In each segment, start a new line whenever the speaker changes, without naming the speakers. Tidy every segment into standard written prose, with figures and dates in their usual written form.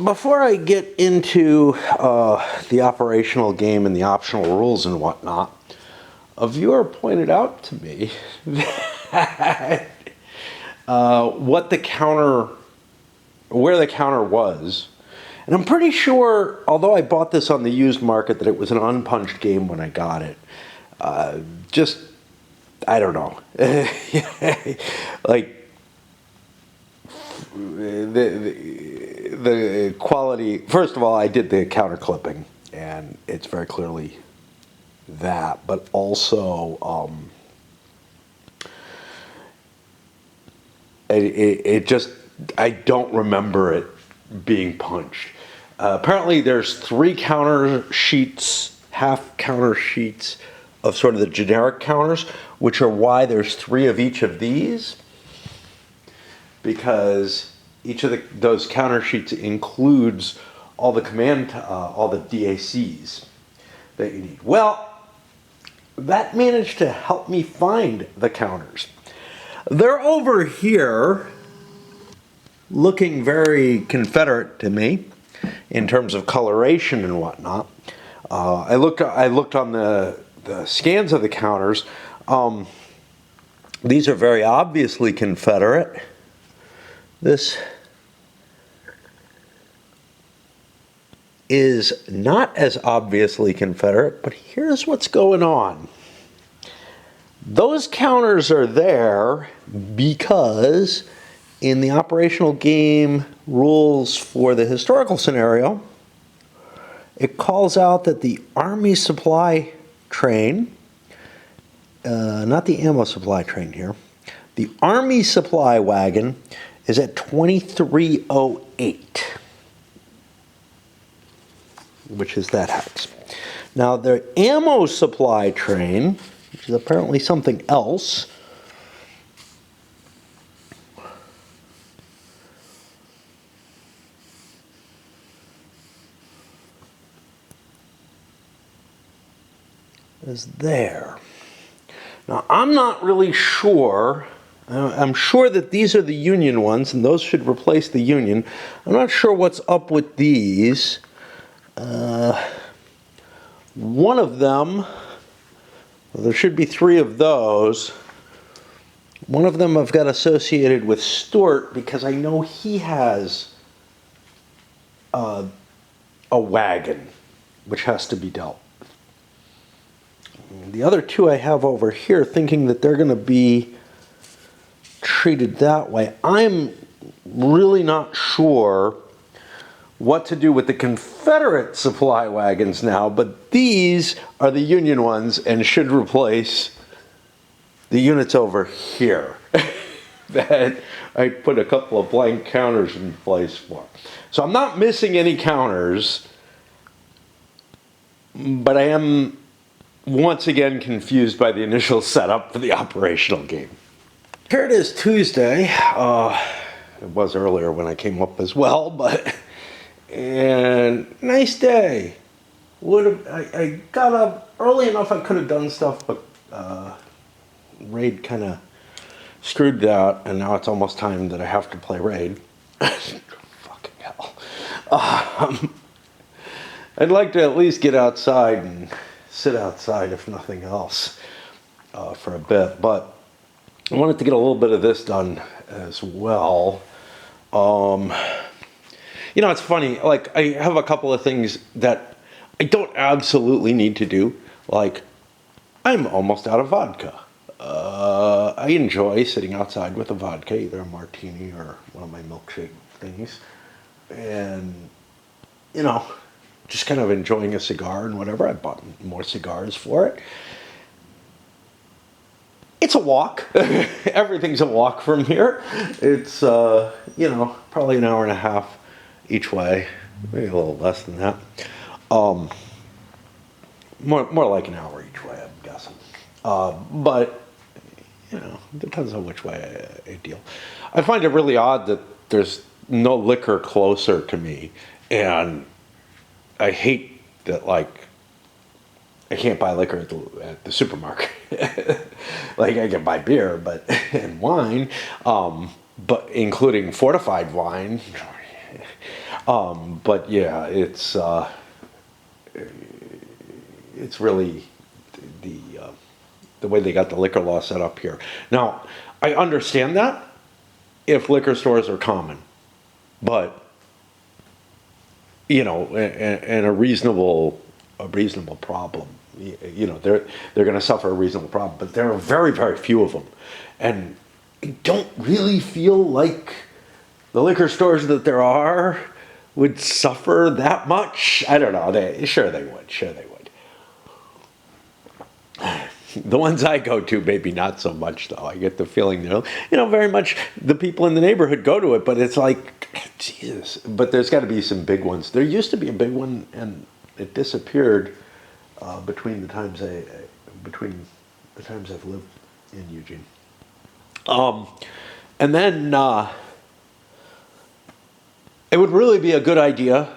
before I get into the operational game and the optional rules and whatnot, a viewer pointed out to me that where the counter was. And I'm pretty sure, although I bought this on the used market, that it was an unpunched game when I got it. I don't know. Like, the quality, first of all, I did the counter clipping, and it's very clearly that, but also, I don't remember it being punched. Apparently there's 3 counter sheets, half counter sheets of sort of the generic counters, which are why there's 3 of each of these, because each of those counter sheets includes all the all the DACs that you need. Well, that managed to help me find the counters. They're over here, looking very Confederate to me in terms of coloration and whatnot. I looked on the scans of the counters. These are very obviously Confederate. This is not as obviously Confederate, but here's what's going on. Those counters are there because in the operational game rules for the historical scenario, it calls out that the Army supply train, not the ammo supply train here, the Army supply wagon is at 2308, which is that house. Now the ammo supply train, which is apparently something else, is there. Now I'm not really sure. I'm sure that these are the Union ones, and those should replace the Union. I'm not sure what's up with these. One of them, well, there should be 3 of those. One of them I've got associated with Stuart because I know he has a wagon which has to be dealt with. The other 2 I have over here, thinking that they're going to be treated that way. I'm really not sure what to do with the Confederate supply wagons now, but these are the Union ones and should replace the units over here that I put a couple of blank counters in place for. So I'm not missing any counters, but I am once again confused by the initial setup for the operational game. Here it is, Tuesday. It was earlier when I came up as well, but and nice day. I got up early enough I could have done stuff, but Raid kind of screwed that, and now it's almost time that I have to play Raid. Fucking hell. I'd like to at least get outside and sit outside, if nothing else, for a bit, but I wanted to get a little bit of this done as well. You know, it's funny, like, I have a couple of things that I don't absolutely need to do. Like, I'm almost out of vodka. I enjoy sitting outside with a vodka, either a martini or one of my milkshake things. And, you know, just kind of enjoying a cigar and whatever. I bought more cigars for it. It's a walk. Everything's a walk from here. It's, you know, probably an hour and a half each way, maybe a little less than that. More like an hour each way, I'm guessing. But, you know, it depends on which way I deal. I find it really odd that there's no liquor closer to me, and I hate that, like, I can't buy liquor at the supermarket. Like, I can buy beer, but and wine, but including fortified wine. But yeah, it's really the way they got the liquor law set up here. Now, I understand that if liquor stores are common, but and a reasonable problem. They're going to suffer a reasonable problem, but there are very, very few of them, and I don't really feel like the liquor stores that there are would suffer that much. I don't know. Sure they would. Sure they would. The ones I go to, maybe not so much, though. I get the feeling, very much the people in the neighborhood go to it, but it's like, Jesus. But there's got to be some big ones. There used to be a big one, and it disappeared between the times I've lived in Eugene. And then it would really be a good idea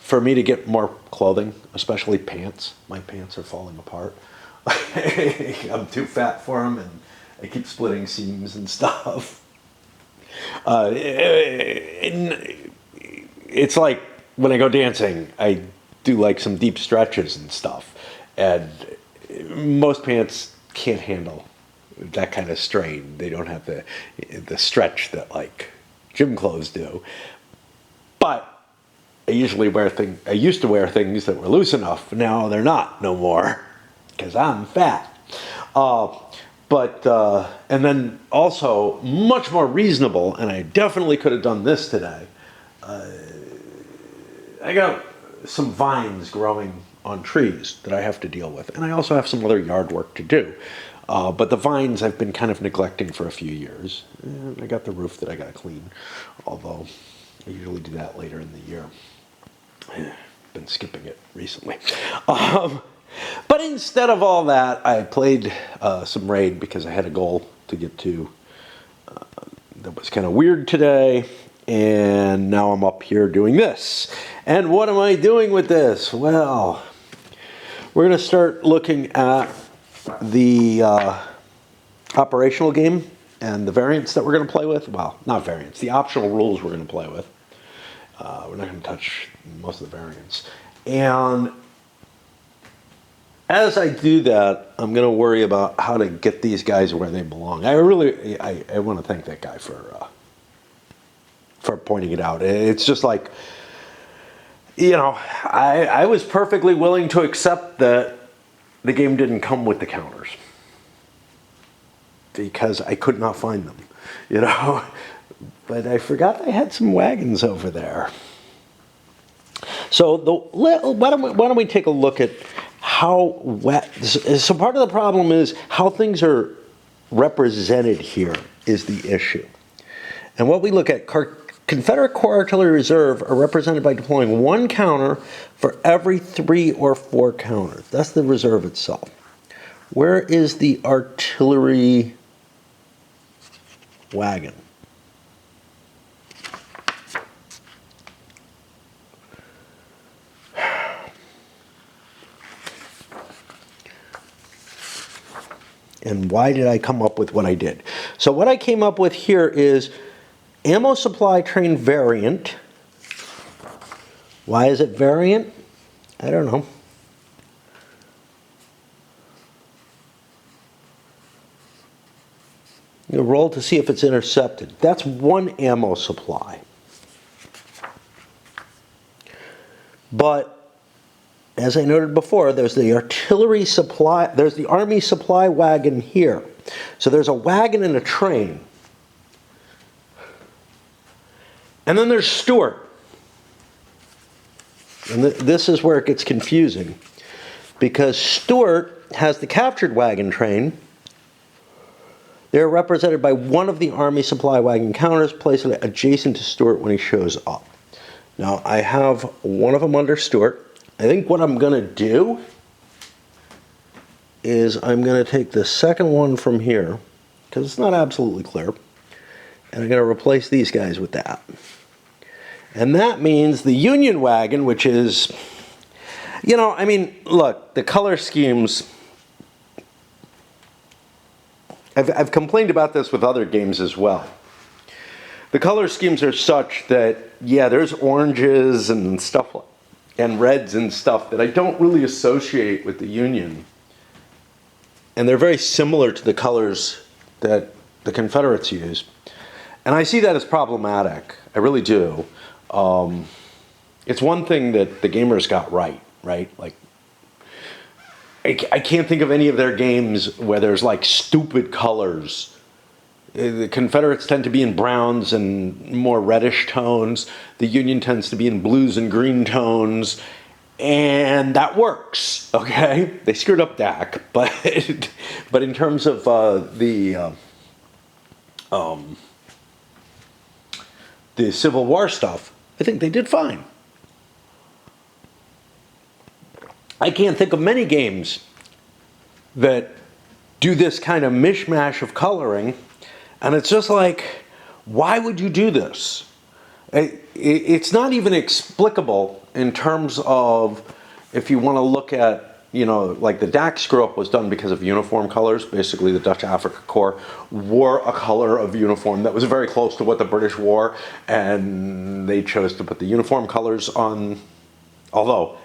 for me to get more clothing, especially pants. My pants are falling apart. I'm too fat for them, and I keep splitting seams and stuff. It's like when I go dancing, I do like some deep stretches and stuff, and most pants can't handle that kind of strain. They don't have the stretch that like gym clothes do. But I used to wear things that were loose enough. Now they're not no more, because I'm fat. And then also much more reasonable, and I definitely could have done this today. I got some vines growing on trees that I have to deal with, and I also have some other yard work to do. But the vines I've been kind of neglecting for a few years. And I got the roof that I got to clean, although I usually do that later in the year. Been skipping it recently. But instead of all that, I played some Raid because I had a goal to get to that was kind of weird today. And now I'm up here doing this. And what am I doing with this? Well, we're going to start looking at the operational game and the variants that we're going to play with. Well, not variants, the optional rules we're going to play with. We're not going to touch most of the variants. And as I do that, I'm going to worry about how to get these guys where they belong. I want to thank that guy for pointing it out. It's just like, I was perfectly willing to accept that the game didn't come with the counters because I could not find them, But I forgot I had some wagons over there. So why don't we take a look at how wet. So part of the problem is how things are represented here is the issue. And what we look at, Confederate Corps Artillery Reserve are represented by deploying one counter for every 3 or 4 counters. That's the reserve itself. Where is the artillery wagon? And why did I come up with what I did? So what I came up with here is ammo supply train variant. Why is it variant? I don't know. You roll to see if it's intercepted. That's one ammo supply. But as I noted before, there's the artillery supply, there's the army supply wagon here. So there's a wagon and a train. And then there's Stuart. And this is where it gets confusing. Because Stuart has the captured wagon train. They're represented by one of the army supply wagon counters placed adjacent to Stuart when he shows up. Now, I have one of them under Stuart. I think what I'm going to do is I'm going to take the second one from here, because it's not absolutely clear, and I'm going to replace these guys with that. And that means the Union wagon, which is, look, the color schemes, I've complained about this with other games as well. the color schemes are such that, yeah, there's oranges and stuff and reds and stuff that I don't really associate with the Union. And they're very similar to the colors that the Confederates use. And I see that as problematic. I really do. It's one thing that the gamers got right? Like, I can't think of any of their games where there's like stupid colors. The Confederates tend to be in browns and more reddish tones. The Union tends to be in blues and green tones. And that works, okay? They screwed up DAC, but in terms of the Civil War stuff, I think they did fine. I can't think of many games that do this kind of mishmash of coloring, and it's just like, why would you do this? It's not even explicable in terms of, if you want to look at, you know, like the DAC screw up was done because of uniform colors. Basically, the Dutch Africa Corps wore a color of uniform that was very close to what the British wore, and they chose to put the uniform colors on, although,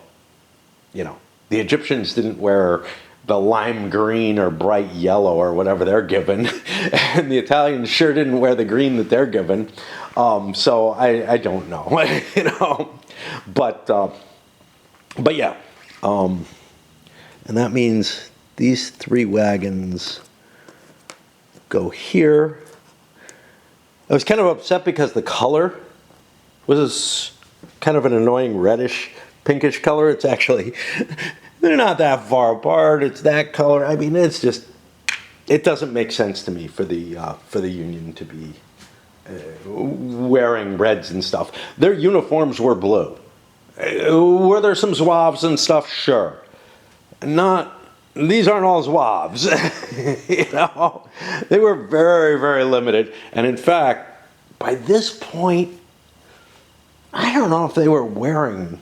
you know, the Egyptians didn't wear the lime green or bright yellow or whatever they're given, and the Italians sure didn't wear the green that they're given. So I don't know, you know, but yeah, and that means these 3 wagons go here. I was kind of upset because the color was kind of an annoying reddish, pinkish color. It's actually, they're not that far apart. It's that color. I mean, it's just, it doesn't make sense to me for the Union to be wearing reds and stuff. Their uniforms were blue. Were there some Zouaves and stuff? Sure. These aren't all Zouaves. You know, they were very, very limited. And in fact, by this point, I don't know if they were wearing,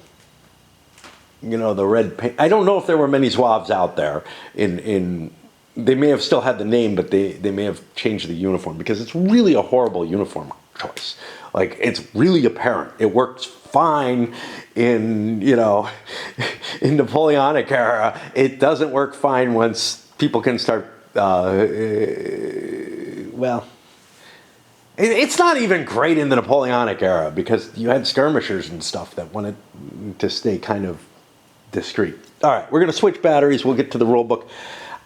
you know, the red paint. I don't know if there were many Zouaves out there. They may have still had the name, but they may have changed the uniform, because it's really a horrible uniform choice. Like, it's really apparent. It works fine in, you know, in Napoleonic era. It doesn't work fine once people can start, well, it's not even great in the Napoleonic era, because you had skirmishers and stuff that wanted to stay kind of discreet. All right, we're going to switch batteries. We'll get to the rule book.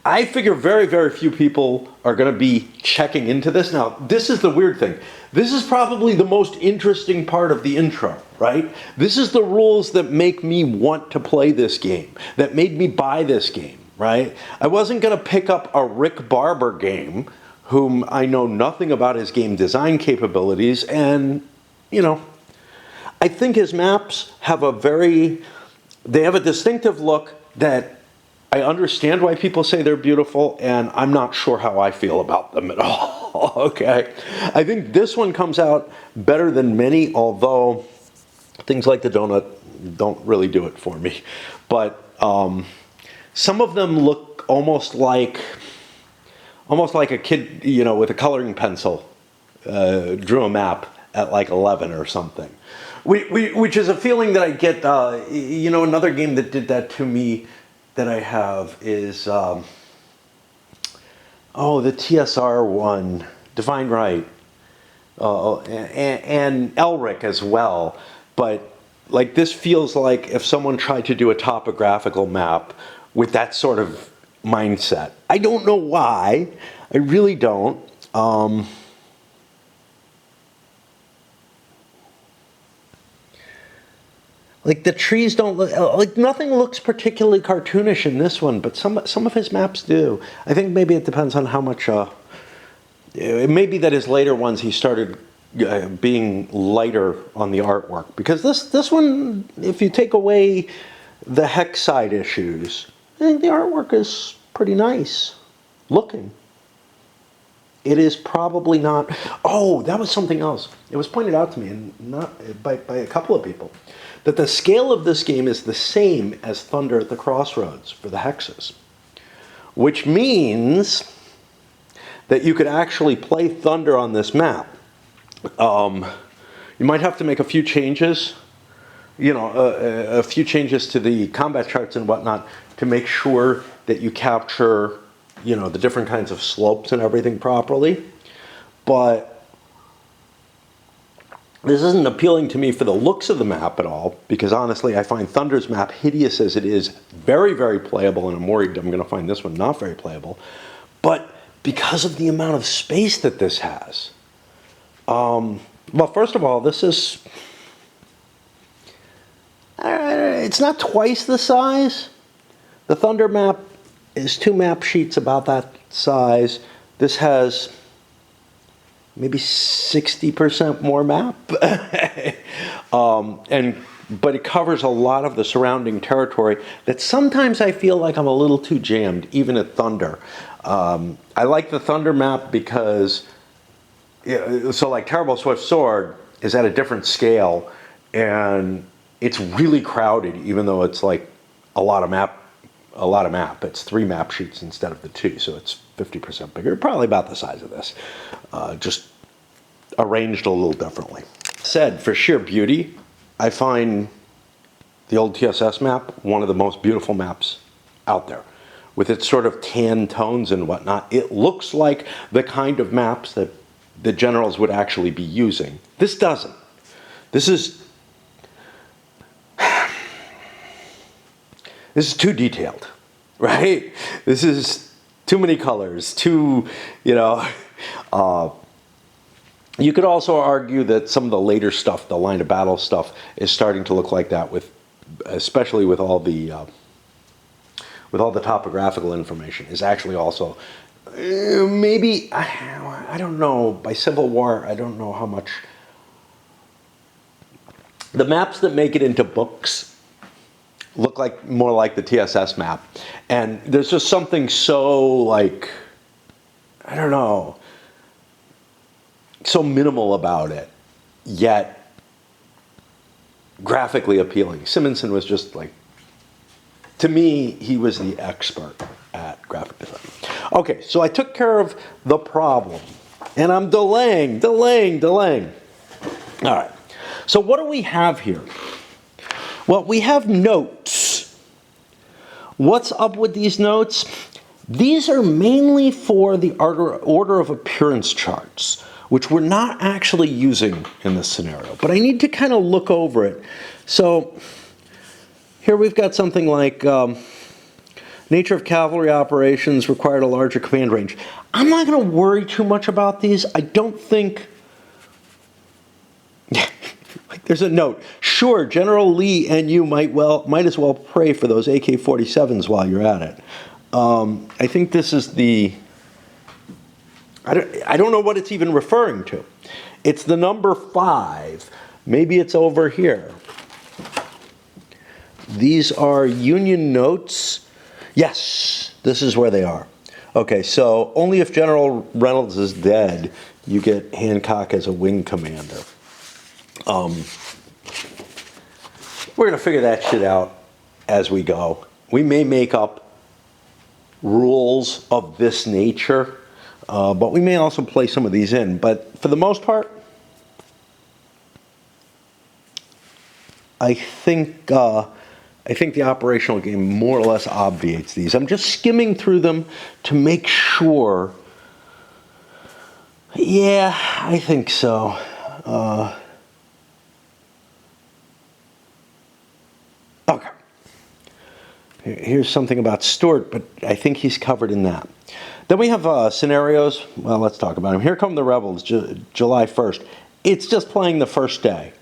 I figure very, very few people are going to be checking into this. Now, this is the weird thing. This is probably the most interesting part of the intro, right? This is the rules that make me want to play this game, that made me buy this game, right? I wasn't going to pick up a Rick Barber game, whom I know nothing about his game design capabilities, and, you know, I think his maps have they have a distinctive look that I understand why people say they're beautiful, and I'm not sure how I feel about them at all, okay? I think this one comes out better than many, although things like the donut don't really do it for me. But some of them look almost like a kid, you know, with a coloring pencil drew a map at like 11 or something. Which is a feeling that I get, you know, another game that did that to me that I have is, the TSR one, Divine Right, and Elric as well. But like, this feels like if someone tried to do a topographical map with that sort of mindset. I don't know why. I really don't. Like, the trees don't look, like, nothing looks particularly cartoonish in this one, but some of his maps do. I think maybe it depends on how much, it may be that his later ones he started being lighter on the artwork. Because this one, if you take away the hex side issues, I think the artwork is pretty nice looking. It is probably not, oh, that was something else. It was pointed out to me, and not by a couple of people, that the scale of this game is the same as Thunder at the Crossroads for the hexes, which means that you could actually play Thunder on this map. You might have to make a few changes, a few changes to the combat charts and whatnot to make sure that you capture, the different kinds of slopes and everything properly. But this isn't appealing to me for the looks of the map at all, because honestly, I find Thunder's map, hideous as it is, very, very playable, and I'm worried I'm going to find this one not very playable. But because of the amount of space that this has, well, first of all, this is, it's not twice the size. The Thunder map is 2 map sheets about that size. This has maybe 60% more map. But it covers a lot of the surrounding territory that sometimes I feel like I'm a little too jammed, even at Thunder. I like the Thunder map because, so like Terrible Swift Sword is at a different scale, and it's really crowded, even though it's like a lot of map. It's 3 map sheets instead of the 2, so it's 50% bigger, probably about the size of this, just arranged a little differently. Said, for sheer beauty, I find the old TSS map one of the most beautiful maps out there. With its sort of tan tones and whatnot, it looks like the kind of maps that the generals would actually be using. This doesn't. This is too detailed, right? This is too many colors, you could also argue that some of the later stuff, the line of battle stuff, is starting to look like that, especially with all the topographical information, is actually also maybe, I don't know, by Civil War, I don't know how much. The maps that make it into books look like more like the TSS map, and there's just something so, like, I don't know, so minimal about it, yet graphically appealing. Simonson was just like, to me, he was the expert at graphic design. Okay, so I took care of the problem, and I'm delaying. All right, so what do we have here? Well, we have notes. What's up with these notes? These are mainly for the order of appearance charts, which we're not actually using in this scenario, but I need to kind of look over it. So here we've got something like nature of cavalry operations required a larger command range. I'm not going to worry too much about these. I don't think, like there's a note. Sure, General Lee and you might as well pray for those AK-47s while you're at it. I think this is the, I don't know what it's even referring to. It's the number 5. Maybe it's over here. These are Union notes. Yes, this is where they are. Okay, so only if General Reynolds is dead, you get Hancock as a wing commander. We're going to figure that shit out as we go. We may make up rules of this nature, but we may also play some of these in. But for the most part, I think the operational game more or less obviates these. I'm just skimming through them to make sure. Yeah, I think so. Okay. Here's something about Stuart, but I think he's covered in that. Then we have scenarios. Well, let's talk about them. Here Come the Rebels, July 1st. It's just playing the first day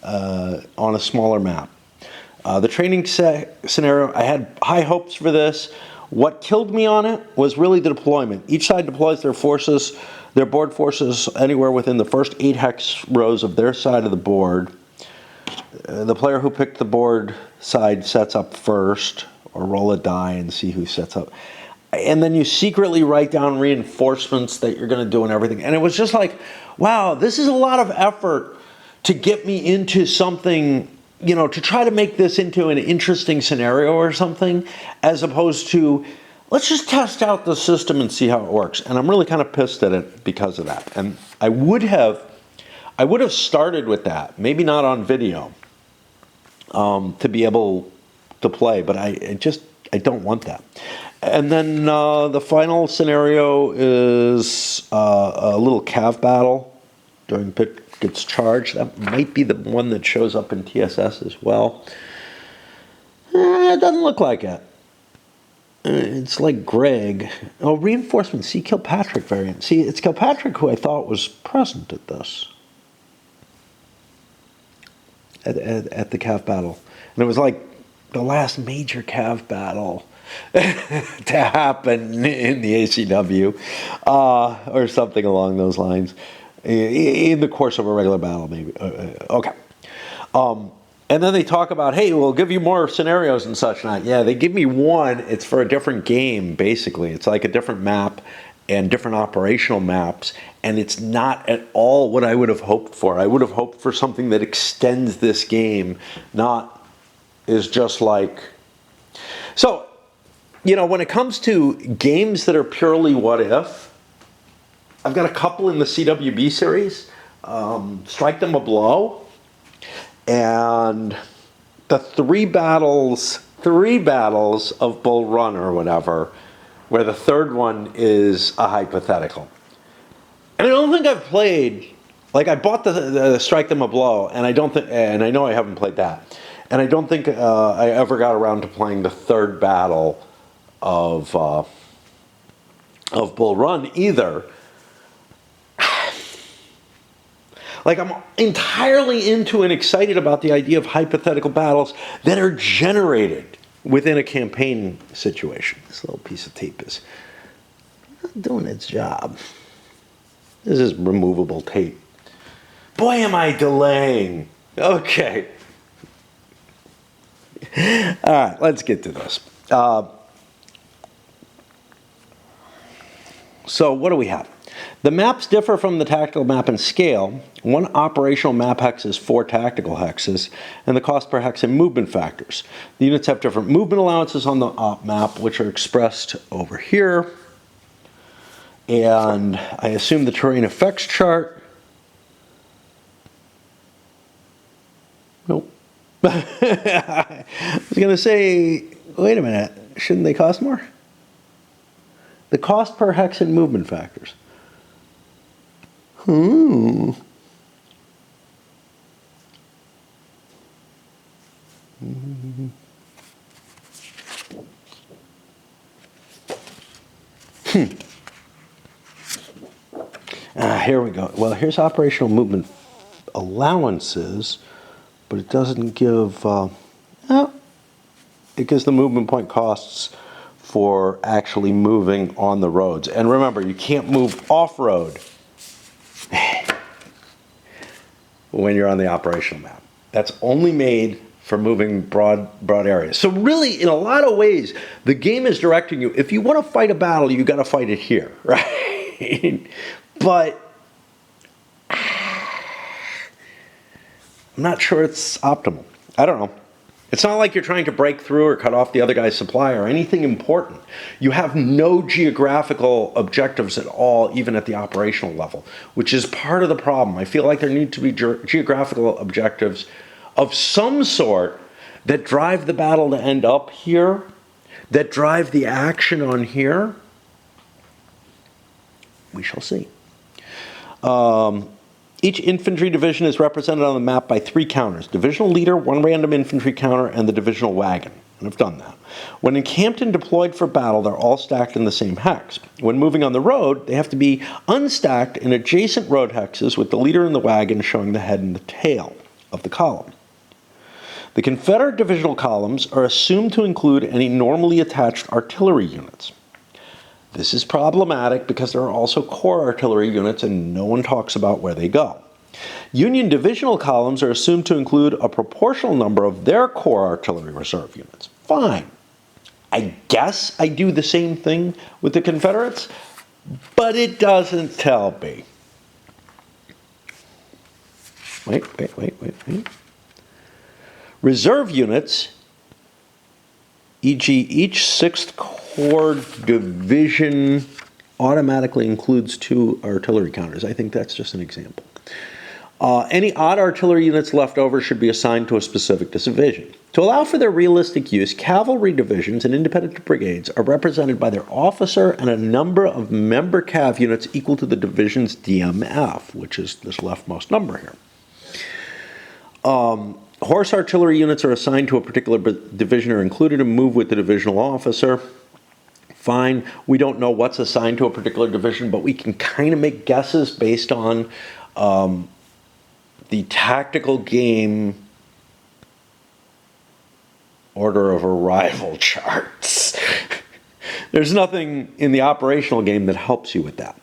on a smaller map. The training scenario, I had high hopes for this. What killed me on it was really the deployment. Each side deploys their forces, their board forces, anywhere within the first 8 hex rows of their side of the board. The player who picked the board side sets up first, or roll a die and see who sets up. And then you secretly write down reinforcements that you're going to do and everything. And it was just like, wow, this is a lot of effort to get me into something, to try to make this into an interesting scenario or something, as opposed to, let's just test out the system and see how it works. And I'm really kind of pissed at it because of that. And I would have I would have started with that, maybe not on video, to be able to play, but I don't want that. And then the final scenario is a little cav battle during pit gets charged. That might be the one that shows up in TSS as well. It doesn't look like it. It's like Greg. Oh, reinforcement, see Kilpatrick variant. See, it's Kilpatrick who I thought was present at this. At the cav battle. And it was like the last major cav battle to happen in the ACW, or something along those lines, in the course of a regular battle, maybe. Okay. And then they talk about, hey, we'll give you more scenarios and such not. Yeah, they give me one. It's for a different game, basically. It's like a different map and different operational maps, and it's not at all what I would have hoped for. I would have hoped for something that extends this game, not is just like... So, you know, when it comes to games that are purely what if, I've got a couple in the CWB series. Strike Them a Blow, and the three battles of Bull Run or whatever, where the third one is a hypothetical. And I don't think I've played, like I bought the Strike Them a Blow, and I don't think, and I know I haven't played that, and I don't think I ever got around to playing the third battle of Bull Run either. Like, I'm entirely into and excited about the idea of hypothetical battles that are generated within a campaign situation. This little piece of tape is not doing its job. This is removable tape. Boy, am I delaying. Okay. All right, let's get to this. So what do we have? The maps differ from the tactical map in scale. One operational map hex is 4 tactical hexes, and the cost per hex and movement factors. The units have different movement allowances on the op map, which are expressed over here. And I assume the terrain effects chart. Nope. I was going to say, wait a minute, shouldn't they cost more? The cost per hex and movement factors. Here we go. Well, here's operational movement allowances, but it doesn't give, it gives the movement point costs for actually moving on the roads. And remember, you can't move off-road when you're on the operational map. That's only made for moving broad areas. So really, in a lot of ways, the game is directing you, if you want to fight a battle, you got to fight it here, right? But I'm not sure it's optimal. I don't know. It's not like you're trying to break through or cut off the other guy's supply or anything important. You have no geographical objectives at all, even at the operational level, which is part of the problem. I feel like there need to be geographical objectives of some sort that drive the battle to end up here, that drive the action on here. We shall see. Each infantry division is represented on the map by 3 counters: divisional leader, 1 random infantry counter, and the divisional wagon. And I've done that. When encamped and deployed for battle, they're all stacked in the same hex. When moving on the road, they have to be unstacked in adjacent road hexes, with the leader in the wagon showing the head and the tail of the column. The Confederate divisional columns are assumed to include any normally attached artillery units. This is problematic because there are also corps artillery units and no one talks about where they go. Union divisional columns are assumed to include a proportional number of their corps artillery reserve units. Fine. I guess I do the same thing with the Confederates, but it doesn't tell me. Wait. Reserve units, e.g. each 6th Corps division automatically includes 2 artillery counters. I think that's just an example. Any odd artillery units left over should be assigned to a specific division. To allow for their realistic use, cavalry divisions and independent brigades are represented by their officer and a number of member cav units equal to the division's DMF, which is this leftmost number here. Horse artillery units are assigned to a particular division or included and move with the divisional officer. Fine. We don't know what's assigned to a particular division, but we can kind of make guesses based on the tactical game order of arrival charts. There's nothing in the operational game that helps you with that.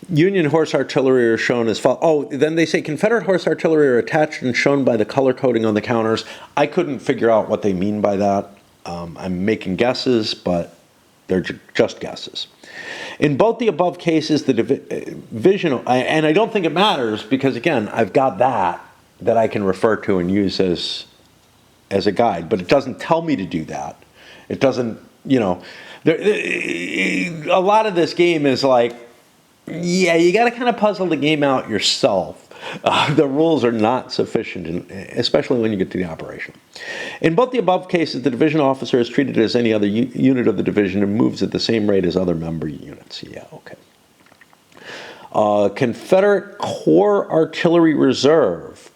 Union horse artillery are shown as follows. Oh, then they say Confederate horse artillery are attached and shown by the color coding on the counters. I couldn't figure out what they mean by that. I'm making guesses, but they're just guesses. In both the above cases, the division, and I don't think it matters because, again, I've got that I can refer to and use as a guide, but it doesn't tell me to do that. It doesn't, you know, a lot of this game is like, yeah, you got to kind of puzzle the game out yourself. The rules are not sufficient, especially when you get to the operation. In both the above cases, the division officer is treated as any other unit of the division and moves at the same rate as other member units. Yeah, okay. Confederate Corps Artillery Reserve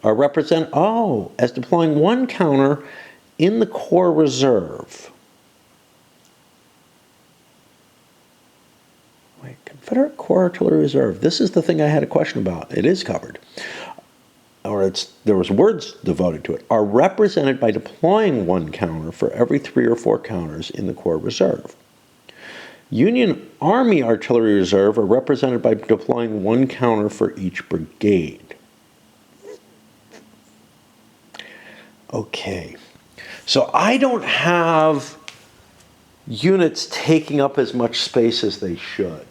are represented, as deploying one counter in the Corps Reserve. Confederate Corps Artillery Reserve. This is the thing I had a question about. It is covered. Or there was words devoted to it. Are represented by deploying one counter for every 3 or 4 counters in the Corps Reserve. Union Army Artillery Reserve are represented by deploying one counter for each brigade. Okay. So I don't have units taking up as much space as they should.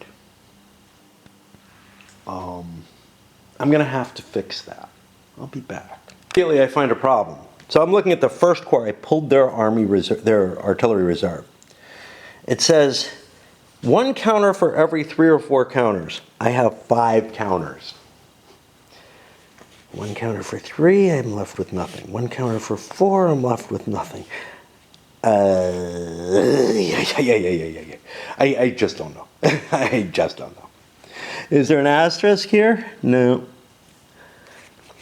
I'm going to have to fix that. I'll be back. Immediately I find a problem. So I'm looking at the First Corps. I pulled their their artillery reserve. It says one counter for every 3 or 4 counters. I have 5 counters. One counter for 3, I'm left with nothing. One counter for 4, I'm left with nothing. I just don't know. I just don't know. Is there an asterisk here? No.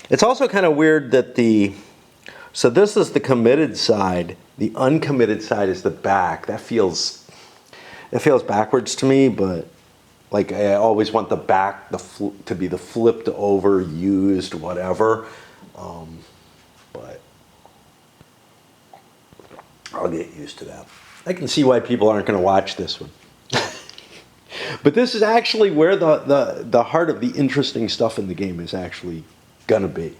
It's also kind of weird that so this is the committed side. The uncommitted side is the back. It feels backwards to me, but like I always want the back to be the flipped over, used, whatever. But I'll get used to that. I can see why people aren't going to watch this one. But this is actually where the heart of the interesting stuff in the game is actually going to be,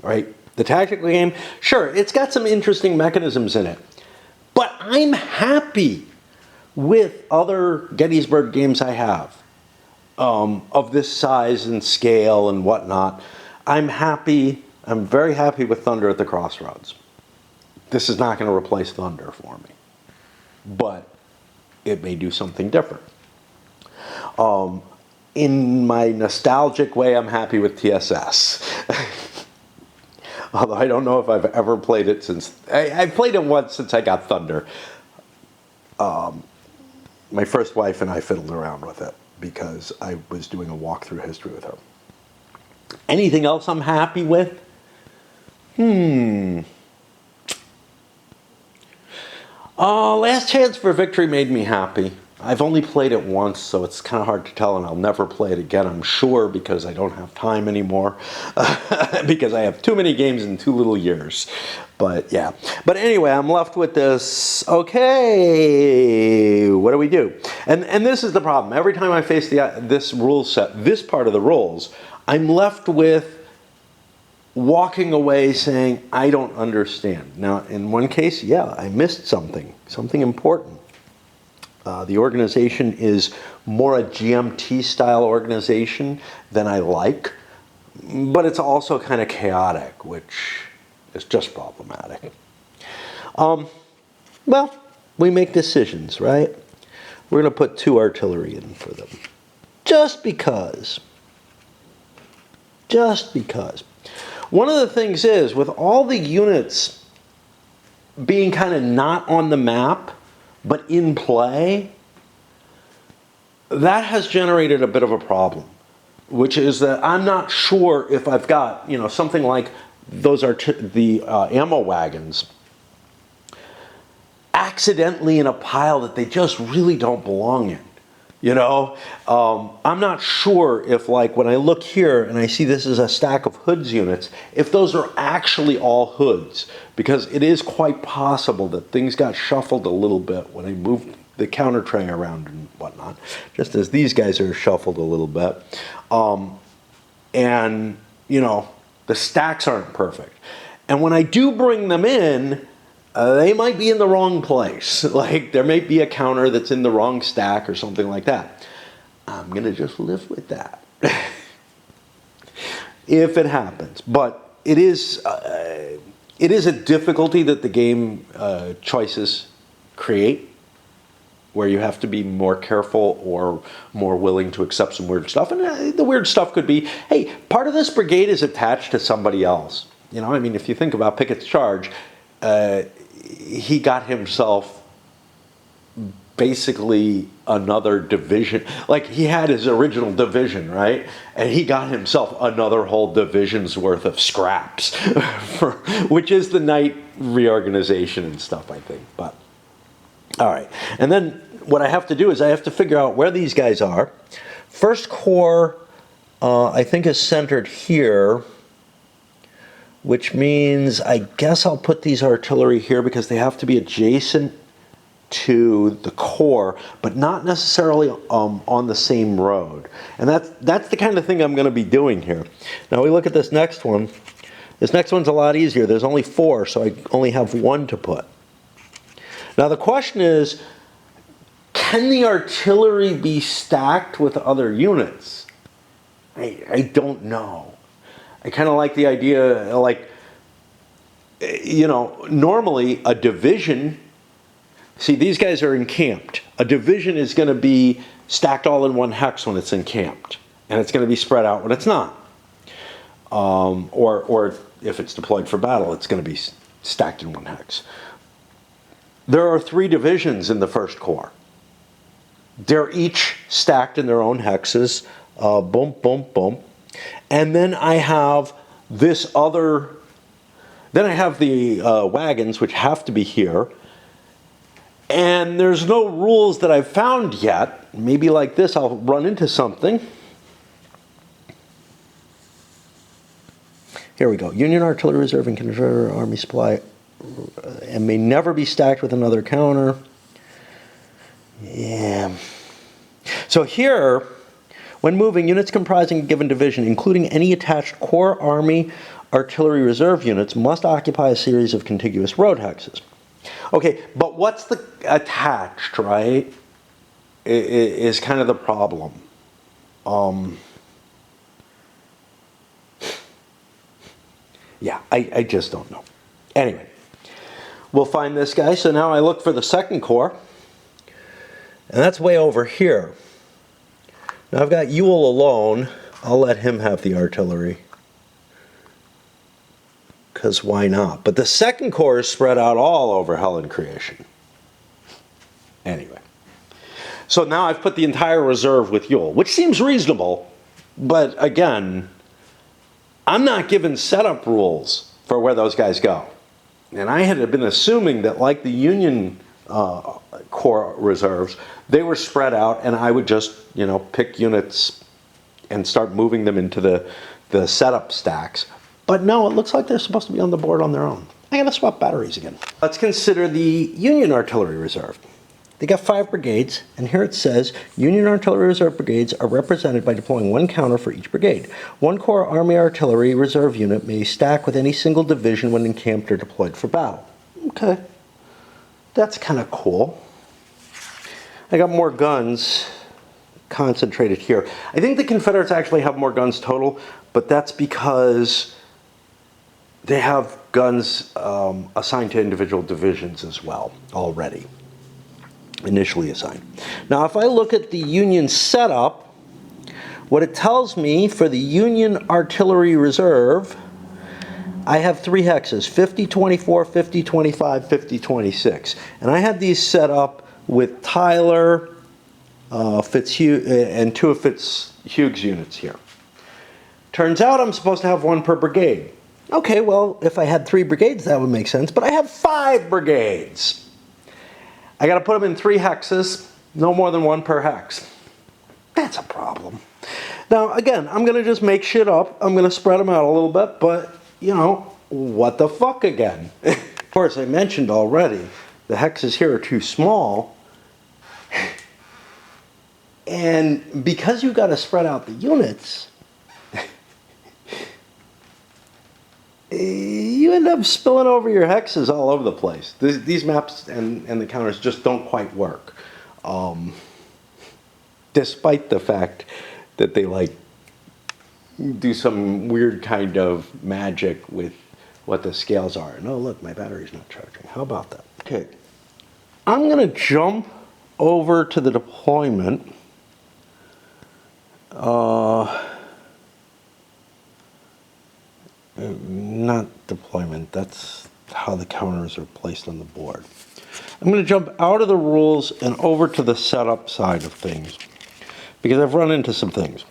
right? The tactical game, sure, it's got some interesting mechanisms in it. But I'm happy with other Gettysburg games I have of this size and scale and whatnot. I'm very happy with Thunder at the Crossroads. This is not going to replace Thunder for me. But it may do something different. In my nostalgic way, I'm happy with TSS. Although I don't know if I've ever played it since... I played it once since I got Thunder. My first wife and I fiddled around with it because I was doing a walkthrough history with her. Anything else I'm happy with? Last Chance for Victory made me happy. I've only played it once, so it's kind of hard to tell, and I'll never play it again, I'm sure, because I don't have time anymore. Because I have too many games in too little years. But yeah. But anyway, I'm left with this, okay, what do we do? And this is the problem. Every time I face this rule set, this part of the rules, I'm left with walking away saying, I don't understand. Now, in one case, yeah, I missed something important. The organization is more a GMT-style organization than I like, but it's also kind of chaotic, which is just problematic. Well, we make decisions, right? We're going to put 2 artillery in for them, just because. Just because. One of the things is, with all the units being kind of not on the map, but in play, that has generated a bit of a problem, which is that I'm not sure if I've got, you know, something like those are the ammo wagons accidentally in a pile that they just really don't belong in. You know, I'm not sure if, like, when I look here and I see this is a stack of hoods units, if those are actually all hoods, because it is quite possible that things got shuffled a little bit when I moved the counter tray around and whatnot, just as these guys are shuffled a little bit. And, you know, the stacks aren't perfect. And when I do bring them in, they might be in the wrong place. Like, there may be a counter that's in the wrong stack or something like that. I'm going to just live with that. If it happens. But it is a difficulty that the game choices create, where you have to be more careful or more willing to accept some weird stuff. And the weird stuff could be, hey, part of this brigade is attached to somebody else. You know, I mean, if you think about Pickett's charge, he got himself basically another division. Like, he had his original division, right? And he got himself another whole division's worth of scraps, which is the night reorganization and stuff, I think. But, all right. And then what I have to do is I have to figure out where these guys are. First Corps, I think, is centered here, which means I guess I'll put these artillery here because they have to be adjacent to the core, but not necessarily on the same road. And that's the kind of thing I'm going to be doing here. Now we look at this next one. This next one's a lot easier. There's only 4, so I only have 1 to put. Now the question is, can the artillery be stacked with other units? I don't know. I kind of like the idea, like, you know, normally a division, see, these guys are encamped. A division is going to be stacked all in one hex when it's encamped, and it's going to be spread out when it's not. Or if it's deployed for battle, it's going to be stacked in one hex. There are 3 divisions in the First Corps. They're each stacked in their own hexes, boom, boom, boom. And then I have this other, then I have the wagons, which have to be here. And there's no rules that I've found yet. Maybe like this, I'll run into something. Here we go. Union Artillery Reserve and Confederate Army Supply and may never be stacked with another counter. Yeah. So here, when moving, units comprising a given division, including any attached Corps Army Artillery Reserve units, must occupy a series of contiguous road hexes. Okay, but what's the attached, right, is kind of the problem. Yeah, I just don't know. Anyway, we'll find this guy. So now I look for the Second Corps, and that's way over here. Now I've got Ewell alone. I'll let him have the artillery, because why not? But the Second Corps is spread out all over hell and creation. Anyway. So now I've put the entire reserve with Ewell, which seems reasonable, but again, I'm not given setup rules for where those guys go. And I had been assuming that, like the Union Corps reserves, they were spread out, and I would just, you know, pick units and start moving them into the setup stacks. But no, it looks like they're supposed to be on the board on their own. I gotta swap batteries again. Let's consider the Union Artillery Reserve. They got 5 brigades, and here it says, Union Artillery Reserve brigades are represented by deploying 1 counter for each brigade. 1 Corps Army Artillery Reserve unit may stack with any single division when encamped or deployed for battle. Okay, that's kind of cool. I got more guns concentrated here. I think the Confederates actually have more guns total, but that's because they have guns assigned to individual divisions as well already. Initially assigned. Now if I look at the Union setup, What it tells me for the Union Artillery Reserve, I have 3 hexes, 5024, 5025, 5026. And I had these set up with Tyler, Fitzhugh, and 2 of Fitzhugh's units here. Turns out I'm supposed to have 1 per brigade. Okay, well, if I had 3 brigades, that would make sense, but I have 5 brigades. I got to put them in 3 hexes, no more than 1 per hex. That's a problem. Now, again, I'm going to just make shit up. I'm going to spread them out a little bit, but, you know, what the fuck again? Of course, I mentioned already, the hexes here are too small. And because you've got to spread out the units, you end up spilling over your hexes all over the place. These maps and the counters just don't quite work. Despite the fact that they like do some weird kind of magic with what the scales are. And oh look, my battery's not charging. How about that? Okay, I'm gonna jump over to the deployment. Not deployment, that's how the counters are placed on the board. I'm going to jump out of the rules and over to the setup side of things, because I've run into some things.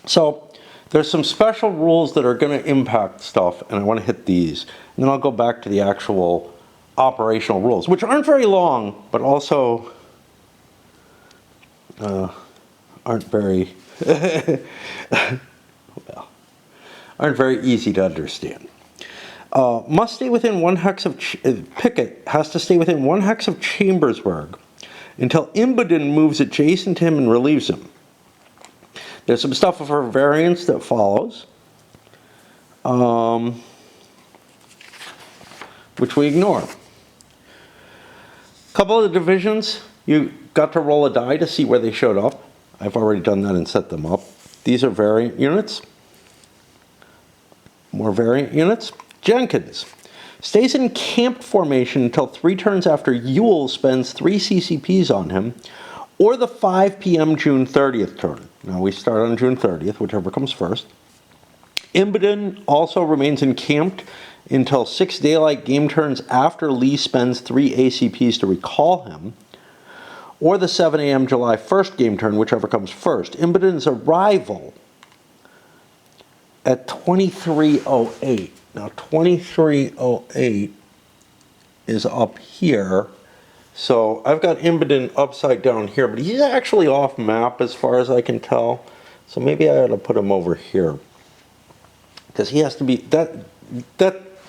So there's some special rules that are going to impact stuff, and I want to hit these. And then I'll go back to the actual operational rules, which aren't very long, but also aren't very well, aren't very easy to understand. Must stay within 1 hex of Pickett has to stay within 1 hex of Chambersburg until Imboden moves adjacent to him and relieves him. There's some stuff for variance that follows, which we ignore. A couple of the divisions, you got to roll a die to see where they showed up. I've already done that and set them up. These are variant units. More variant units. Jenkins stays in camped formation until 3 turns after Ewell spends 3 CCPs on him, or the 5 p.m. June 30th turn. Now we start on June 30th, whichever comes first. Imboden also remains encamped until 6 daylight game turns after Lee spends 3 ACPs to recall him, or the 7 a.m. July 1st game turn, whichever comes first. Imboden's arrival at 2308. Now 2308 is up here. So I've got Imboden upside down here, but he's actually off map as far as I can tell. So maybe I ought to put him over here, because he has to be, that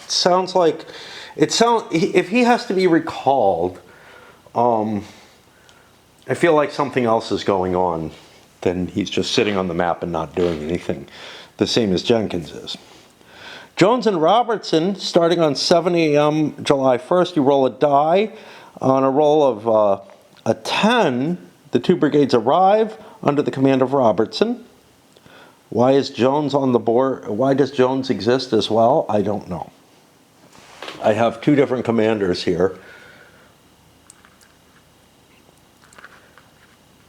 sounds like, if he has to be recalled, I feel like something else is going on than he's just sitting on the map and not doing anything, the same as Jenkins is. Jones and Robertson, starting on 7 a.m. July 1st, you roll a die. On a roll of a 10, the 2 brigades arrive under the command of Robertson. Why is Jones on the board? Why does Jones exist as well? I don't know. I have 2 different commanders here.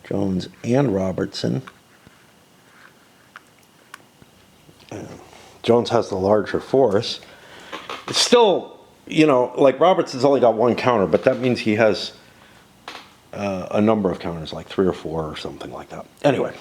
Jones and Robertson. Jones has the larger force. It's still, you know, like Robertson's only got 1 counter, but that means he has a number of counters, like 3 or 4 or something like that. Anyway.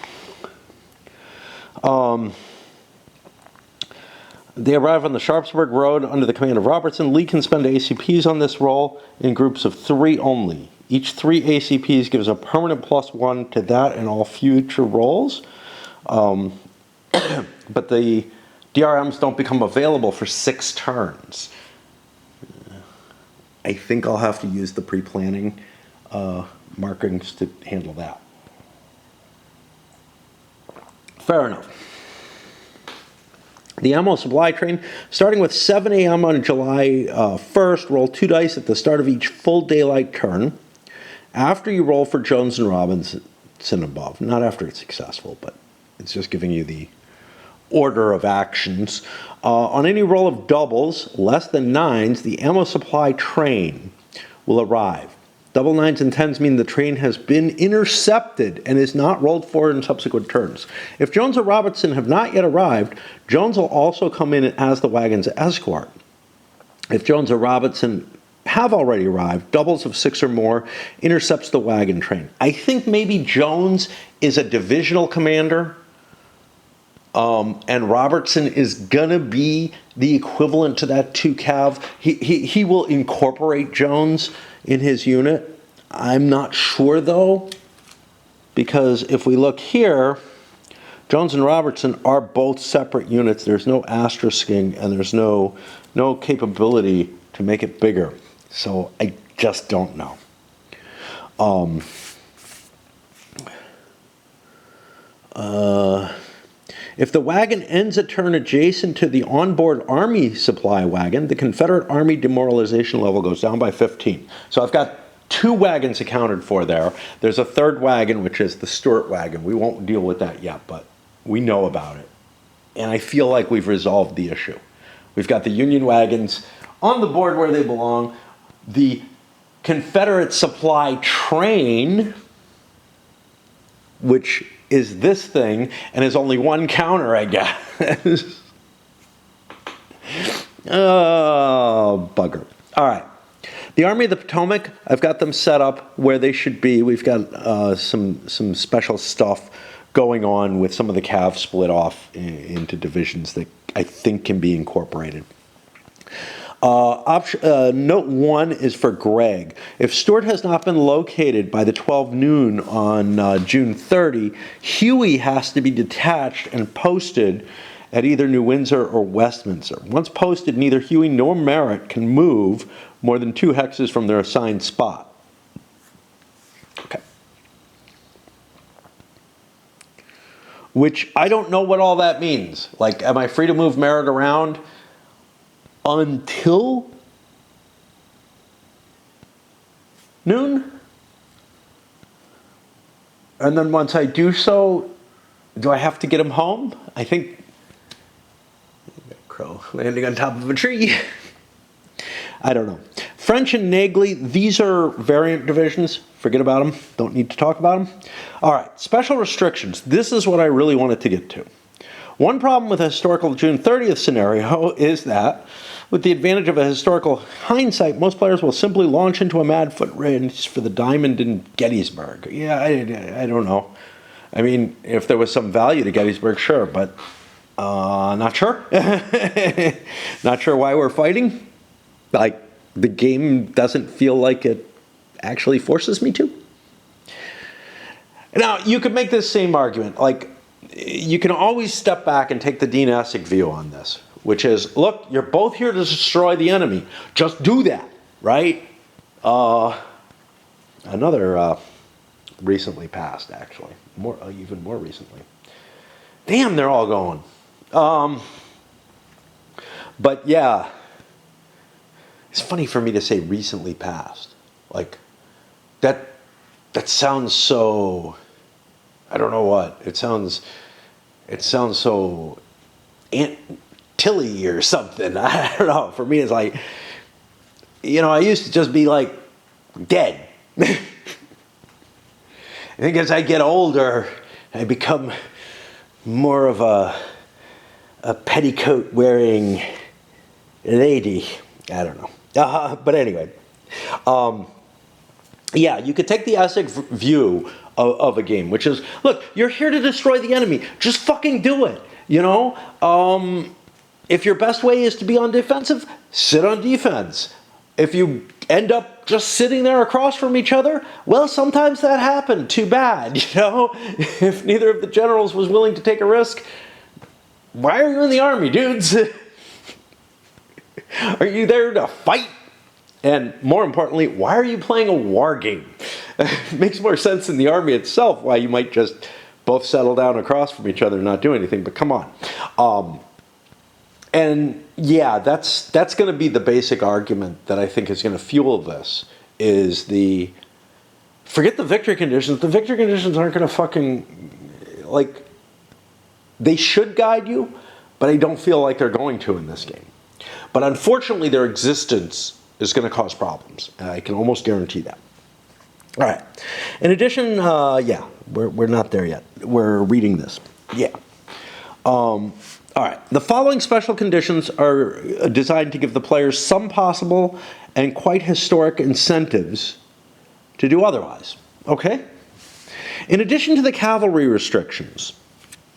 They arrive on the Sharpsburg Road under the command of Robertson. Lee can spend ACPs on this roll in groups of 3 only. Each 3 ACPs gives a permanent +1 to that and all future rolls. But the DRMs don't become available for 6 turns. I think I'll have to use the pre-planning markings to handle that. Fair enough. The ammo supply train, starting with 7 a.m. on July 1st, roll 2 dice at the start of each full daylight turn. After you roll for Jones and Robinson above. Not after it's successful, but it's just giving you the order of actions. On any roll of doubles, less than 9s, the ammo supply train will arrive. Double nines and tens mean the train has been intercepted and is not rolled forward in subsequent turns. If Jones or Robertson have not yet arrived, Jones will also come in as the wagon's escort. If Jones or Robertson have already arrived, doubles of 6 or more intercepts the wagon train. I think maybe Jones is a divisional commander, and Robertson is gonna be the equivalent to that 2 cav. He will incorporate Jones in his unit. I'm not sure though, because if we look here, Jones and Robertson are both separate units. There's no asterisking and there's no capability to make it bigger. So I just don't know. If the wagon ends a turn adjacent to the onboard army supply wagon, the Confederate Army demoralization level goes down by 15. So I've got 2 wagons accounted for there. There's a 3rd wagon, which is the Stuart wagon. We won't deal with that yet, but we know about it. And I feel like we've resolved the issue. We've got the Union wagons on the board where they belong. The Confederate supply train, which is this thing, and is only 1 counter, I guess. Oh, bugger. All right. The Army of the Potomac, I've got them set up where they should be. We've got some special stuff going on with some of the calves split off into divisions that I think can be incorporated. Note 1 is for Greg. If Stuart has not been located by the 12 noon on June 30, Huey has to be detached and posted at either New Windsor or Westminster. Once posted, neither Huey nor Merritt can move more than 2 hexes from their assigned spot. Okay. Which I don't know what all that means. Like, am I free to move Merritt around until noon? And then once I do so, do I have to get him home? I think crow landing on top of a tree. I don't know. French and Nagley, these are variant divisions. Forget about them. Don't need to talk about them. All right, special restrictions. This is what I really wanted to get to. One problem with a historical June 30th scenario is that, with the advantage of a historical hindsight, most players will simply launch into a mad foot race for the diamond in Gettysburg. Yeah, I don't know. I mean, if there was some value to Gettysburg, sure, but not sure. Not sure why we're fighting. Like, the game doesn't feel like it actually forces me to. Now, you could make this same argument. Like, you can always step back and take the Dean Essig view on this, which is, look, you're both here to destroy the enemy. Just do that, right? Another recently passed, actually. Even more recently. Damn, they're all going. But yeah, it's funny for me to say recently passed. Like, that sounds so, I don't know what. It sounds so Aunt Tilly or something. I don't know. For me, it's like, you know, I used to just be like, dead. I think as I get older, I become more of a petticoat-wearing lady. I don't know. But anyway. Yeah, you could take the Essig view of a game, which is, look, you're here to destroy the enemy. Just fucking do it, you know? If your best way is to be on defensive, sit on defense. If you end up just sitting there across from each other, well, sometimes that happened. Too bad, you know? If neither of the generals was willing to take a risk, why are you in the army, dudes? Are you there to fight? And more importantly, why are you playing a war game? It makes more sense in the army itself why you might just both settle down across from each other and not do anything, but come on. And yeah, that's going to be the basic argument that I think is going to fuel this, is forget the victory conditions. The victory conditions aren't going to fucking, like, they should guide you, but I don't feel like they're going to in this game. But unfortunately, their existence is going to cause problems. I can almost guarantee that. All right. In addition, yeah, we're not there yet. We're reading this. Yeah. All right. The following special conditions are designed to give the players some possible and quite historic incentives to do otherwise. Okay? In addition to the cavalry restrictions,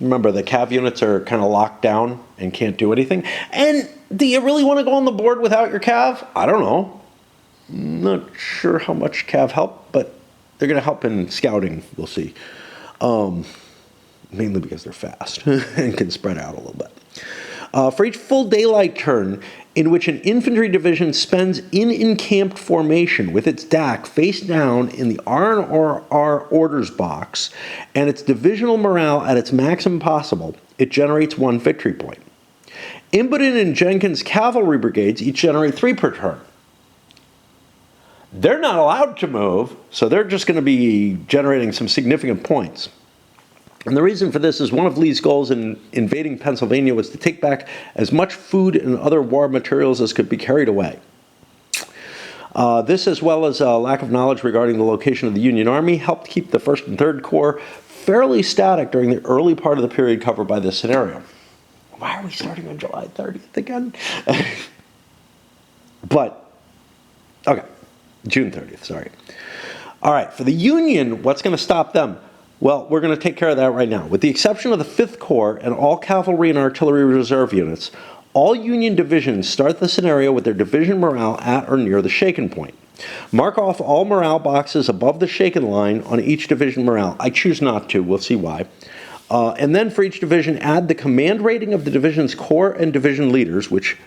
remember the cav units are kind of locked down and can't do anything. And do you really want to go on the board without your cav? I don't know. Not sure how much cav help, but they're going to help in scouting, we'll see. Mainly because they're fast and can spread out a little bit. For each full daylight turn in which an infantry division spends in encamped formation with its DAC face down in the R&R orders box and its divisional morale at its maximum possible, it generates 1 victory point. Imboden and Jenkins cavalry brigades each generate 3 per turn. They're not allowed to move, so they're just going to be generating some significant points. And the reason for this is one of Lee's goals in invading Pennsylvania was to take back as much food and other war materials as could be carried away. This, as well as a lack of knowledge regarding the location of the Union Army, helped keep the 1st and 3rd Corps fairly static during the early part of the period covered by this scenario. Why are we starting on July 30th again? But, okay, June 30th, sorry. All right, for the Union, what's going to stop them? Well, we're going to take care of that right now. With the exception of the 5th Corps and all cavalry and artillery reserve units, all Union divisions start the scenario with their division morale at or near the shaken point. Mark off all morale boxes above the shaken line on each division morale. I choose not to. We'll see why. And then for each division, add the command rating of the division's corps and division leaders, which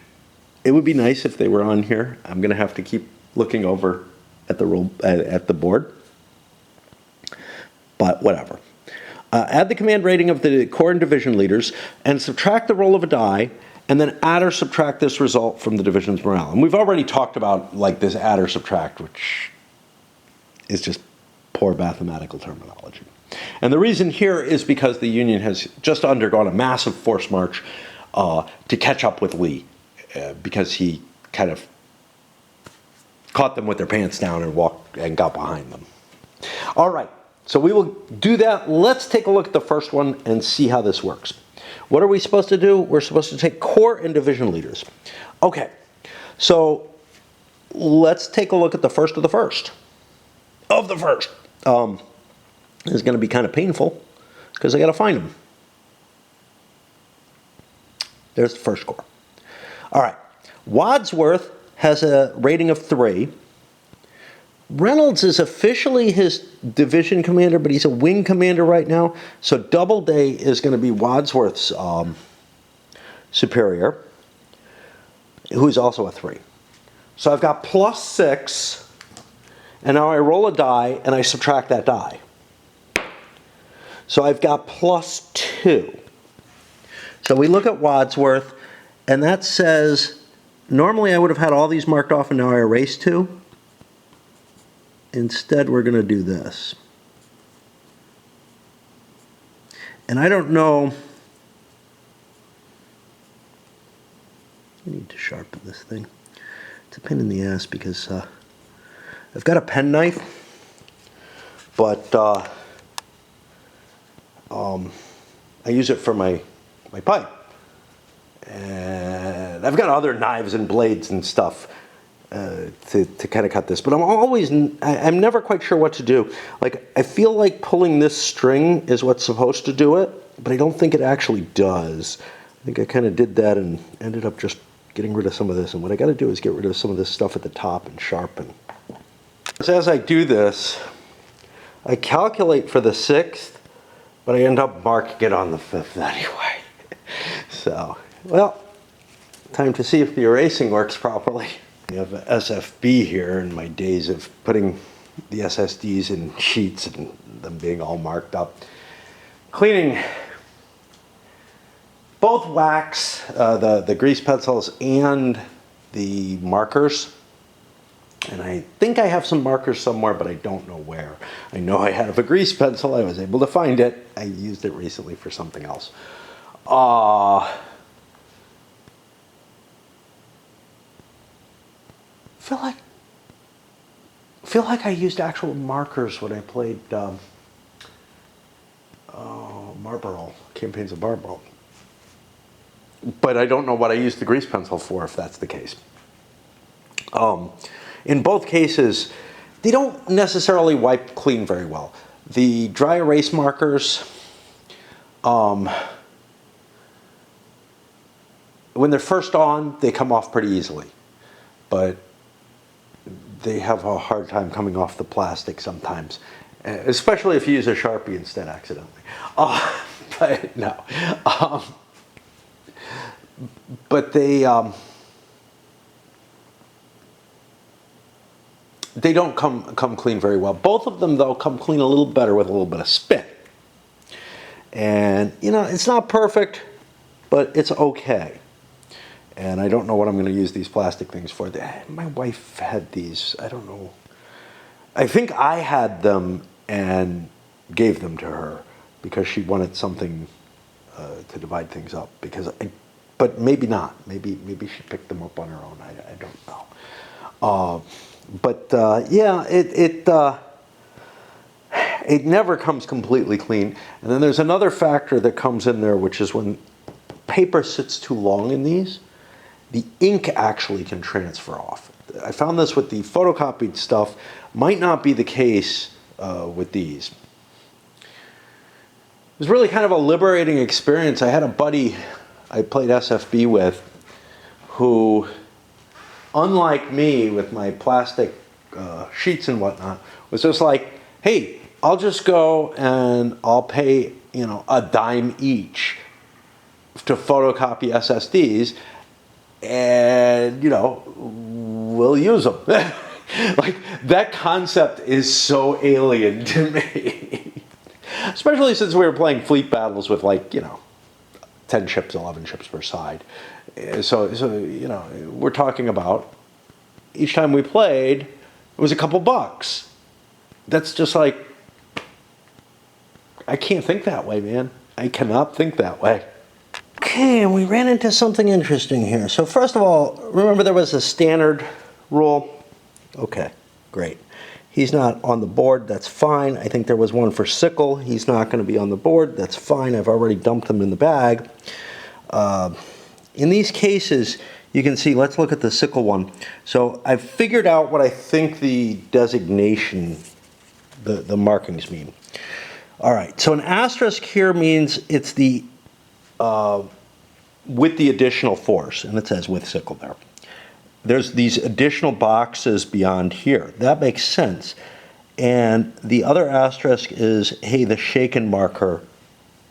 it would be nice if they were on here. I'm going to have to keep looking over at the board. But whatever. Add the command rating of the corps and division leaders and subtract the roll of a die, and then add or subtract this result from the division's morale. And we've already talked about like this add or subtract, which is just poor mathematical terminology. And the reason here is because the Union has just undergone a massive force march to catch up with Lee, because he kind of caught them with their pants down and walked and got behind them. All right. So we will do that. Let's take a look at the first one and see how this works. What are we supposed to do? We're supposed to take corps and division leaders. Okay, so let's take a look at the first of the first. Of the first. It's going to be kind of painful because I got to find them. There's the 1st Corps. All right, Wadsworth has a rating of 3. Reynolds is officially his division commander, but he's a wing commander right now. So Doubleday is going to be Wadsworth's superior, who's also a 3. So I've got +6, and now I roll a die, and I subtract that die. So I've got +2. So we look at Wadsworth, and that says, normally I would have had all these marked off, and now I erase 2. Instead, we're going to do this. And I don't know. I need to sharpen this thing. It's a pain in the ass because I've got a penknife, but I use it for my pipe. And I've got other knives and blades and stuff to kind of cut this, but I'm never quite sure what to do. Like, I feel like pulling this string is what's supposed to do it, but I don't think it actually does. I think I kind of did that and ended up just getting rid of some of this, and what I got to do is get rid of some of this stuff at the top and sharpen. So as I do this, I calculate for the 6th, but I end up marking it on the 5th anyway. So, well, time to see if the erasing works properly. I have a SFB here in my days of putting the SSDs in sheets and them being all marked up. Cleaning both wax, the grease pencils and the markers. And I think I have some markers somewhere, but I don't know where. I know I have a grease pencil. I was able to find it. I used it recently for something else. feel like I used actual markers when I played Marlboro, Campaigns of Marlboro. But I don't know what I used the grease pencil for, if that's the case. In both cases, they don't necessarily wipe clean very well. The dry erase markers, when they're first on, they come off pretty easily. But they have a hard time coming off the plastic sometimes, especially if you use a Sharpie instead accidentally. But no. But they don't come clean very well. Both of them, though, come clean a little better with a little bit of spin. And, you know, it's not perfect, but it's okay. And I don't know what I'm going to use these plastic things for. My wife had these, I don't know. I think I had them and gave them to her because she wanted something to divide things up. But maybe not. Maybe she picked them up on her own. I don't know. Yeah, it never comes completely clean. And then there's another factor that comes in there, which is when paper sits too long in these, the ink actually can transfer off. I found this with the photocopied stuff. Might not be the case with these. It was really kind of a liberating experience. I had a buddy I played SFB with who, unlike me with my plastic sheets and whatnot, was just like, hey, I'll just go and I'll pay, you know, a dime each to photocopy SSDs, and, you know, we'll use them. Like, that concept is so alien to me. Especially since we were playing fleet battles with, like, you know, 10 ships, 11 ships per side. So you know, we're talking about each time we played, it was a couple bucks. That's just like, I can't think that way, man. I cannot think that way. Okay, and we ran into something interesting here. So first of all, remember there was a standard rule? Okay, great. He's not on the board, that's fine. I think there was one for sickle. He's not going to be on the board, that's fine. I've already dumped them in the bag. In these cases, you can see, let's look at the sickle one. So I've figured out what I think the designation, the markings mean. All right, so an asterisk here means it's the, with the additional force, and it says with sickle there. There's these additional boxes beyond here. That makes sense. And the other asterisk is, hey, the shaken marker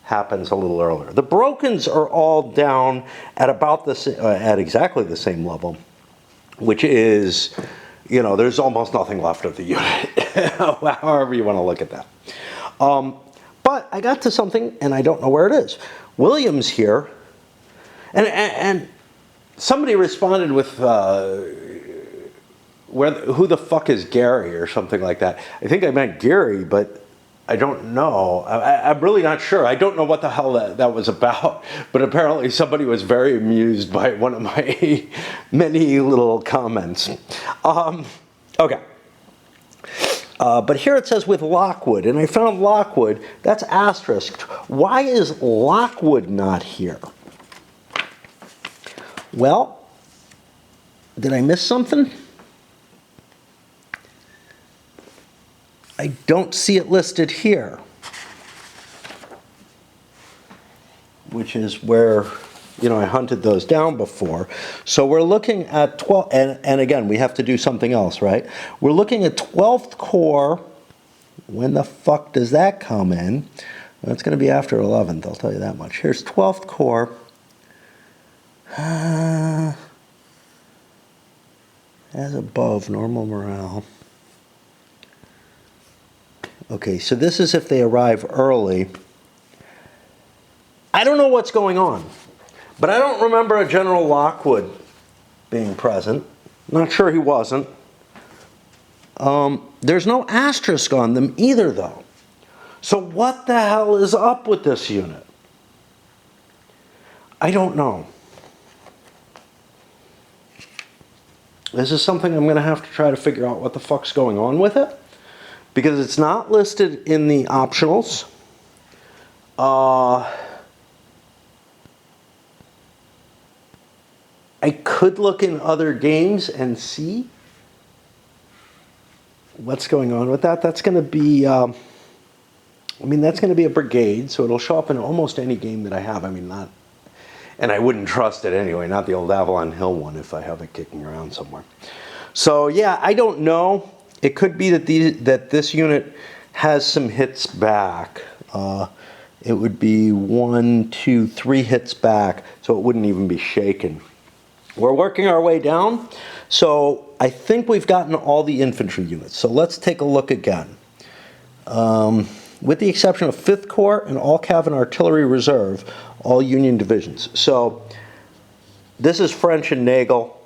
happens a little earlier. The brokens are all down at about at exactly the same level, which is, you know, there's almost nothing left of the unit, however you want to look at that. But I got to something, and I don't know where it is. Williams here, and somebody responded with, who the fuck is Gary or something like that. I think I meant Gary, but I don't know. I'm really not sure. I don't know what the hell that was about, but apparently somebody was very amused by one of my many little comments. Okay. But here it says with Lockwood, and I found Lockwood, that's asterisked. Why is Lockwood not here? Well, did I miss something? I don't see it listed here, which is where, you know, I hunted those down before. So we're looking at 12, and again, we have to do something else, right? We're looking at 12th Corps. When the fuck does that come in? Well, it's going to be after 11th, I'll tell you that much. Here's 12th Corps. As above, normal morale. Okay, so this is if they arrive early. I don't know what's going on, but I don't remember a General Lockwood being present. Not sure he wasn't. There's no asterisk on them either, though. So what the hell is up with this unit? I don't know. This is something I'm going to have to try to figure out what the fuck's going on with it, because it's not listed in the optionals. I could look in other games and see what's going on with that. That's going to be, that's going to be a brigade, so it'll show up in almost any game that I have. Not, and I wouldn't trust it anyway, not the old Avalon Hill one if I have it kicking around somewhere. So yeah, I don't know. It could be that this unit has some hits back. It would be 1, 2, 3 hits back, so it wouldn't even be shaken. We're working our way down, so I think we've gotten all the infantry units. So let's take a look again. With the exception of 5th Corps and all Cav and Artillery Reserve, all Union divisions. So this is French and Nagel.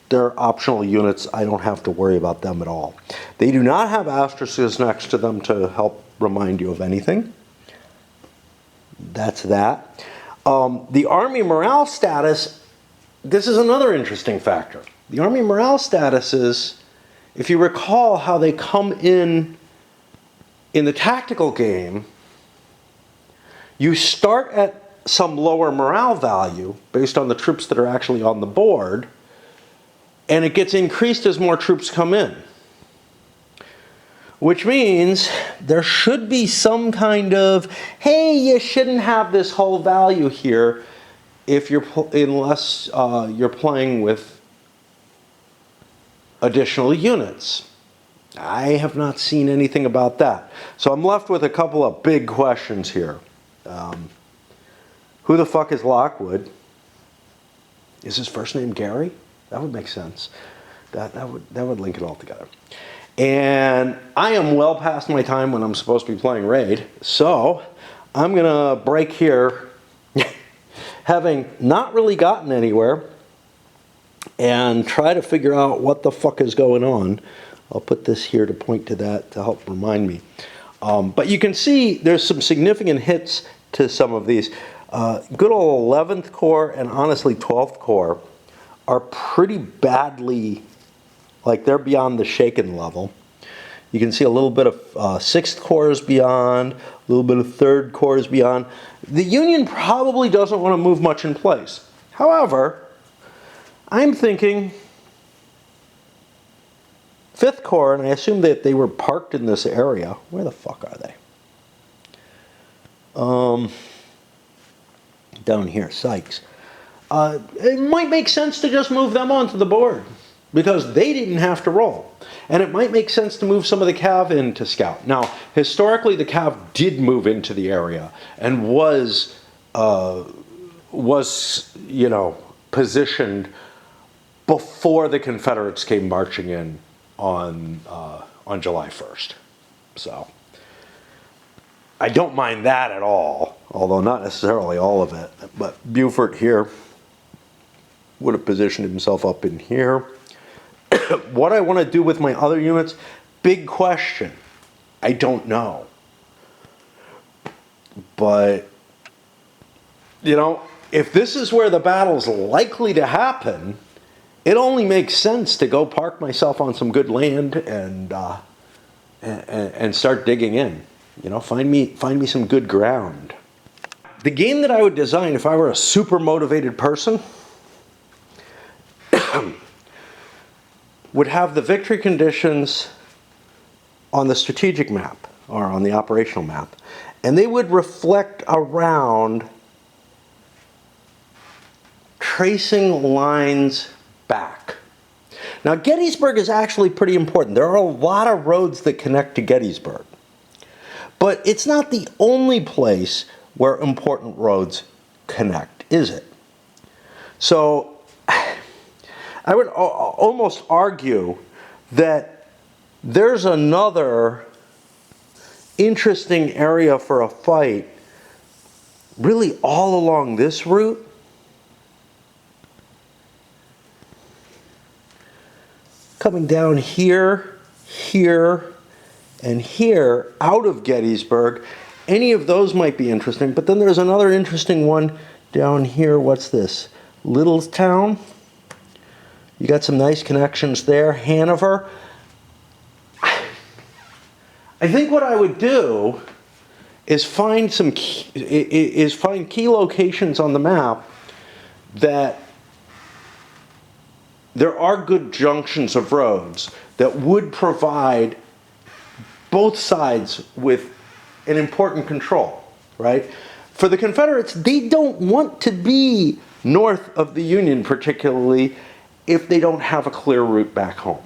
They're optional units. I don't have to worry about them at all. They do not have asterisks next to them to help remind you of anything. That's that. The Army morale status, this is another interesting factor. The Army morale status is, if you recall how they come in the tactical game, you start at some lower morale value based on the troops that are actually on the board, and it gets increased as more troops come in. Which means there should be some kind of, hey, you shouldn't have this whole value here unless you're playing with additional units. I have not seen anything about that. So I'm left with a couple of big questions here. Who the fuck is Lockwood? Is his first name Gary? That would make sense. That would link it all together. And I am well past my time when I'm supposed to be playing Raid, so I'm gonna break here, having not really gotten anywhere, and try to figure out what the fuck is going on. I'll put this here to point to that to help remind me. But you can see there's some significant hits to some of these. Good old 11th Corps and honestly 12th Corps are pretty badly, like they're beyond the shaken level. You can see a little bit of 6th Corps is beyond, a little bit of 3rd Corps is beyond. The Union probably doesn't want to move much in place. However, I'm thinking 5th Corps, and I assume that they were parked in this area. Where the fuck are they? Down here, Sykes. It might make sense to just move them onto the board because they didn't have to roll. And it might make sense to move some of the Cav into Scout. Now, historically, the Cav did move into the area and was positioned before the Confederates came marching in on July 1st. So I don't mind that at all, although not necessarily all of it. But Beaufort here would have positioned himself up in here. What I want to do with my other units, big question. I don't know. But, if this is where the battle's likely to happen, it only makes sense to go park myself on some good land and start digging in. Find me some good ground. The game that I would design if I were a super motivated person would have the victory conditions on the strategic map or on the operational map, and they would reflect around tracing lines back. Now, Gettysburg is actually pretty important. There are a lot of roads that connect to Gettysburg, but it's not the only place where important roads connect, is it? So I would almost argue that there's another interesting area for a fight really all along this route. Coming down here, here, and here out of Gettysburg. Any of those might be interesting, but then there's another interesting one down here. What's this? Littletown? You got some nice connections there. Hanover. I think what I would do is find key locations on the map that there are good junctions of roads that would provide both sides with an important control, right? For the Confederates, they don't want to be north of the Union, particularly if they don't have a clear route back home.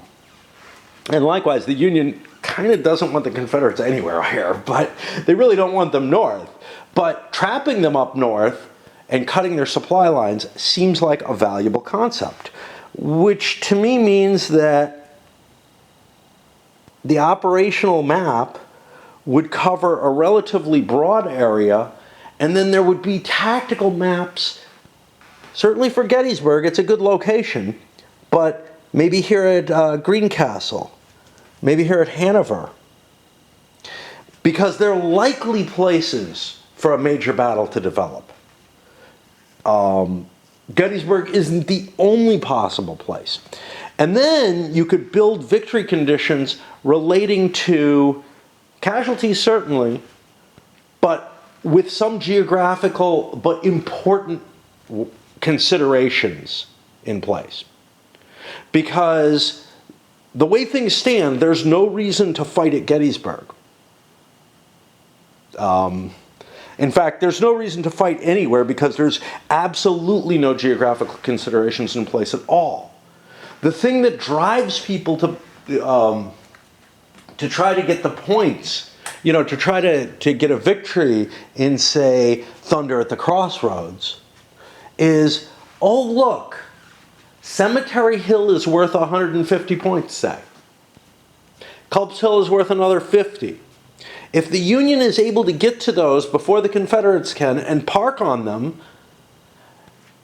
And likewise, the Union kind of doesn't want the Confederates anywhere here, but they really don't want them north. But trapping them up north and cutting their supply lines seems like a valuable concept, which to me means that the operational map would cover a relatively broad area, and then there would be tactical maps, certainly for Gettysburg, it's a good location, but maybe here at Greencastle, maybe here at Hanover, because they're likely places for a major battle to develop. Gettysburg isn't the only possible place. And then you could build victory conditions relating to casualties, certainly, but with some geographical but important considerations in place. Because the way things stand, there's no reason to fight at Gettysburg. In fact, there's no reason to fight anywhere because there's absolutely no geographical considerations in place at all. The thing that drives people to try to get the points, to try to get a victory in, say, Thunder at the Crossroads, is, oh, look, Cemetery Hill is worth 150 points, say. Culp's Hill is worth another 50. If the Union is able to get to those before the Confederates can and park on them,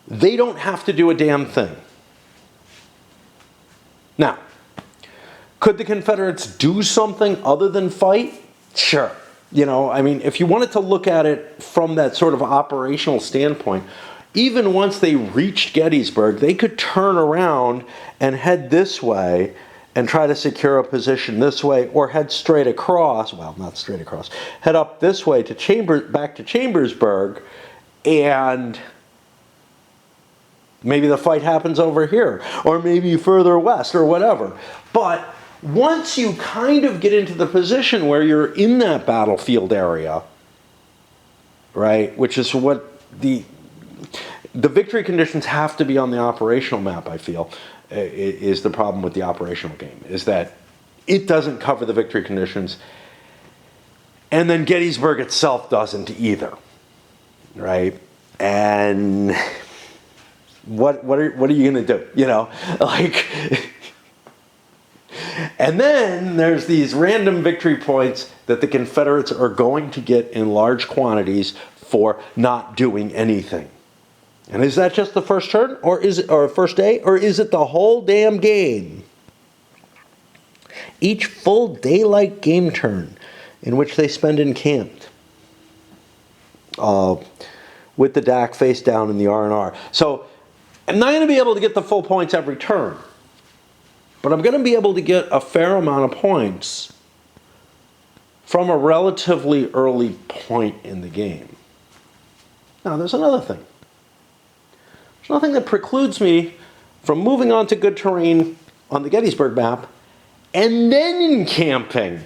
they don't have to do a damn thing. Now, could the Confederates do something other than fight? Sure. If you wanted to look at it from that sort of operational standpoint, even once they reached Gettysburg, they could turn around and head this way and try to secure a position this way, or head straight across, well, not straight across, head up this way to back to Chambersburg, and maybe the fight happens over here, or maybe further west, or whatever. But once you kind of get into the position where you're in that battlefield area, right, which is what the victory conditions have to be on the operational map, I feel, is the problem with the operational game, is that it doesn't cover the victory conditions, and then Gettysburg itself doesn't either, right? And what are you going to do? And then there's these random victory points that the Confederates are going to get in large quantities for not doing anything. And is that just the first turn, or first day, or is it the whole damn game? Each full daylight game turn in which they spend encamped, with the DAC face down in the R&R. So I'm not going to be able to get the full points every turn, but I'm going to be able to get a fair amount of points from a relatively early point in the game. Now, there's another thing. There's nothing that precludes me from moving on to good terrain on the Gettysburg map and then encamping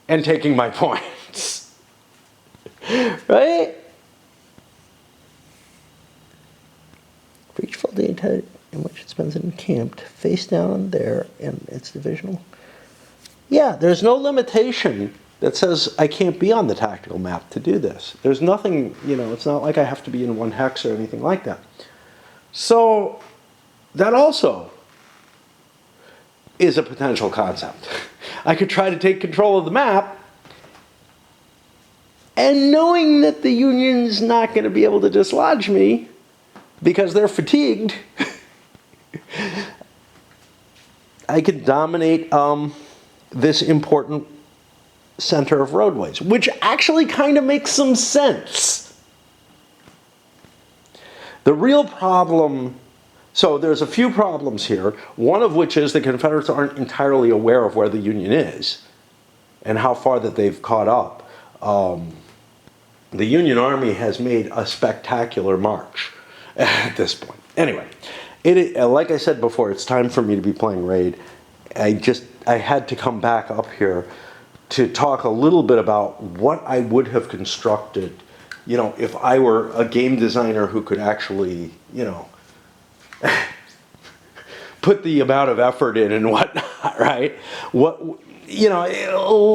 and taking my points. Right? For each full day in which it spends encamped, face down there, and it's divisional. Yeah, there's no limitation that says I can't be on the tactical map to do this. There's nothing, it's not like I have to be in one hex or anything like that. So that also is a potential concept. I could try to take control of the map, and knowing that the Union's not going to be able to dislodge me because they're fatigued, I could dominate this important center of roadways, which actually kind of makes some sense. The real problem So there's a few problems here, one of which is the Confederates aren't entirely aware of where the Union is and how far that they've caught up. The Union Army has made a spectacular march at this point. Anyway, like I said before, it's time for me to be playing Raid. I had to come back up here to talk a little bit about what I would have constructed, you know, if I were a game designer who could actually, you know, put the amount of effort in and whatnot, right? You know,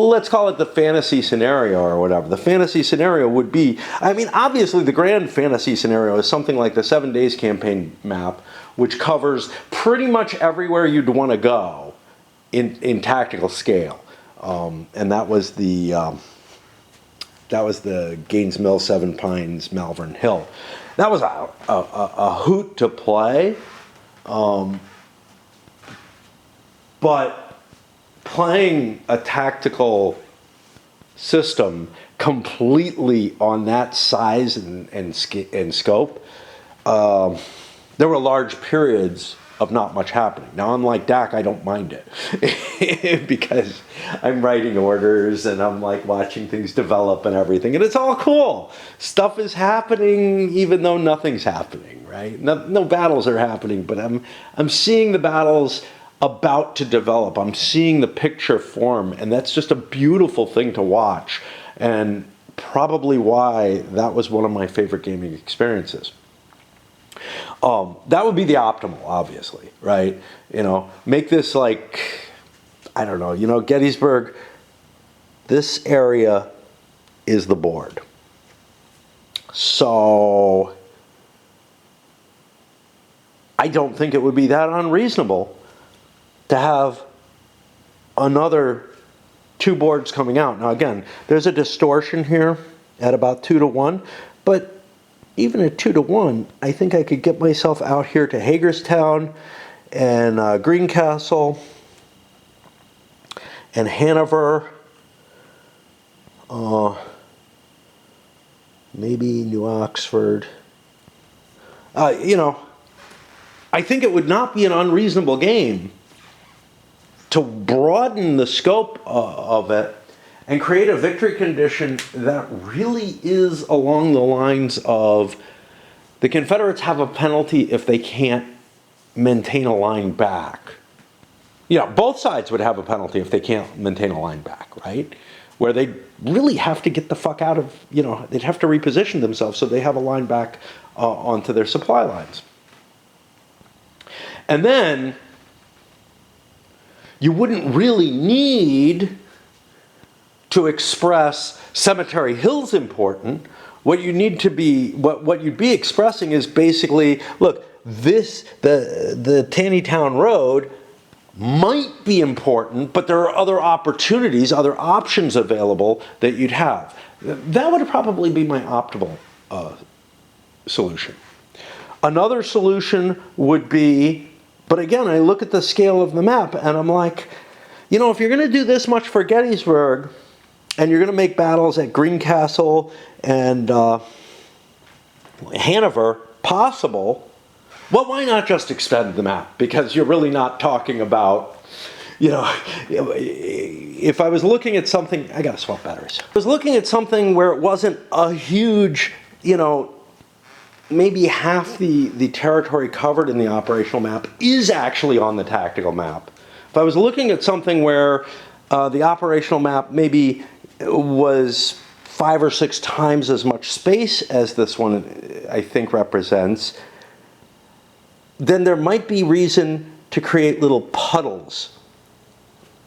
let's call it the fantasy scenario or whatever. The fantasy scenario would be, I mean, obviously the grand fantasy scenario is something like the 7 Days campaign map, which covers pretty much everywhere you'd want to go in tactical scale. And that was the Gaines Mill, Seven Pines, Malvern Hill. That was a hoot to play. But playing a tactical system completely on that size and scope, there were large periods of not much happening. Now, unlike DAC, I don't mind it because I'm writing orders and I'm like watching things develop and everything, and it's all cool. Stuff is happening even though nothing's happening, right? No battles are happening, but I'm seeing the battles about to develop. I'm seeing the picture form, and that's just a beautiful thing to watch, and probably why that was one of my favorite gaming experiences. That would be the optimal, obviously, right? You know, make this like, I don't know, you know, Gettysburg, this area is the board. So I don't think it would be that unreasonable to have another 2 boards coming out. Now again, there's a distortion here at about 2 to 1, but even at 2 to 1, I think I could get myself out here to Hagerstown and Greencastle and Hanover, maybe New Oxford. You know, I think it would not be an unreasonable game to broaden the scope of it and create a victory condition that really is along the lines of the Confederates have a penalty if they can't maintain a line back. You know, both sides would have a penalty if they can't maintain a line back, right? Where they really have to get the fuck out of, you know, they'd have to reposition themselves so they have a line back onto their supply lines. And then you wouldn't really need to express Cemetery Hill's important. What you need to be, what you'd be expressing is basically, look, the Taneytown Road might be important, but there are other opportunities, other options available that you'd have. That would probably be my optimal solution. Another solution would be, but again, I look at the scale of the map and I'm like, you know, if you're going to do this much for Gettysburg, and you're going to make battles at Greencastle and Hanover possible, well, why not just extend the map? Because you're really not talking about, you know, if I was looking at something, I got to swap batteries. I was looking at something where it wasn't a huge, you know, maybe half the territory covered in the operational map is actually on the tactical map. If I was looking at something where the operational map maybe was 5 or 6 times as much space as this one, I think, represents, then there might be reason to create little puddles.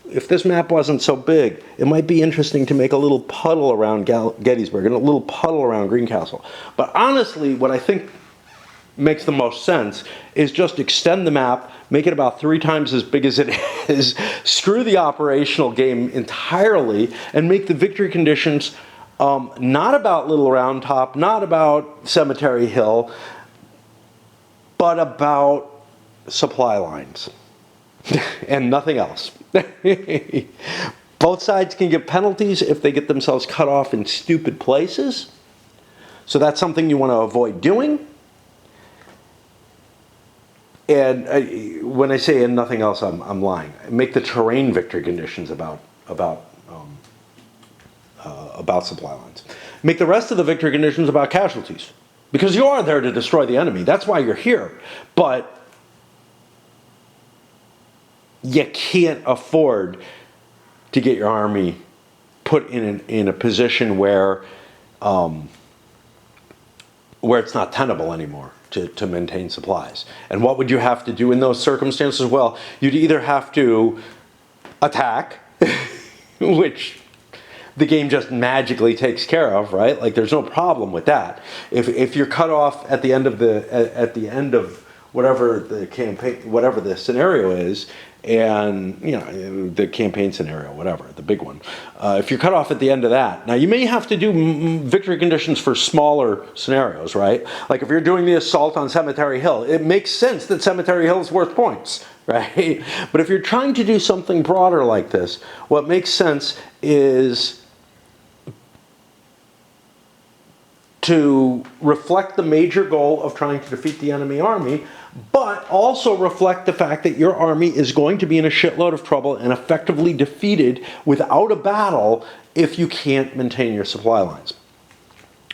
If this map wasn't so big, it might be interesting to make a little puddle around Gettysburg and a little puddle around Greencastle. But honestly, what I think makes the most sense is just extend the map, make it about 3 times as big as it is, screw the operational game entirely, and make the victory conditions not about Little Round Top, not about Cemetery Hill, but about supply lines and nothing else. Both sides can get penalties if they get themselves cut off in stupid places. So that's something you want to avoid doing. when I say and nothing else, I'm lying. Make the terrain victory conditions about supply lines. Make the rest of the victory conditions about casualties, because you are there to destroy the enemy. That's why you're here. But you can't afford to get your army put in a position where it's not tenable anymore to maintain supplies. And what would you have to do in those circumstances? Well, you'd either have to attack, which the game just magically takes care of, right? Like there's no problem with that. If you're cut off at the end of whatever the campaign, whatever the scenario is, and the campaign scenario, whatever, the big one. If you're cut off at the end of that, now you may have to do victory conditions for smaller scenarios, right? Like if you're doing the assault on Cemetery Hill, it makes sense that Cemetery Hill is worth points, right? But if you're trying to do something broader like this, what makes sense is to reflect the major goal of trying to defeat the enemy army, but also reflect the fact that your army is going to be in a shitload of trouble and effectively defeated without a battle if you can't maintain your supply lines.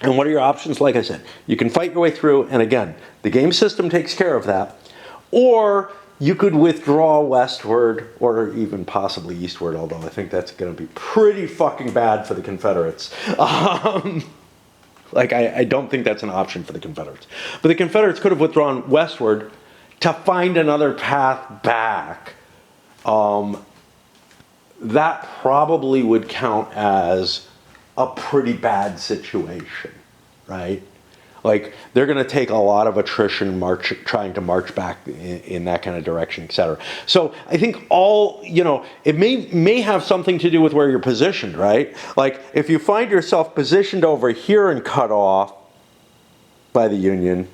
And what are your options? Like I said, you can fight your way through, and again, the game system takes care of that, or you could withdraw westward or even possibly eastward, although I think that's going to be pretty fucking bad for the Confederates. I don't think that's an option for the Confederates. But the Confederates could have withdrawn westward to find another path back. That probably would count as a pretty bad situation, right? Like, they're going to take a lot of attrition trying to march back in that kind of direction, etc. So I think it may have something to do with where you're positioned, right? Like, if you find yourself positioned over here and cut off by the Union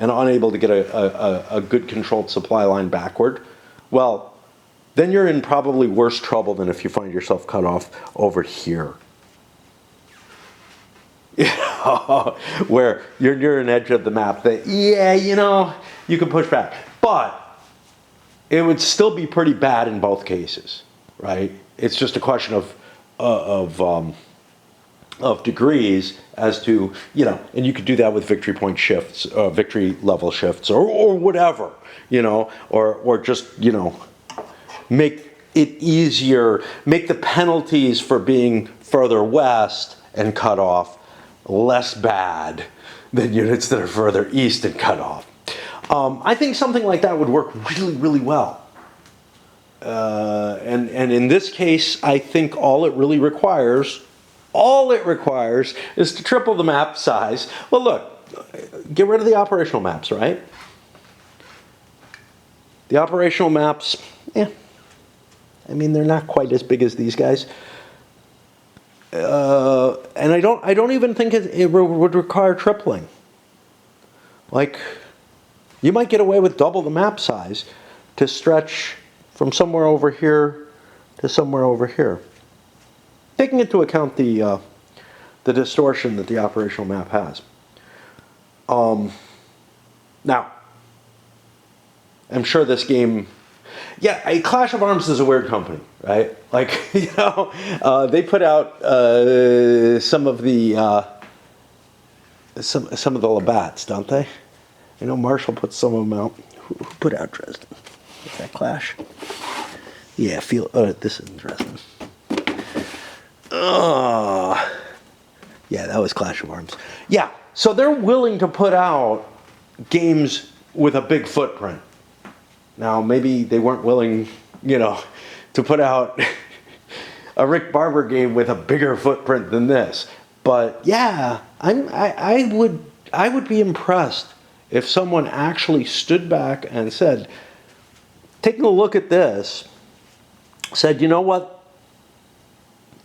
and unable to get a good controlled supply line backward, well, then you're in probably worse trouble than if you find yourself cut off over here. Where you're near an edge of the map that, you can push back. But it would still be pretty bad in both cases, right? It's just a question of degrees as to, and you could do that with victory point shifts, victory level shifts, or whatever, or just, make it easier, make the penalties for being further west and cut off less bad than units that are further east and cut off. I think something like that would work really, really well. And in this case, I think all it requires is to triple the map size. Well, look, get rid of the operational maps, right? The operational maps, they're not quite as big as these guys. And I don't even think it would require tripling. Like, you might get away with double the map size to stretch from somewhere over here to somewhere over here, taking into account the distortion that the operational map has. Now, I'm sure this game. Yeah, Clash of Arms is a weird company, right? Like, they put out some of the Labats, don't they? I know Marshall put some of them out. Who put out Dresden? Is that Clash? Yeah, this is Dresden. Yeah, that was Clash of Arms. Yeah, so they're willing to put out games with a big footprint. Now, maybe they weren't willing, to put out a Rick Barber game with a bigger footprint than this. But yeah, I would be impressed if someone actually stood back and said, taking a look at this, said, you know what?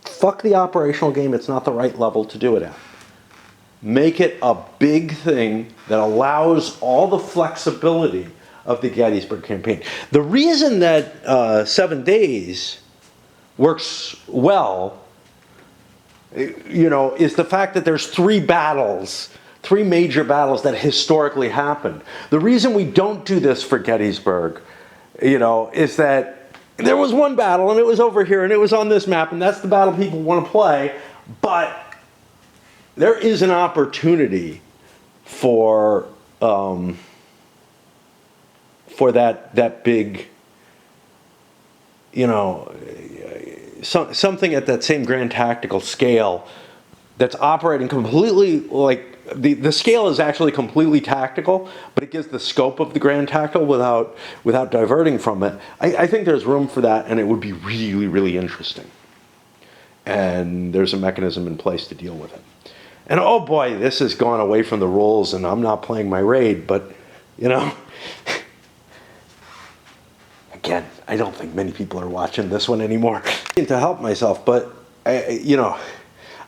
Fuck the operational game. It's not the right level to do it at. Make it a big thing that allows all the flexibility of the Gettysburg campaign. The reason that 7 days works well, is the fact that there's 3 battles Three major battles that historically happened. The reason we don't do this for Gettysburg, is that there was one battle and it was over here and it was on this map and that's the battle people want to play, but there is an opportunity for that big, something at that same grand tactical scale that's operating completely like the scale is actually completely tactical, but it gives the scope of the grand tactical without diverting from it. I think there's room for that, and it would be really, really interesting. And there's a mechanism in place to deal with it. And oh boy, this has gone away from the rules, and I'm not playing my raid, but again, I don't think many people are watching this one anymore. To help myself, but I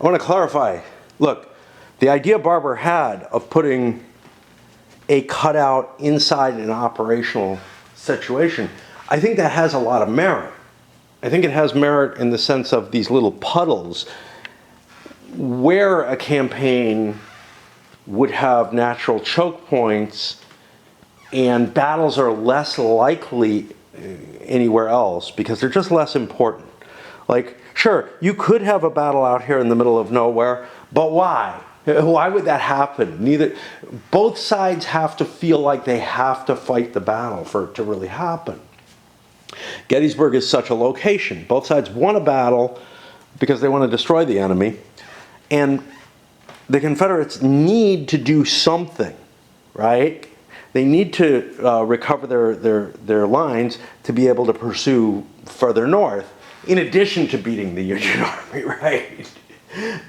want to clarify. Look, the idea Barber had of putting a cutout inside an operational situation, I think that has a lot of merit. I think it has merit in the sense of these little puddles where a campaign would have natural choke points and battles are less likely anywhere else because they're just less important. Like, sure, you could have a battle out here in the middle of nowhere, but why? Why would that happen? Both sides have to feel like they have to fight the battle for it to really happen. Gettysburg is such a location. Both sides want a battle because they want to destroy the enemy, and the Confederates need to do something, right? They need to recover their lines to be able to pursue further north, in addition to beating the Union Army, right?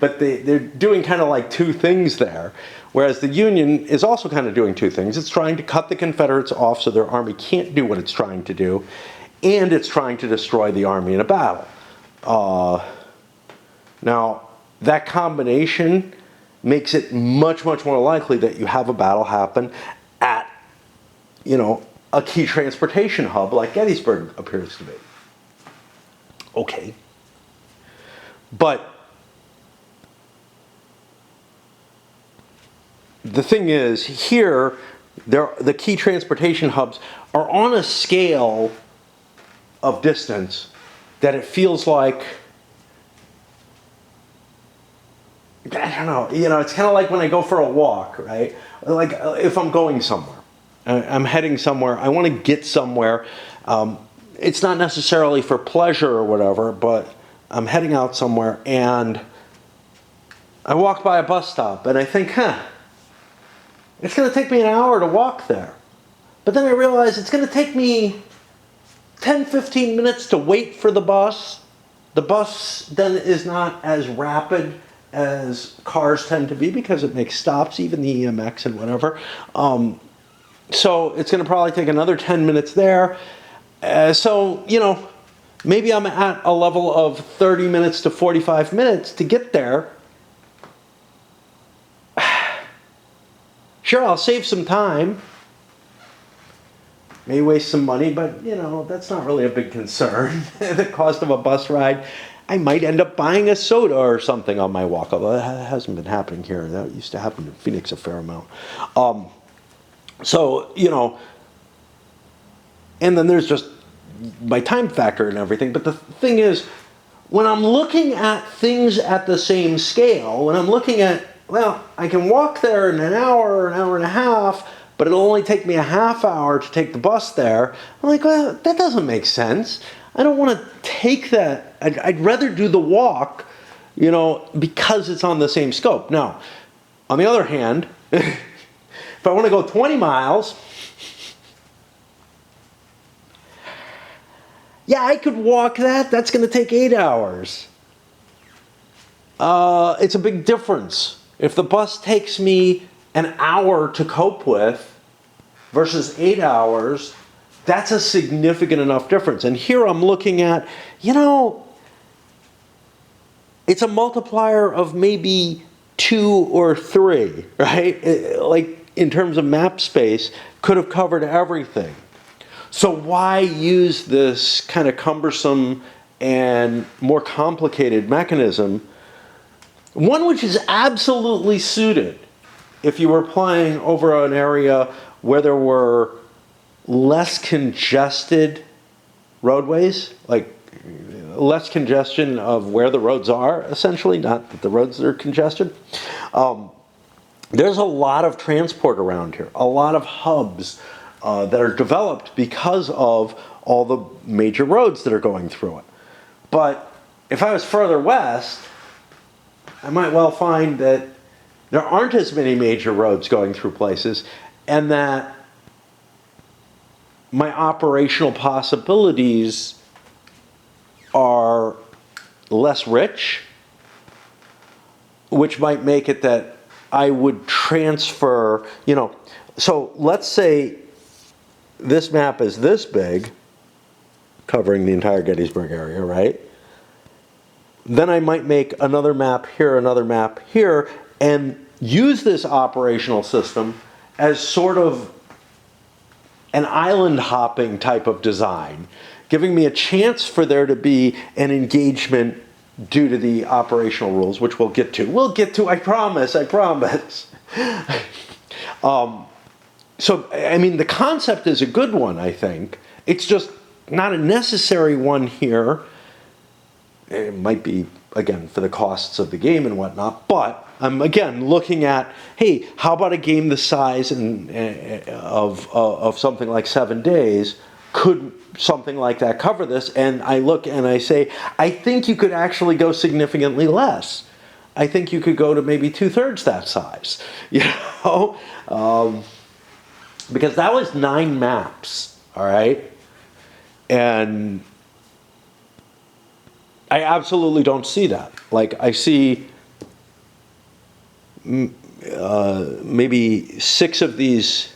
But they're doing kind of like two things there, whereas the Union is also kind of doing two things. It's trying to cut the Confederates off so their army can't do what it's trying to do, and it's trying to destroy the army in a battle. Now, that combination makes it much, much more likely that you have a battle happen at, a key transportation hub like Gettysburg appears to be. Okay. But the thing is, here, the key transportation hubs are on a scale of distance that it feels like, I don't know, it's kind of like when I go for a walk, right? Like if I'm going somewhere, I'm heading somewhere, I want to get somewhere. It's not necessarily for pleasure or whatever, but I'm heading out somewhere and I walk by a bus stop and I think, it's going to take me an hour to walk there. But then I realize it's going to take me 10, 15 minutes to wait for the bus. The bus then is not as rapid as cars tend to be because it makes stops, even the EMX and whatever. So it's going to probably take another 10 minutes there. So, maybe I'm at a level of 30 minutes to 45 minutes to get there. Sure, I'll save some time. May waste some money, but, that's not really a big concern. The cost of a bus ride. I might end up buying a soda or something on my walk, although that hasn't been happening here. That used to happen in Phoenix a fair amount. And then there's just my time factor and everything. But the thing is, when I'm looking at things at the same scale, when I'm looking at, I can walk there in an hour and a half, but it'll only take me a half hour to take the bus there. I'm like, that doesn't make sense. I don't want to take that. I'd rather do the walk, because it's on the same scope. Now, on the other hand, if I want to go 20 miles, I could walk that. That's going to take 8 hours. It's a big difference. If the bus takes me an hour to cope with versus 8 hours, that's a significant enough difference. And here I'm looking at, it's a multiplier of maybe 2 or 3, right? Like in terms of map space, could have covered everything. So why use this kind of cumbersome and more complicated mechanism, one which is absolutely suited if you were playing over an area where there were less congested roadways, like less congestion of where the roads are, essentially, not that the roads are congested. There's a lot of transport around here, a lot of hubs that are developed because of all the major roads that are going through it. But if I was further west, I might well find that there aren't as many major roads going through places, and that my operational possibilities are less rich, which might make it that I would transfer, so let's say this map is this big, covering the entire Gettysburg area, right? Then I might make another map here, and use this operational system as sort of an island hopping type of design, giving me a chance for there to be an engagement due to the operational rules, which we'll get to. I promise. So, I mean, the concept is a good one, I think. It's just not a necessary one here. It might be, again, for the costs of the game and whatnot, but I'm, again, looking at, hey, how about a game the size of something like 7 days? Could something like that cover this? And I look and I say, I think you could actually go significantly less. I think you could go to maybe 2/3 that size, because that was 9 maps, all right? And I absolutely don't see that. Like, I see maybe 6 of these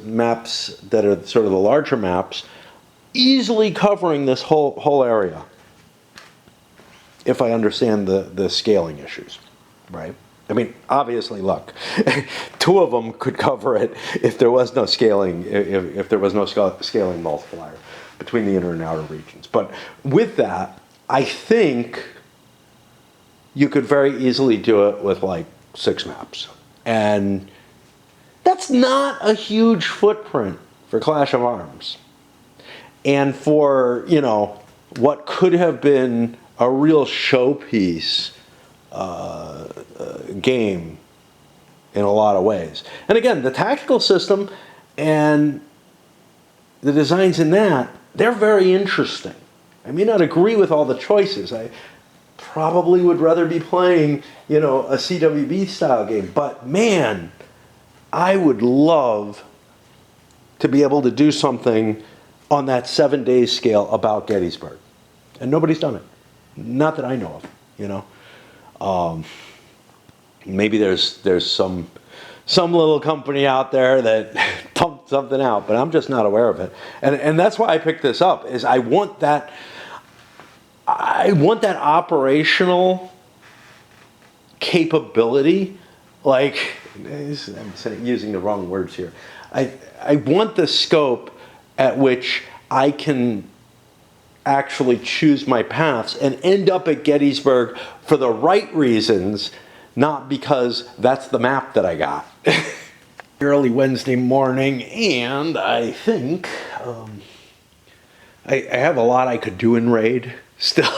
maps that are sort of the larger maps easily covering this whole area, if I understand the scaling issues, right? I mean, obviously, look, 2 of them could cover it if there was no scaling, if there was no scaling multiplier between the inner and outer regions. But with that, I think you could very easily do it with like 6 maps. And that's not a huge footprint for Clash of Arms. And for, what could have been a real showpiece game in a lot of ways. And again, the tactical system and the designs in that, they're very interesting. I may not agree with all the choices. I probably would rather be playing, a CWB style game. But man, I would love to be able to do something on that 7 days scale about Gettysburg. And nobody's done it. Not that I know of, maybe there's some little company out there that pumped something out, but I'm just not aware of it. And that's why I picked this up, is I want that operational capability, like, I'm using the wrong words here. I want the scope at which I can actually choose my paths and end up at Gettysburg for the right reasons, not because that's the map that I got. Early Wednesday morning, and I think I have a lot I could do in Raid still,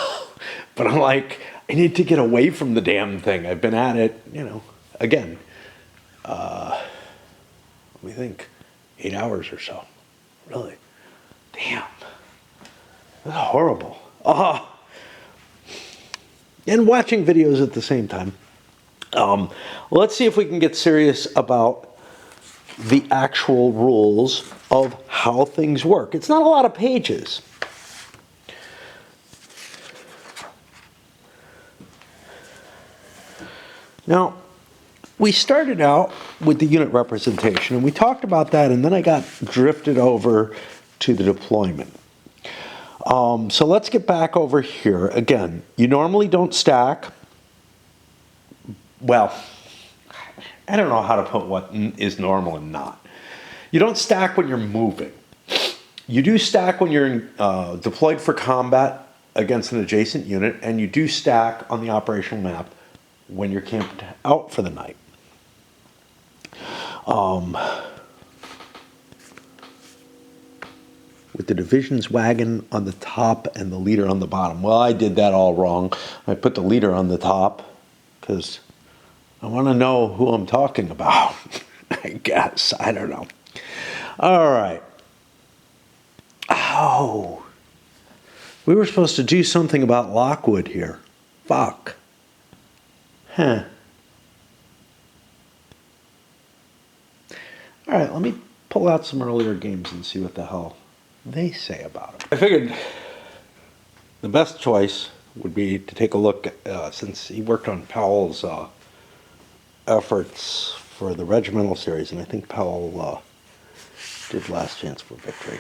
but I'm like, I need to get away from the damn thing. I've been at it, again, we think 8 hours or so. Really? Damn. That's horrible. And watching videos at the same time. Let's see if we can get serious about the actual rules of how things work. It's not a lot of pages. Now, we started out with the unit representation, and we talked about that, and then I got drifted over to the deployment. So let's get back over here. Again, you normally don't stack. Well, I don't know how to put what is normal and not. You don't stack when you're moving. You do stack when you're deployed for combat against an adjacent unit, and you do stack on the operational map when you're camped out for the night. With the division's wagon on the top and the leader on the bottom. Well, I did that all wrong. I put the leader on the top because I want to know who I'm talking about. I guess. I don't know. All right. Oh. We were supposed to do something about Lockwood here. Fuck. Huh. All right, let me pull out some earlier games and see what the hell they say about it. I figured the best choice would be to take a look, since he worked on Powell's efforts for the regimental series, and I think Powell did Last Chance for Victory.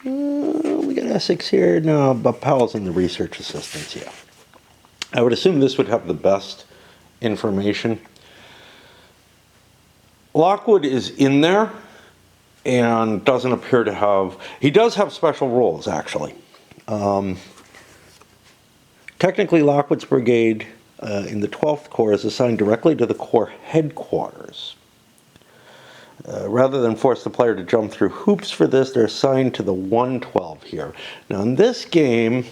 We got Essex here. No, but Powell's in the research assistance, yeah. I would assume this would have the best information. Lockwood is in there and doesn't appear to have... He does have special roles, actually. Technically, Lockwood's brigade in the 12th Corps is assigned directly to the Corps headquarters. Rather than force the player to jump through hoops for this, they're assigned to the 112 here. Now, in this game,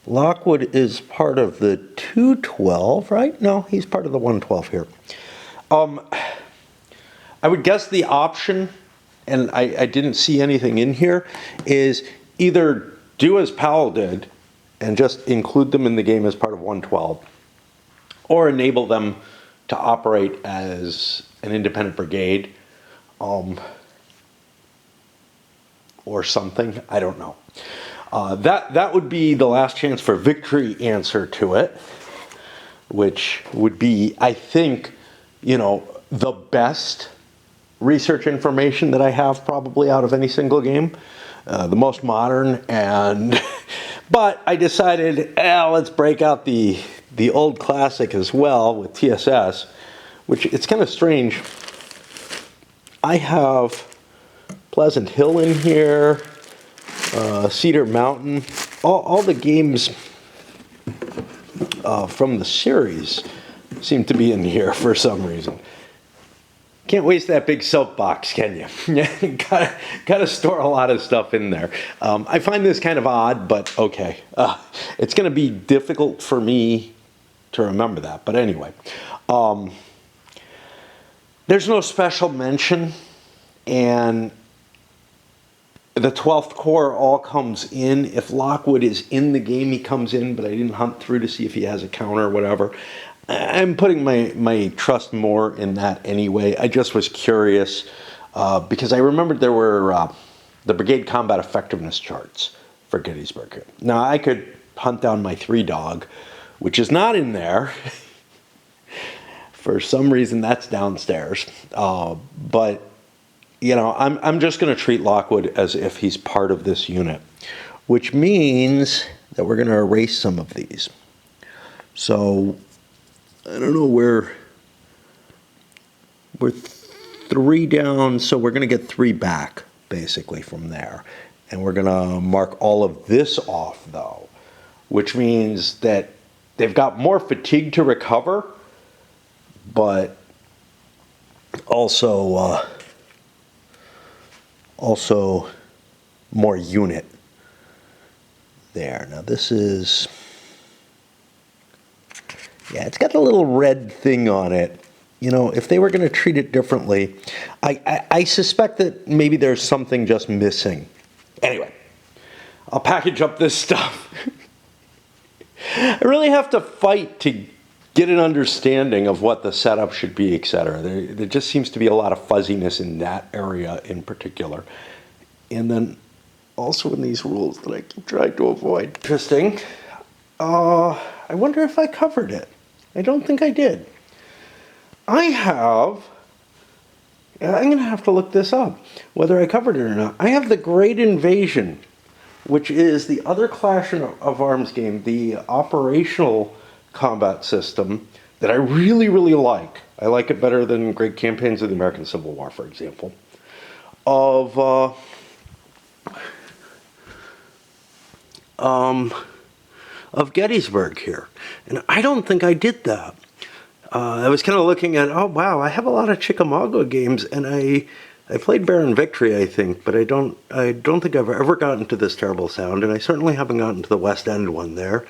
Lockwood is part of the 212, right? No, he's part of the 112 here. I would guess the option, and I didn't see anything in here, is either do as Powell did and just include them in the game as part of 112, or enable them to operate as an independent brigade, or something. I don't know. That would be the Last Chance for Victory answer to it, which would be, I think, the best research information that I have probably out of any single game, the most modern, and but I decided, let's break out the old classic as well with TSS, which it's kind of strange. I have Pleasant Hill in here, Cedar Mountain, all the games from the series seem to be in here for some reason. Can't waste that big soapbox, can you? Gotta store a lot of stuff in there. I find this kind of odd, but okay. It's going to be difficult for me to remember that. But anyway, there's no special mention, and the 12th Corps all comes in. If Lockwood is in the game, he comes in, but I didn't hunt through to see if he has a counter or whatever. I'm putting my trust more in that anyway. I just was curious because I remembered there were the brigade combat effectiveness charts for Gettysburg. Now, I could hunt down my 3-dog, which is not in there. For some reason, that's downstairs. But, I'm just going to treat Lockwood as if he's part of this unit, which means that we're going to erase some of these. So I don't know where we're 3 down, so we're going to get 3 back basically from there. And we're going to mark all of this off though, which means that they've got more fatigue to recover, but also more unit there. Now this is, yeah, it's got a little red thing on it. If they were going to treat it differently, I suspect that maybe there's something just missing. Anyway, I'll package up this stuff. I really have to fight to get an understanding of what the setup should be, etc. There just seems to be a lot of fuzziness in that area in particular. And then also in these rules that I keep trying to avoid. Interesting. I wonder if I covered it. I don't think I did. I'm going to have to look this up, whether I covered it or not. I have the Great Invasion, which is the other Clash of Arms game, the operational combat system that I really, really like. I like it better than Great Campaigns of the American Civil War, for example, of Gettysburg here. And I don't think I did that. I was kind of looking at, oh wow, I have a lot of Chickamauga games, and I played Baron Victory, I think, but I don't think I've ever gotten to this terrible sound, and I certainly haven't gotten to the West End one there.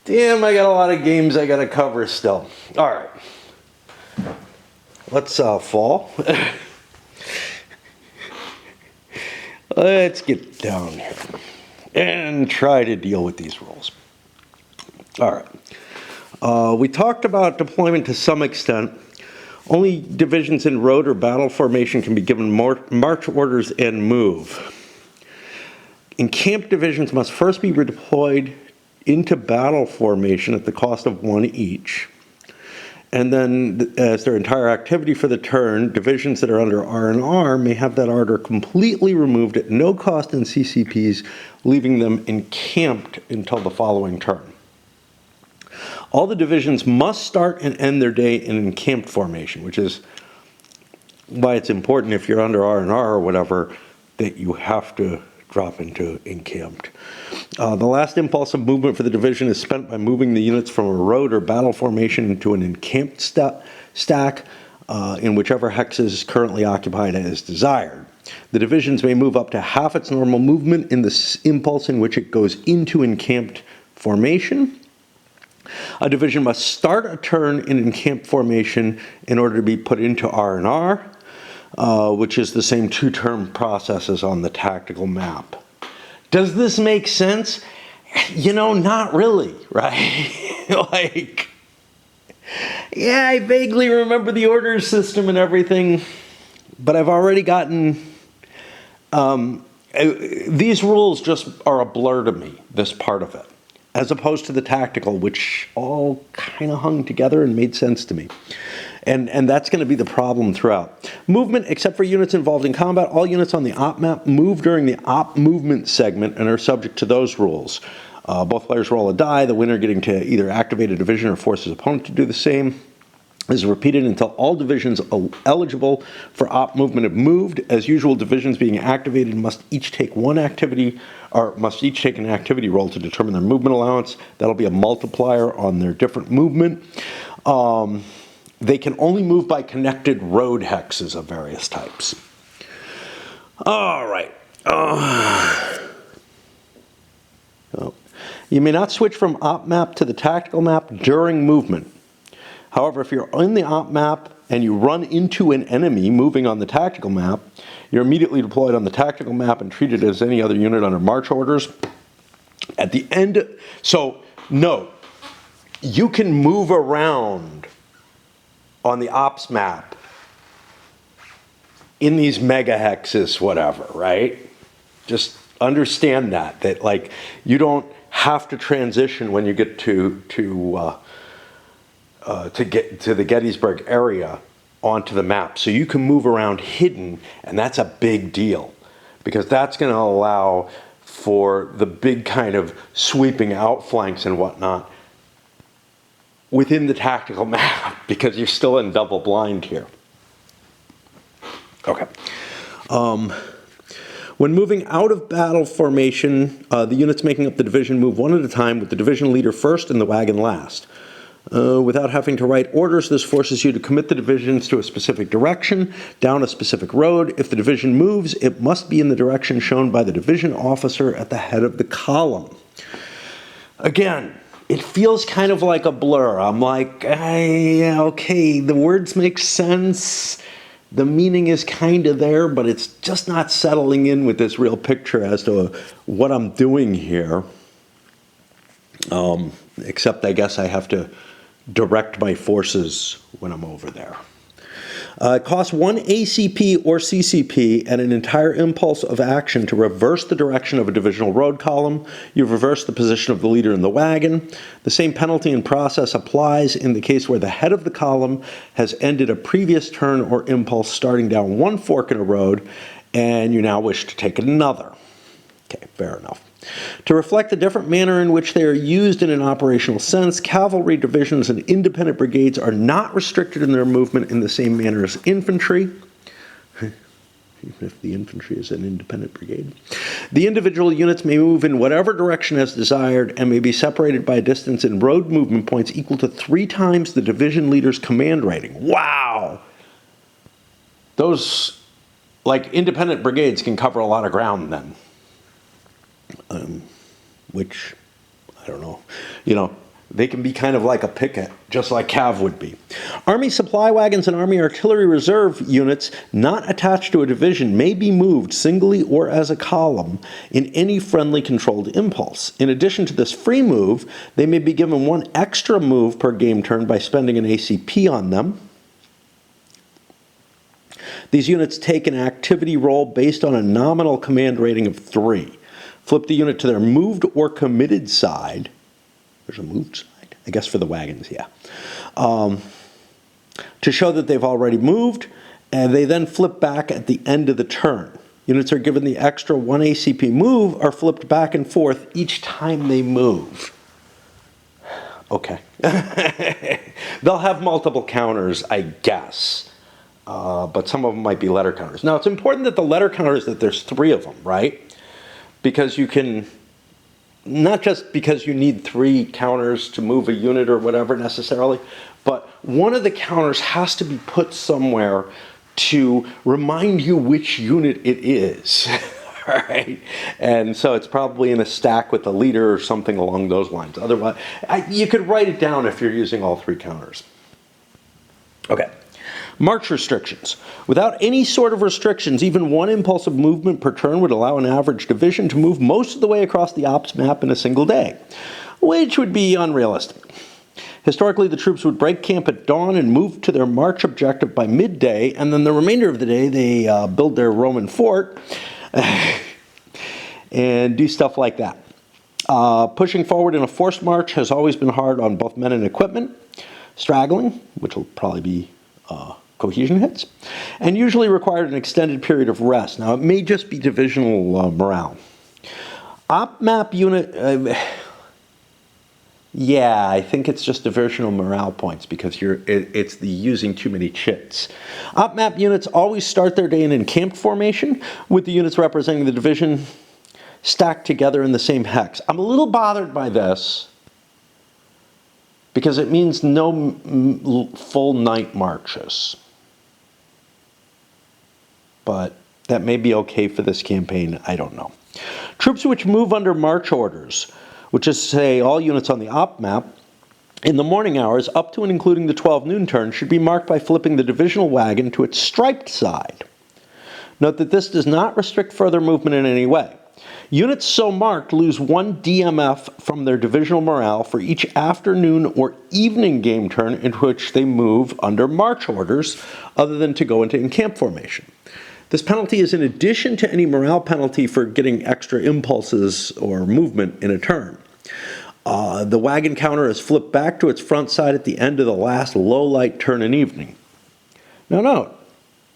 Damn, I got a lot of games I got to cover still. All right, let's fall. Let's get down here and try to deal with these rules. All right. We talked about deployment to some extent. Only divisions in road or battle formation can be given march orders and move. Encamped divisions must first be redeployed into battle formation at the cost of 1 each. And then, as their entire activity for the turn, divisions that are under R&R may have that order completely removed at no cost in CCPs, leaving them encamped until the following turn. All the divisions must start and end their day in encamped formation, which is why it's important if you're under R&R or whatever that you have to drop into encamped. The last impulse of movement for the division is spent by moving the units from a road or battle formation into an encamped stack in whichever hex is currently occupied as desired. The divisions may move up to half its normal movement in the impulse in which it goes into encamped formation. A division must start a turn in encamped formation in order to be put into R&R, which is the same two-turn process as on the tactical map. Does this make sense? You know, not really, right? Like, yeah, I vaguely remember the order system and everything, but I've already gotten... these rules just are a blur to me, this part of it, as opposed to the tactical, which all kind of hung together and made sense to me. And that's going to be the problem throughout. Movement, except for units involved in combat, all units on the op map move during the op movement segment and are subject to those rules. Both players roll a die, the winner getting to either activate a division or force his opponent to do the same. This is repeated until all divisions eligible for op movement have moved. As usual, divisions being activated must each take an activity roll to determine their movement allowance. That'll be a multiplier on their different movement. They can only move by connected road hexes of various types. All right. You may not switch from op map to the tactical map during movement. However, if you're in the op map and you run into an enemy moving on the tactical map, you're immediately deployed on the tactical map and treated as any other unit under march orders. At the end, so note, you can move around on the ops map in these mega hexes, whatever, right? Just understand that like you don't have to transition when you get to get to the Gettysburg area onto the map. So you can move around hidden, and that's a big deal because that's going to allow for the big kind of sweeping outflanks and whatnot within the tactical map because you're still in double blind here. Okay. When moving out of battle formation, the units making up the division move one at a time with the division leader first and the wagon last. Without having to write orders, this forces you to commit the divisions to a specific direction, down a specific road. If the division moves, it must be in the direction shown by the division officer at the head of the column. Again, it feels kind of like a blur. I'm like, okay, the words make sense. The meaning is kind of there, but it's just not settling in with this real picture as to what I'm doing here. Except I guess I have to direct my forces when I'm over there. It costs 1 ACP or CCP and an entire impulse of action to reverse the direction of a divisional road column. You've reversed the position of the leader in the wagon. The same penalty and process applies in the case where the head of the column has ended a previous turn or impulse starting down one fork in a road, and you now wish to take another. Okay, fair enough. To reflect the different manner in which they are used in an operational sense, cavalry divisions and independent brigades are not restricted in their movement in the same manner as infantry. even if the infantry is an independent brigade. The individual units may move in whatever direction as desired and may be separated by a distance in road movement points equal to 3 times the division leader's command rating. Wow! Those, like, independent brigades can cover a lot of ground then. Which, I don't know, they can be kind of like a picket, just like Cav would be. Army supply wagons and Army artillery reserve units not attached to a division may be moved singly or as a column in any friendly controlled impulse. In addition to this free move, they may be given 1 extra move per game turn by spending an ACP on them. These units take an activity roll based on a nominal command rating of 3. Flip the unit to their moved or committed side. There's a moved side, I guess for the wagons, yeah. To show that they've already moved, and they then flip back at the end of the turn. Units are given the extra 1 ACP move are flipped back and forth each time they move. Okay. They'll have multiple counters, I guess. But some of them might be letter counters. Now, it's important that the letter counters, that there's 3 of them, right? Because you can, not just because you need 3 counters to move a unit or whatever necessarily, but one of the counters has to be put somewhere to remind you which unit it is, right? And so it's probably in a stack with the leader or something along those lines. Otherwise, you could write it down if you're using all 3 counters. Okay. March restrictions. Without any sort of restrictions, even 1 impulsive movement per turn would allow an average division to move most of the way across the ops map in a single day, which would be unrealistic. Historically, the troops would break camp at dawn and move to their march objective by midday, and then the remainder of the day they build their Roman fort and do stuff like that. Pushing forward in a forced march has always been hard on both men and equipment. Straggling, which will probably be cohesion hits, and usually required an extended period of rest. Now, it may just be divisional morale. Op map unit, yeah, I think it's just divisional morale points because it's the using too many chits. Op map units always start their day in encamped formation, with the units representing the division stacked together in the same hex. I'm a little bothered by this because it means no full night marches. But that may be okay for this campaign, I don't know. Troops which move under march orders, which is to say all units on the op map, in the morning hours up to and including the 12 noon turn should be marked by flipping the divisional wagon to its striped side. Note that this does not restrict further movement in any way. Units so marked lose 1 DMF from their divisional morale for each afternoon or evening game turn in which they move under march orders, other than to go into encamp formation. This penalty is in addition to any morale penalty for getting extra impulses or movement in a turn. The wagon counter is flipped back to its front side at the end of the last low light turn in evening. Now note,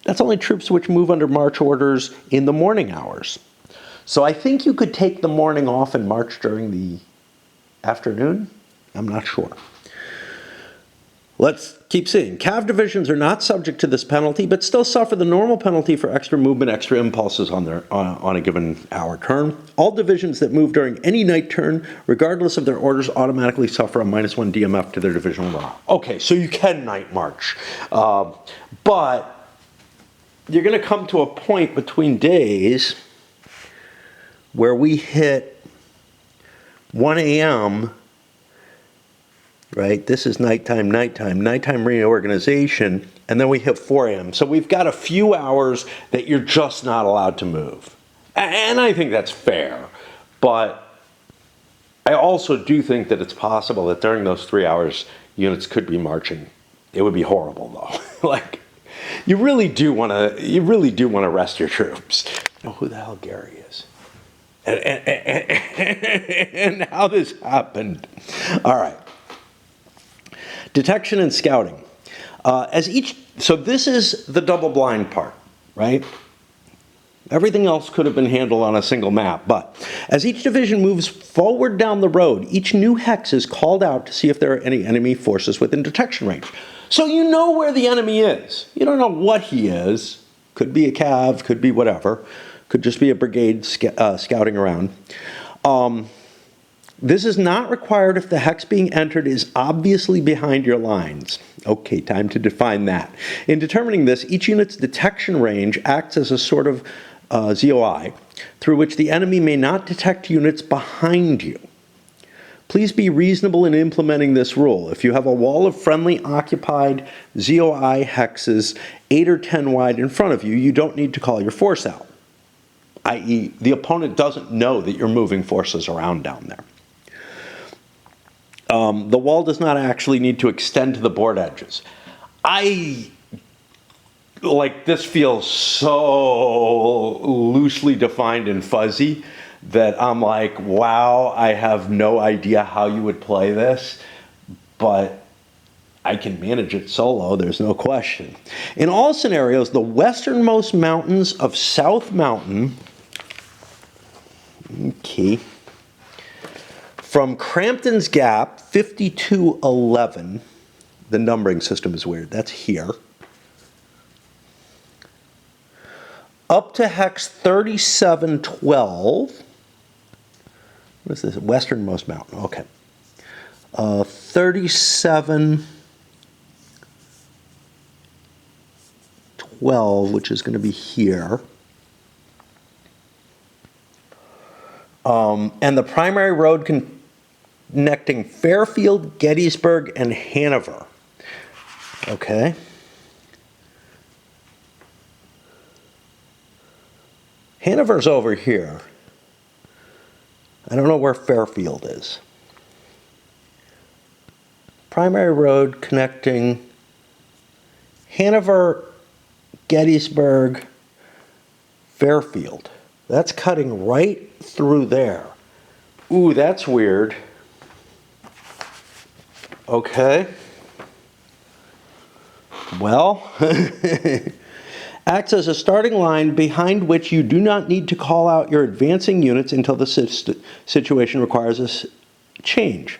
that's only troops which move under march orders in the morning hours. So I think you could take the morning off and march during the afternoon. I'm not sure. Let's keep seeing. Cav divisions are not subject to this penalty, but still suffer the normal penalty for extra movement, extra impulses on a given hour turn. All divisions that move during any night turn, regardless of their orders, automatically suffer a -1 DMF to their divisional morale. Okay, so you can night march, but you're going to come to a point between days where we hit 1 a.m., right? This is nighttime reorganization, and then we hit 4 a.m. So we've got a few hours that you're just not allowed to move. And I think that's fair. But I also do think that it's possible that during those 3 hours, units could be marching. It would be horrible, though. Like, you really do want to rest your troops. You know who the hell Gary is. And how this happened. All right. Detection and scouting. So this is the double blind part, right? Everything else could have been handled on a single map, but as each division moves forward down the road, each new hex is called out to see if there are any enemy forces within detection range. So you know where the enemy is. You don't know what he is, Could be a cav, could be whatever. Could just be a brigade scouting around. This is not required if the hex being entered is obviously behind your lines. Okay, time to define that. In determining this, each unit's detection range acts as a sort of ZOI through which the enemy may not detect units behind you. Please be reasonable in implementing this rule. If you have a wall of friendly occupied ZOI hexes 8 or 10 wide in front of you, you don't need to call your force out, i.e. the opponent doesn't know that you're moving forces around down there. The wall does not actually need to extend to the board edges. This feels so loosely defined and fuzzy that I'm like, wow, I have no idea how you would play this, but I can manage it solo, there's no question. In all scenarios, the westernmost mountains of South Mountain, okay, from Crampton's Gap, 5211, the numbering system is weird, that's here, up to hex 3712, what is this, westernmost mountain, okay, 3712, which is going to be here. And the primary road connecting Fairfield, Gettysburg, and Hanover. Okay. Hanover's over here. I don't know where Fairfield is. Primary road connecting Hanover, Gettysburg, Fairfield. That's cutting right through there. Ooh, that's weird. Okay. Well, acts as a starting line behind which you do not need to call out your advancing units until the situation requires a change.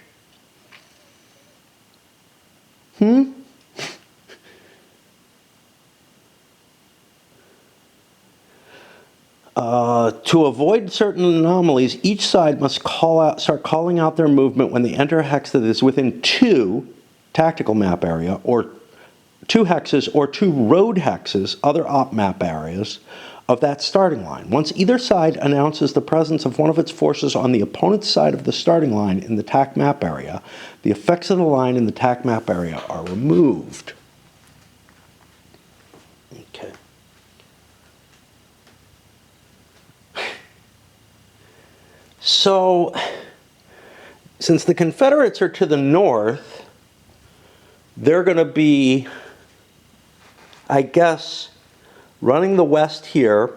To avoid certain anomalies, each side must start calling out their movement when they enter a hex that is within 2 tactical map area, or 2 hexes, or 2 road hexes, other op map areas, of that starting line. Once either side announces the presence of one of its forces on the opponent's side of the starting line in the TAC map area, the effects of the line in the TAC map area are removed. Okay. So, since the Confederates are to the north, they're going to be, I guess, running the west here.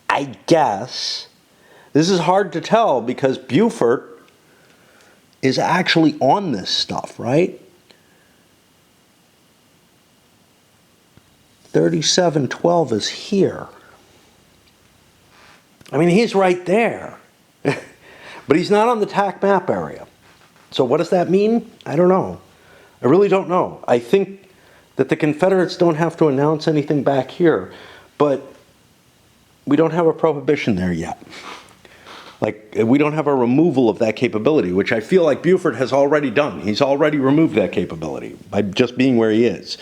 I guess. This is hard to tell because Beaufort is actually on this stuff, right? 3712 is here. I mean, he's right there, but he's not on the TAC map area. So what does that mean? I don't know. I really don't know. I think that the Confederates don't have to announce anything back here, but we don't have a prohibition there yet. Like, we don't have a removal of that capability, which I feel like Beaufort has already done. He's already removed that capability by just being where he is.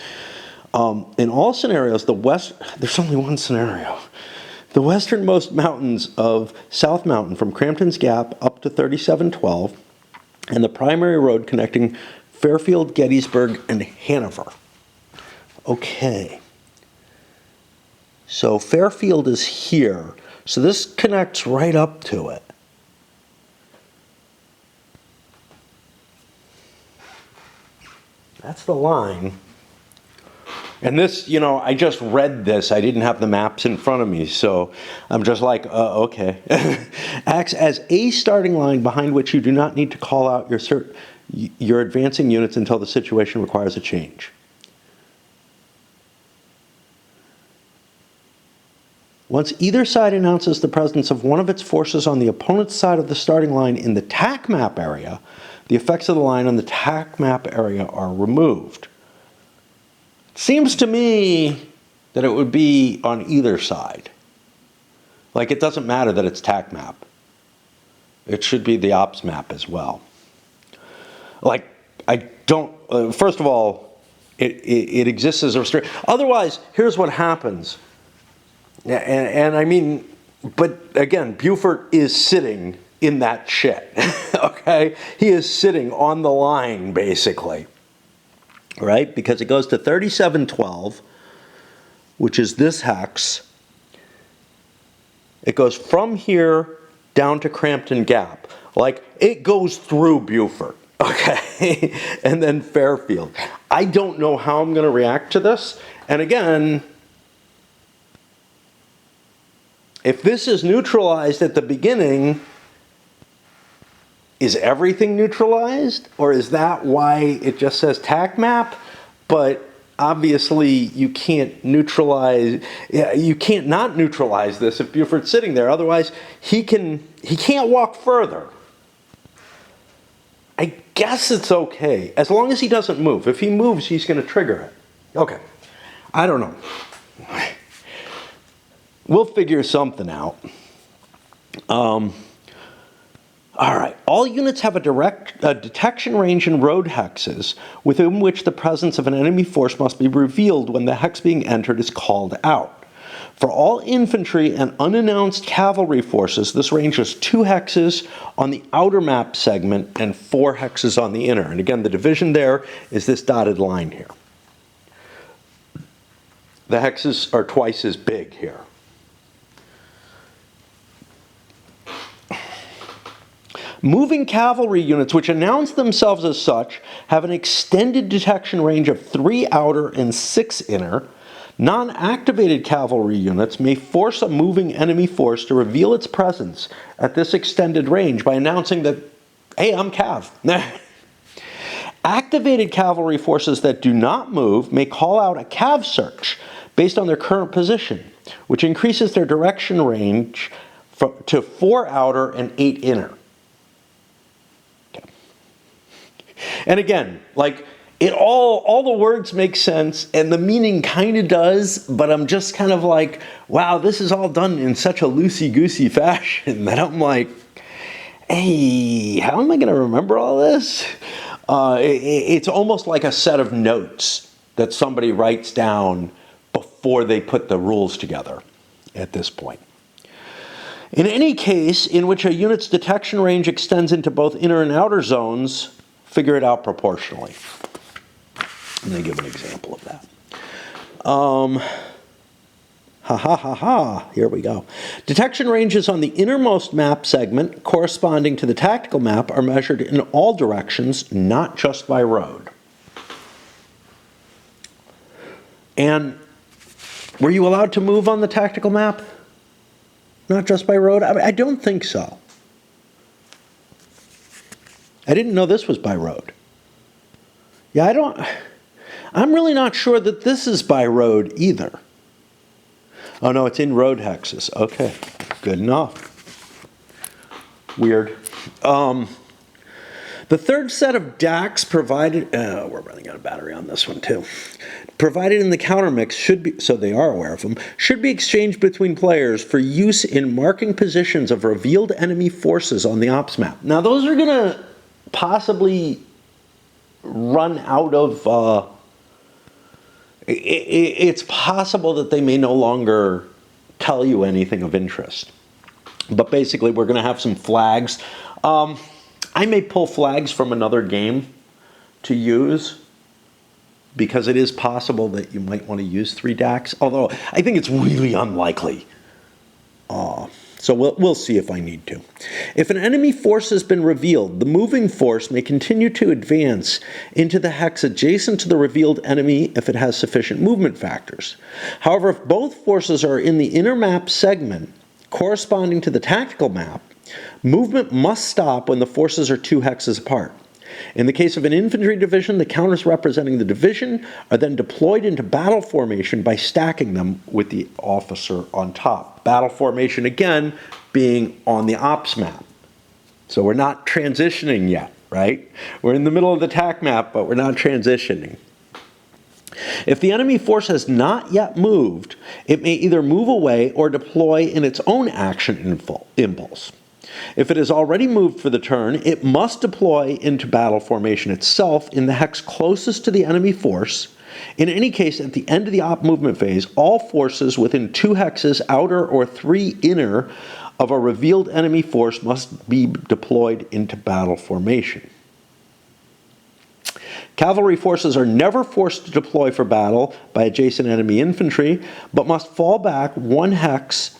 In all scenarios, there's only one scenario. The westernmost mountains of South Mountain, from Crampton's Gap up to 3712, and the primary road connecting Fairfield, Gettysburg, and Hanover. Okay. So Fairfield is here. So this connects right up to it. That's the line. And this, you know, I just read this. I didn't have the maps in front of me, so I'm just like, okay. Acts as a starting line behind which you do not need to call out your advancing units until the situation requires a change. Once either side announces the presence of one of its forces on the opponent's side of the starting line in the TAC map area, the effects of the line on the TAC map area are removed. Seems to me that it would be on either side. Like, it doesn't matter that it's TAC map. It should be the ops map as well. Like, I don't, first of all, it exists as a restriction. Otherwise, here's what happens. And I mean, but again, Buford is sitting in that shed, okay? He is sitting on the line, basically, right? Because it goes to 3712, which is this hex. It goes from here down to Crampton Gap. Like, it goes through Buford, okay? And then Fairfield. I don't know how I'm going to react to this. And again, if this is neutralized at the beginning, is everything neutralized? Or is that why it just says TAC map? But obviously you can't neutralize, you can't not neutralize this if Buford's sitting there. Otherwise, he can't walk further. I guess it's okay, as long as he doesn't move. If he moves, he's going to trigger it. Okay, I don't know. We'll figure something out. All right. All units have a detection range in road hexes within which the presence of an enemy force must be revealed when the hex being entered is called out. For all infantry and unannounced cavalry forces, this range is 2 hexes on the outer map segment and 4 hexes on the inner. And again, the division there is this dotted line here. The hexes are twice as big here. Moving cavalry units, which announce themselves as such, have an extended detection range of 3 outer and 6 inner. Non-activated cavalry units may force a moving enemy force to reveal its presence at this extended range by announcing that, hey, I'm Cav. Activated cavalry forces that do not move may call out a Cav search based on their current position, which increases their direction range to 4 outer and 8 inner. And again, like, it all the words make sense and the meaning kind of does, but I'm just kind of like, wow, this is all done in such a loosey-goosey fashion that I'm like, hey, how am I going to remember all this? It's almost like a set of notes that somebody writes down before they put the rules together at this point. In any case in which a unit's detection range extends into both inner and outer zones, figure it out proportionally. I'm going to give an example of that. Here we go. Detection ranges on the innermost map segment corresponding to the tactical map are measured in all directions, not just by road. And were you allowed to move on the tactical map? Not just by road? I don't think so. I didn't know this was by road. Yeah, I'm really not sure that this is by road either. Oh no, it's in road hexes. Okay, good enough. Weird. The third set of DACs provided, we're running out of battery on this one too, provided in the counter mix should be, so they are aware of them, should be exchanged between players for use in marking positions of revealed enemy forces on the ops map. Now those are going to possibly run out of, it's possible that they may no longer tell you anything of interest. But basically we're going to have some flags. I may pull flags from another game to use because it is possible that you might want to use 3 DACs, although I think it's really unlikely. So we'll see if I need to. If an enemy force has been revealed, the moving force may continue to advance into the hex adjacent to the revealed enemy if it has sufficient movement factors. However, if both forces are in the inner map segment corresponding to the tactical map, movement must stop when the forces are 2 hexes apart. In the case of an infantry division, the counters representing the division are then deployed into battle formation by stacking them with the officer on top. Battle formation, again, being on the ops map. So we're not transitioning yet, right? We're in the middle of the TAC map, but we're not transitioning. If the enemy force has not yet moved, it may either move away or deploy in its own action impulse. If it has already moved for the turn, it must deploy into battle formation itself in the hex closest to the enemy force. In any case, at the end of the op movement phase, all forces within 2 hexes outer or 3 inner of a revealed enemy force must be deployed into battle formation. Cavalry forces are never forced to deploy for battle by adjacent enemy infantry, but must fall back 1 hex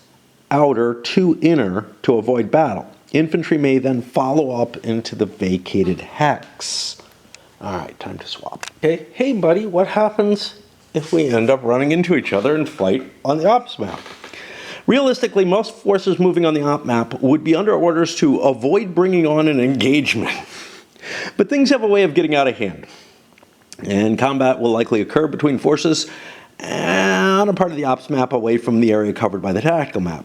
outer, 2 inner to avoid battle. Infantry may then follow up into the vacated hex. All right, time to swap. Okay, hey buddy, what happens if we end up running into each other and fight on the ops map? Realistically, most forces moving on the op map would be under orders to avoid bringing on an engagement. But things have a way of getting out of hand, and combat will likely occur between forces on a part of the ops map away from the area covered by the tactical map.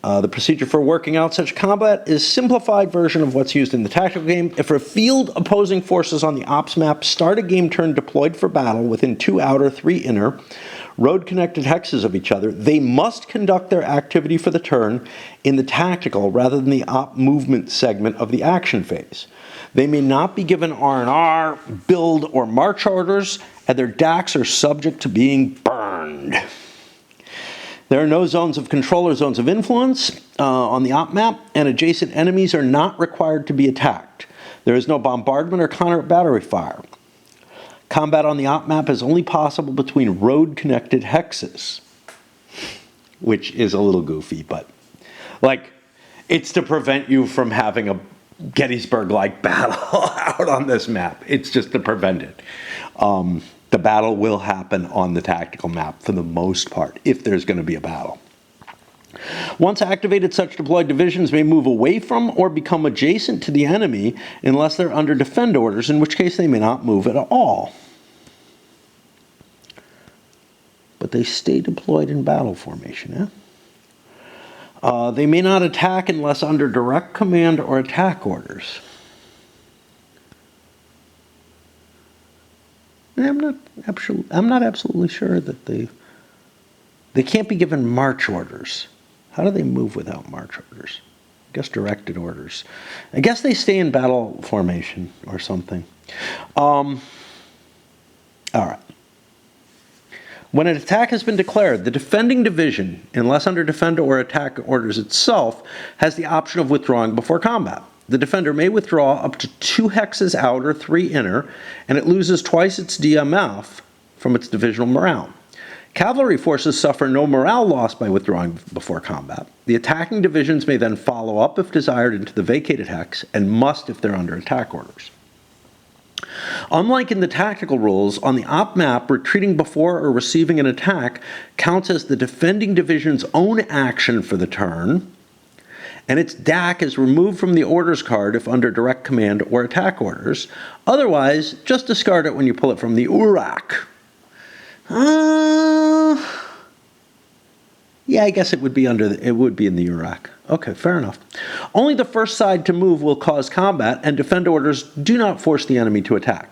The procedure for working out such combat is a simplified version of what's used in the tactical game. If revealed opposing forces on the ops map start a game turn deployed for battle within 2 outer, 3 inner, road-connected hexes of each other, they must conduct their activity for the turn in the tactical rather than the op movement segment of the action phase. They may not be given R&R, build, or march orders, and their DACs are subject to being burned. There are no zones of control or zones of influence on the op map, and adjacent enemies are not required to be attacked. There is no bombardment or counter battery fire. Combat on the op map is only possible between road-connected hexes, which is a little goofy, but like, it's to prevent you from having a Gettysburg-like battle out on this map. It's just to prevent it. The battle will happen on the tactical map for the most part, if there's going to be a battle. Once activated, such deployed divisions may move away from or become adjacent to the enemy unless they're under defend orders, in which case they may not move at all. But they stay deployed in battle formation, they may not attack unless under direct command or attack orders. I'm not absolutely sure that they can't be given march orders. How do they move without march orders? I guess directed orders. I guess they stay in battle formation or something. All right. When an attack has been declared, the defending division, unless under defend or attack orders itself, has the option of withdrawing before combat. The defender may withdraw up to 2 hexes outer, 3 inner, and it loses twice its DMF from its divisional morale. Cavalry forces suffer no morale loss by withdrawing before combat. The attacking divisions may then follow up if desired into the vacated hex, and must if they're under attack orders. Unlike in the tactical rules, on the op map, retreating before or receiving an attack counts as the defending division's own action for the turn, and its DAC is removed from the orders card if under direct command or attack orders. Otherwise, just discard it when you pull it from the URAC. Yeah, I guess it would be in the URAC. Okay, fair enough. Only the first side to move will cause combat, and defend orders do not force the enemy to attack.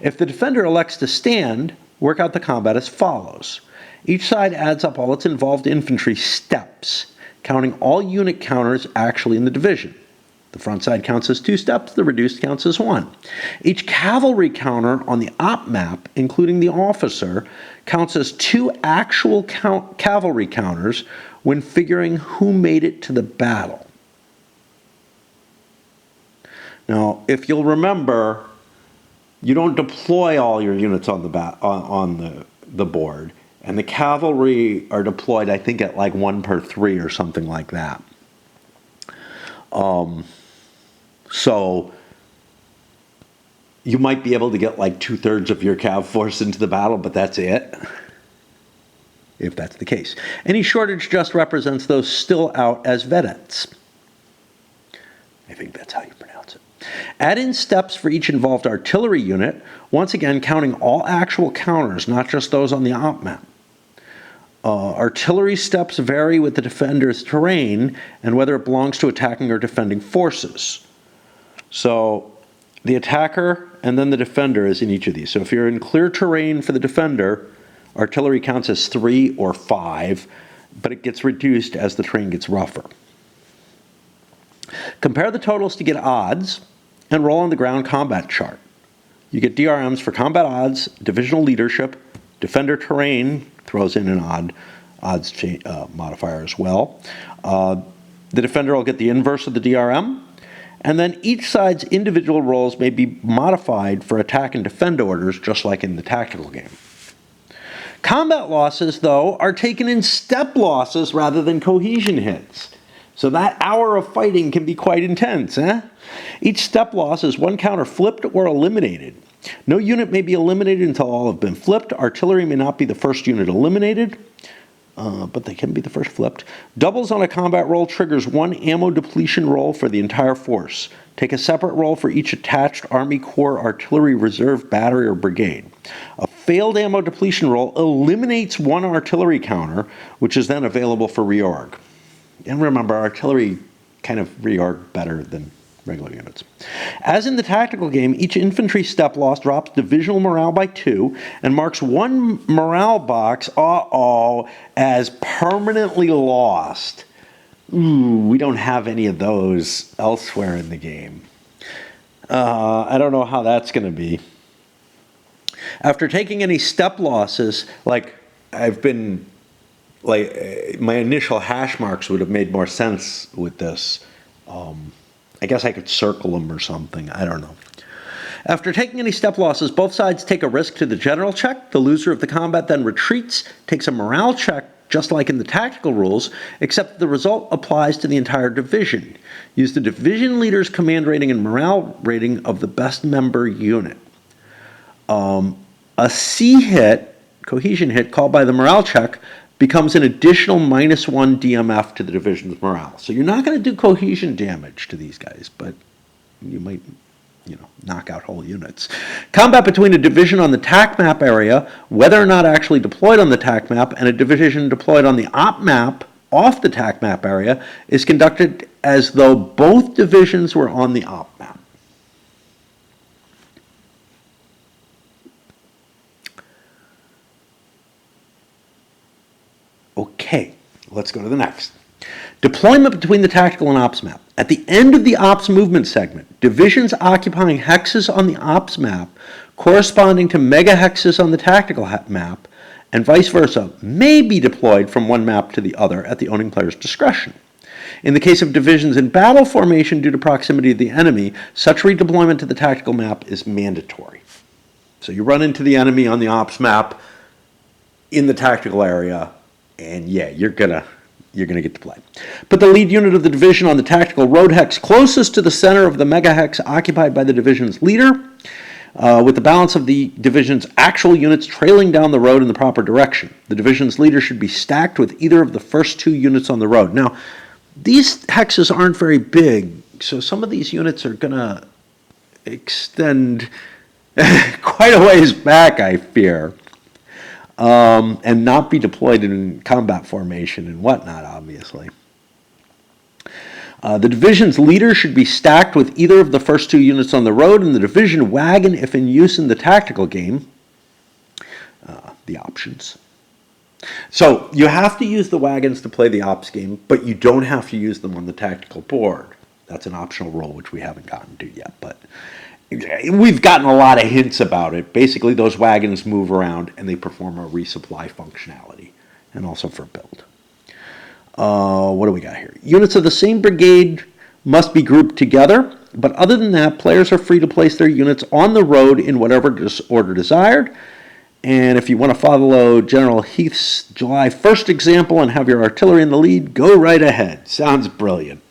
If the defender elects to stand, work out the combat as follows. Each side adds up all its involved infantry steps, counting all unit counters actually in the division. The front side counts as 2 steps, the reduced counts as 1. Each cavalry counter on the op map, including the officer, counts as 2 actual cavalry counters when figuring who made it to the battle. Now, if you'll remember, you don't deploy all your units on the board, and the cavalry are deployed, I think, at like 1 per 3 or something like that. So you might be able to get like 2/3 of your cav force into the battle, but that's it, if that's the case. Any shortage just represents those still out as vedettes. I think that's how you pronounce it. Add in steps for each involved artillery unit, once again counting all actual counters, not just those on the op map. Artillery steps vary with the defender's terrain and whether it belongs to attacking or defending forces. So the attacker, and then the defender is in each of these. So if you're in clear terrain for the defender, artillery counts as 3 or 5, but it gets reduced as the terrain gets rougher. Compare the totals to get odds, and roll on the ground combat chart. You get DRMs for combat odds, divisional leadership, defender terrain throws in an odds modifier as well. The defender will get the inverse of the DRM, and then each side's individual roles may be modified for attack and defend orders, just like in the tactical game. Combat losses, though, are taken in step losses rather than cohesion hits. So that hour of fighting can be quite intense, eh? Each step loss is one counter flipped or eliminated. No unit may be eliminated until all have been flipped. Artillery may not be the first unit eliminated, but they can be the first flipped. Doubles on a combat roll triggers one ammo depletion roll for the entire force. Take a separate roll for each attached Army Corps Artillery Reserve battery or brigade. A failed ammo depletion roll eliminates one artillery counter, which is then available for reorg. And remember, artillery kind of reorg better than regular units. As in the tactical game, each infantry step loss drops divisional morale by 2 and marks one morale box, as permanently lost. Ooh, we don't have any of those elsewhere in the game. I don't know how that's going to be. After taking any step losses, like my initial hash marks would have made more sense with this. I guess I could circle them or something. I don't know. After taking any step losses, both sides take a risk to the general check. The loser of the combat then retreats, takes a morale check, just like in the tactical rules, except the result applies to the entire division. Use the division leader's command rating and morale rating of the best member unit. A C hit, cohesion hit, called by the morale check, becomes an additional -1 DMF to the division's morale. So you're not going to do cohesion damage to these guys, but you might, knock out whole units. Combat between a division on the TAC map area, whether or not actually deployed on the TAC map, and a division deployed on the op map off the TAC map area is conducted as though both divisions were on the op map. Okay, let's go to the next. Deployment between the tactical and ops map. At the end of the ops movement segment, divisions occupying hexes on the ops map corresponding to megahexes on the tactical map, and vice versa, may be deployed from one map to the other at the owning player's discretion. In the case of divisions in battle formation due to proximity to the enemy, such redeployment to the tactical map is mandatory. So you run into the enemy on the ops map in the tactical area, and yeah, you're gonna get to play. Put the lead unit of the division on the tactical road hex closest to the center of the mega hex occupied by the division's leader, with the balance of the division's actual units trailing down the road in the proper direction. The division's leader should be stacked with either of the first 2 units on the road. Now, these hexes aren't very big, so some of these units are gonna extend quite a ways back, I fear. And not be deployed in combat formation and whatnot, obviously. The division's leader should be stacked with either of the first 2 units on the road, and the division wagon, if in use in the tactical game, the options. So you have to use the wagons to play the ops game, but you don't have to use them on the tactical board. That's an optional role, which we haven't gotten to yet, but we've gotten a lot of hints about it. Basically, those wagons move around and they perform a resupply functionality, and also for build. What do we got here? Units of the same brigade must be grouped together, but other than that, players are free to place their units on the road in whatever order desired. And if you want to follow General Heath's July 1st example and have your artillery in the lead, go right ahead. Sounds brilliant.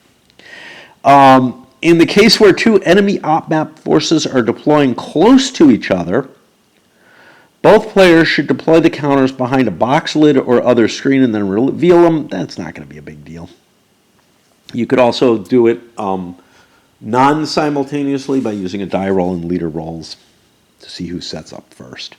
In the case where 2 enemy op-map forces are deploying close to each other, both players should deploy the counters behind a box lid or other screen and then reveal them. That's not going to be a big deal. You could also do it non-simultaneously by using a die roll and leader rolls to see who sets up first.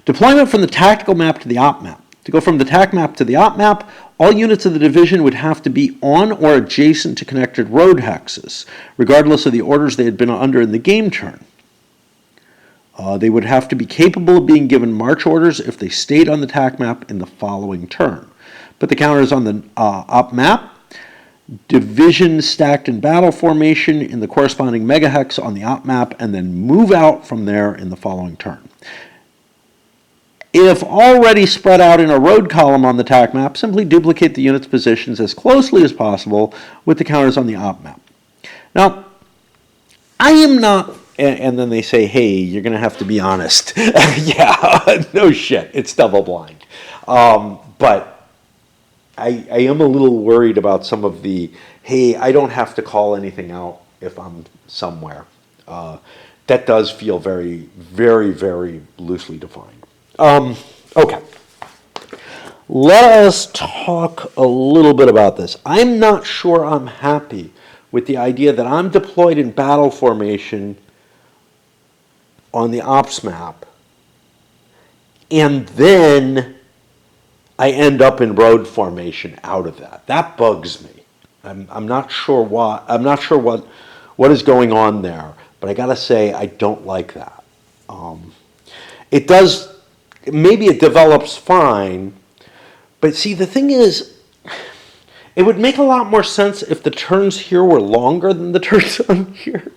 Deployment from the tactical map to the op map. To go from the TAC map to the op map, all units of the division would have to be on or adjacent to connected road hexes, regardless of the orders they had been under in the game turn. They would have to be capable of being given march orders if they stayed on the TAC map in the following turn. Put the counters on the op map. Division stacked in battle formation in the corresponding megahex on the op map, and then move out from there in the following turn. If already spread out in a road column on the TAC map, simply duplicate the unit's positions as closely as possible with the counters on the op map. Now, I am not, and then they say, hey, you're going to have to be honest. Yeah, no shit, it's double blind. But I am a little worried about some of the, hey, I don't have to call anything out if I'm somewhere. That does feel very, very, very loosely defined. Okay. Let us talk a little bit about this. I'm not sure I'm happy with the idea that I'm deployed in battle formation on the ops map, and then I end up in road formation out of that. That bugs me. I'm not sure why. I'm not sure what is going on there. But I gotta say, I don't like that. It does. Maybe it develops fine. But see, the thing is, it would make a lot more sense if the turns here were longer than the turns on here.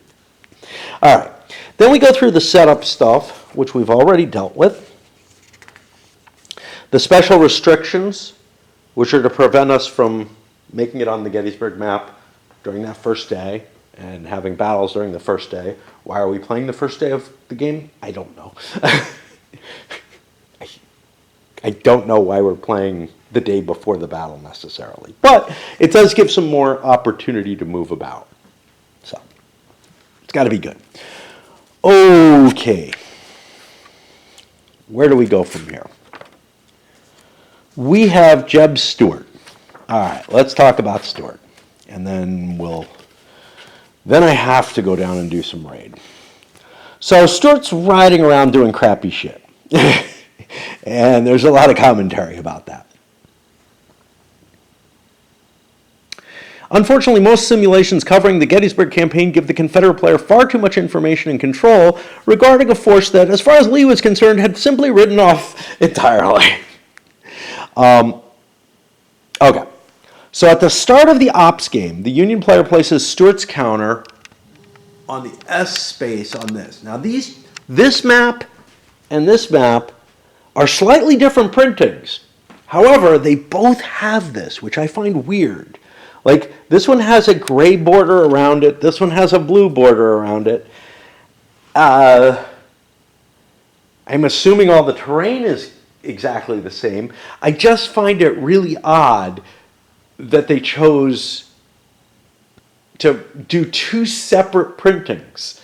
All right. Then we go through the setup stuff, which we've already dealt with. The special restrictions, which are to prevent us from making it on the Gettysburg map during that first day and having battles during the first day. Why are we playing the first day of the game? I don't know. I don't know why we're playing the day before the battle necessarily. But it does give some more opportunity to move about. So it's got to be good. Okay. Where do we go from here? We have Jeb Stuart. All right, let's talk about Stuart. And then I have to go down and do some raid. So Stuart's riding around doing crappy shit. And there's a lot of commentary about that. Unfortunately, most simulations covering the Gettysburg campaign give the Confederate player far too much information and control regarding a force that, as far as Lee was concerned, had simply written off entirely. Okay, so at the start of the ops game, the Union player places Stuart's counter on the S space on this. Now this map and this map are slightly different printings. However, they both have this, which I find weird. Like, this one has a gray border around it, this one has a blue border around it. I'm assuming all the terrain is exactly the same. I just find it really odd that they chose to do two separate printings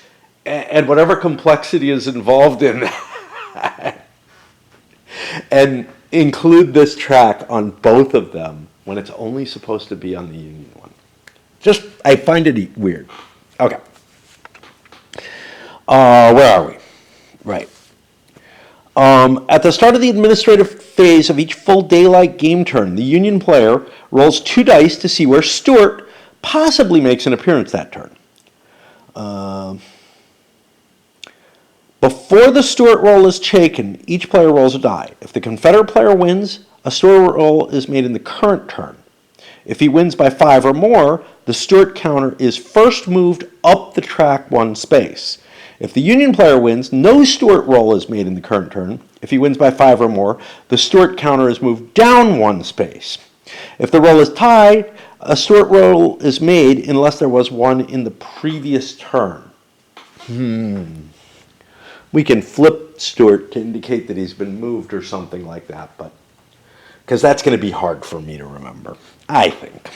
and whatever complexity is involved in that and include this track on both of them when it's only supposed to be on the Union one. Just, I find it weird. Okay. Where are we? Right. At the start of the administrative phase of each full daylight game turn, the Union player rolls 2 dice to see where Stuart possibly makes an appearance that turn. Before the Stuart roll is taken, each player rolls a die. If the Confederate player wins, a Stuart roll is made in the current turn. If he wins by 5 or more, the Stuart counter is first moved up the track 1 space. If the Union player wins, no Stuart roll is made in the current turn. If he wins by 5 or more, the Stuart counter is moved down 1 space. If the roll is tied, a Stuart roll is made unless there was one in the previous turn. We can flip Stuart to indicate that he's been moved or something like that, but because that's going to be hard for me to remember, I think.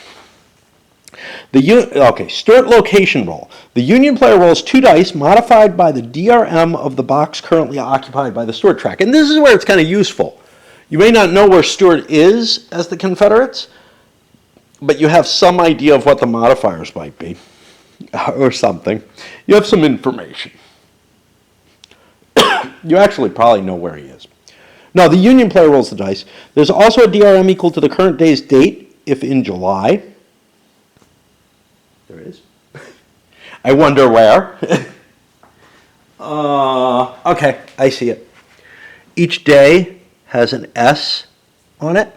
Stuart location roll. The Union player rolls 2 dice modified by the DRM of the box currently occupied by the Stuart track. And this is where it's kind of useful. You may not know where Stuart is as the Confederates, but you have some idea of what the modifiers might be, or something. You have some information. You actually probably know where he is. Now, the Union player rolls the dice. There's also a DRM equal to the current day's date, if in July. There it is. I wonder where. Okay, I see it. Each day has an S on it.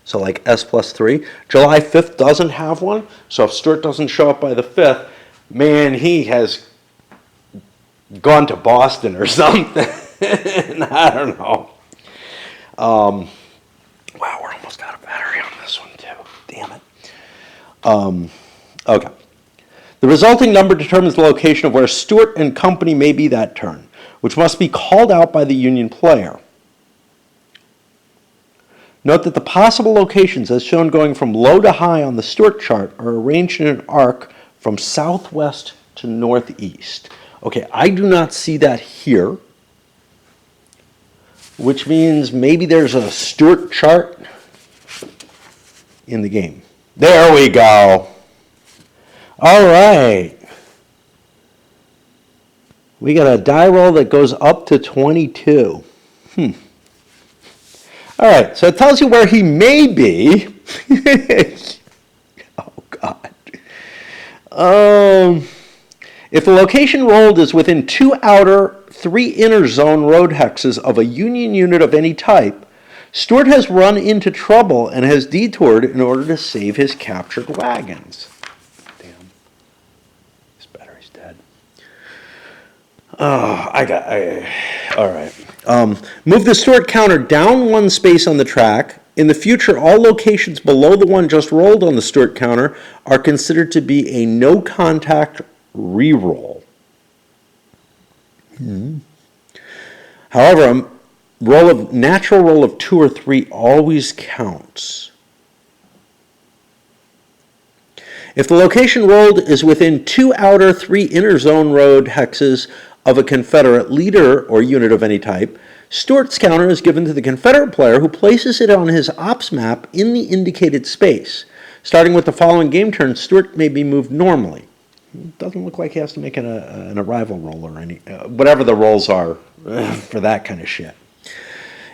So like S plus 3. July 5th doesn't have one. So if Stuart doesn't show up by the 5th, man, he has gone to Boston or something. I don't know. Wow, we're almost out of battery on this one too. Damn it. Okay. The resulting number determines the location of where Stuart and company may be that turn, which must be called out by the Union player. Note that the possible locations, as shown going from low to high on the Stuart chart, are arranged in an arc from southwest to northeast. Okay, I do not see that here, which means maybe there's a Stuart chart in the game. There we go. All right. We got a die roll that goes up to 22. All right, so it tells you where he may be. Oh, God. If the location rolled is within 2 outer, 3 inner zone road hexes of a Union unit of any type, Stuart has run into trouble and has detoured in order to save his captured wagons. Damn. This battery's dead. Oh, all right. Move the Stuart counter down 1 space on the track. In the future, all locations below the one just rolled on the Stuart counter are considered to be a no-contact reroll. However, a natural roll of 2 or 3 always counts. If the location rolled is within 2 outer, 3 inner zone road hexes of a Confederate leader or unit of any type, Stuart's counter is given to the Confederate player who places it on his ops map in the indicated space. Starting with the following game turn, Stuart may be moved normally. It doesn't look like he has to make an arrival roll or any, whatever the rolls are for that kind of shit.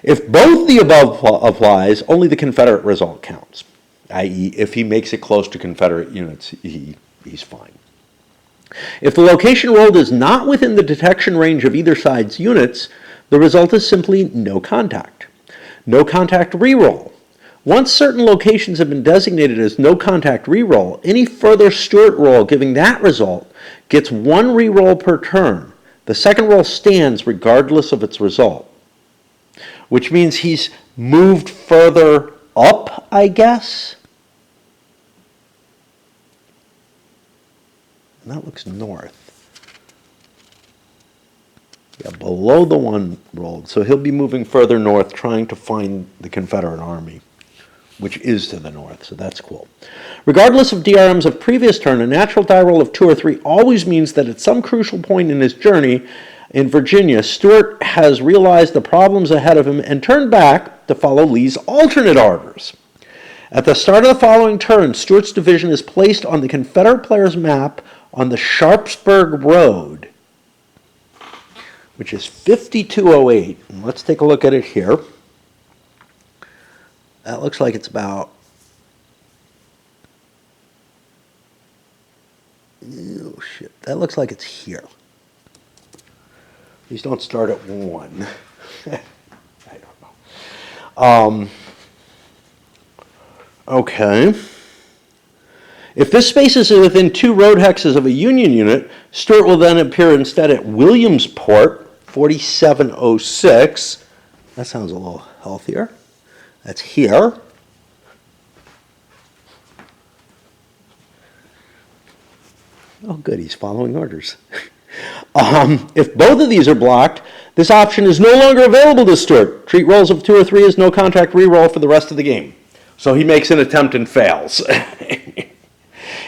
If both the above applies, only the Confederate result counts. I.e., if he makes it close to Confederate units, he's fine. If the location rolled is not within the detection range of either side's units, the result is simply no contact. No contact reroll. Once certain locations have been designated as no contact reroll, any further Stuart roll giving that result gets 1 reroll per turn. The second roll stands regardless of its result, which means he's moved further up, I guess. And that looks north. Yeah, below the one rolled. So he'll be moving further north trying to find the Confederate army, which is to the north, so that's cool. Regardless of DRMs of previous turn, a natural die roll of 2 or 3 always means that at some crucial point in his journey in Virginia, Stuart has realized the problems ahead of him and turned back to follow Lee's alternate orders. At the start of the following turn, Stuart's division is placed on the Confederate player's map on the Sharpsburg Road, which is 5208. And let's take a look at it here. That looks like it's about, oh shit, that looks like it's here. Please don't start at 1. I don't know. Okay. If this space is within 2 road hexes of a Union unit, Stuart will then appear instead at Williamsport, 4706. That sounds a little healthier. That's here. Oh, good, he's following orders. If both of these are blocked, this option is no longer available to Stuart. Treat rolls of 2 or 3 as no contact reroll for the rest of the game. So he makes an attempt and fails.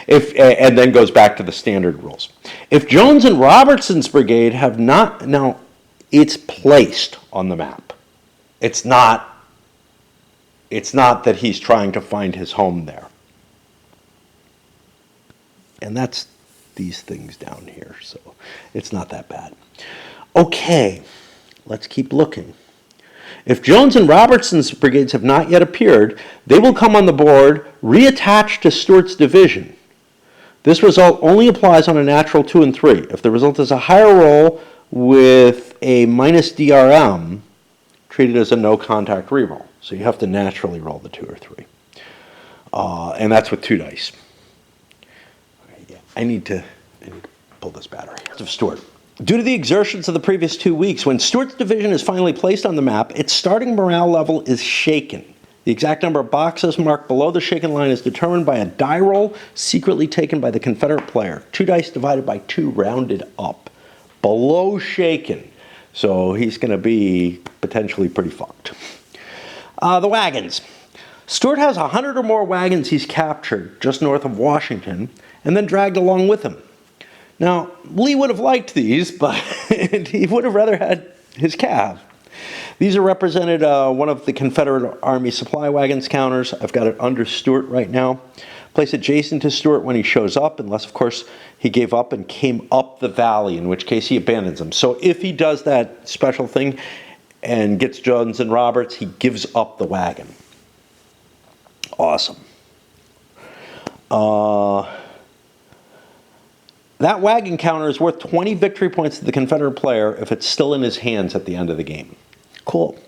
And then goes back to the standard rules. If Jones and Robertson's brigade have not, now it's placed on the map. It's not that he's trying to find his home there. And that's these things down here, so it's not that bad. Okay, let's keep looking. If Jones and Robertson's brigades have not yet appeared, they will come on the board reattached to Stuart's division. This result only applies on a natural 2 and 3. If the result is a higher roll, with a minus DRM treated as a no contact reroll. So you have to naturally roll the 2 or 3. And that's with 2 dice. Yeah, I need to pull this battery. Of Stuart. Due to the exertions of the previous 2 weeks, when Stuart's division is finally placed on the map, its starting morale level is shaken. The exact number of boxes marked below the shaken line is determined by a die roll secretly taken by the Confederate player. 2 dice divided by 2 rounded up. Below shaken. So he's going to be potentially pretty fucked. The wagons. Stuart has 100 or more wagons he's captured just north of Washington and then dragged along with him. Now, Lee would have liked these, but he would have rather had his cav. These are represented one of the Confederate Army supply wagons counters. I've got it under Stuart right now. Place adjacent to Stuart when he shows up, unless, of course, he gave up and came up the valley, in which case he abandons them. So if he does that special thing and gets Jones and Roberts, he gives up the wagon. Awesome. That wagon counter is worth 20 victory points to the Confederate player if it's still in his hands at the end of the game. Cool.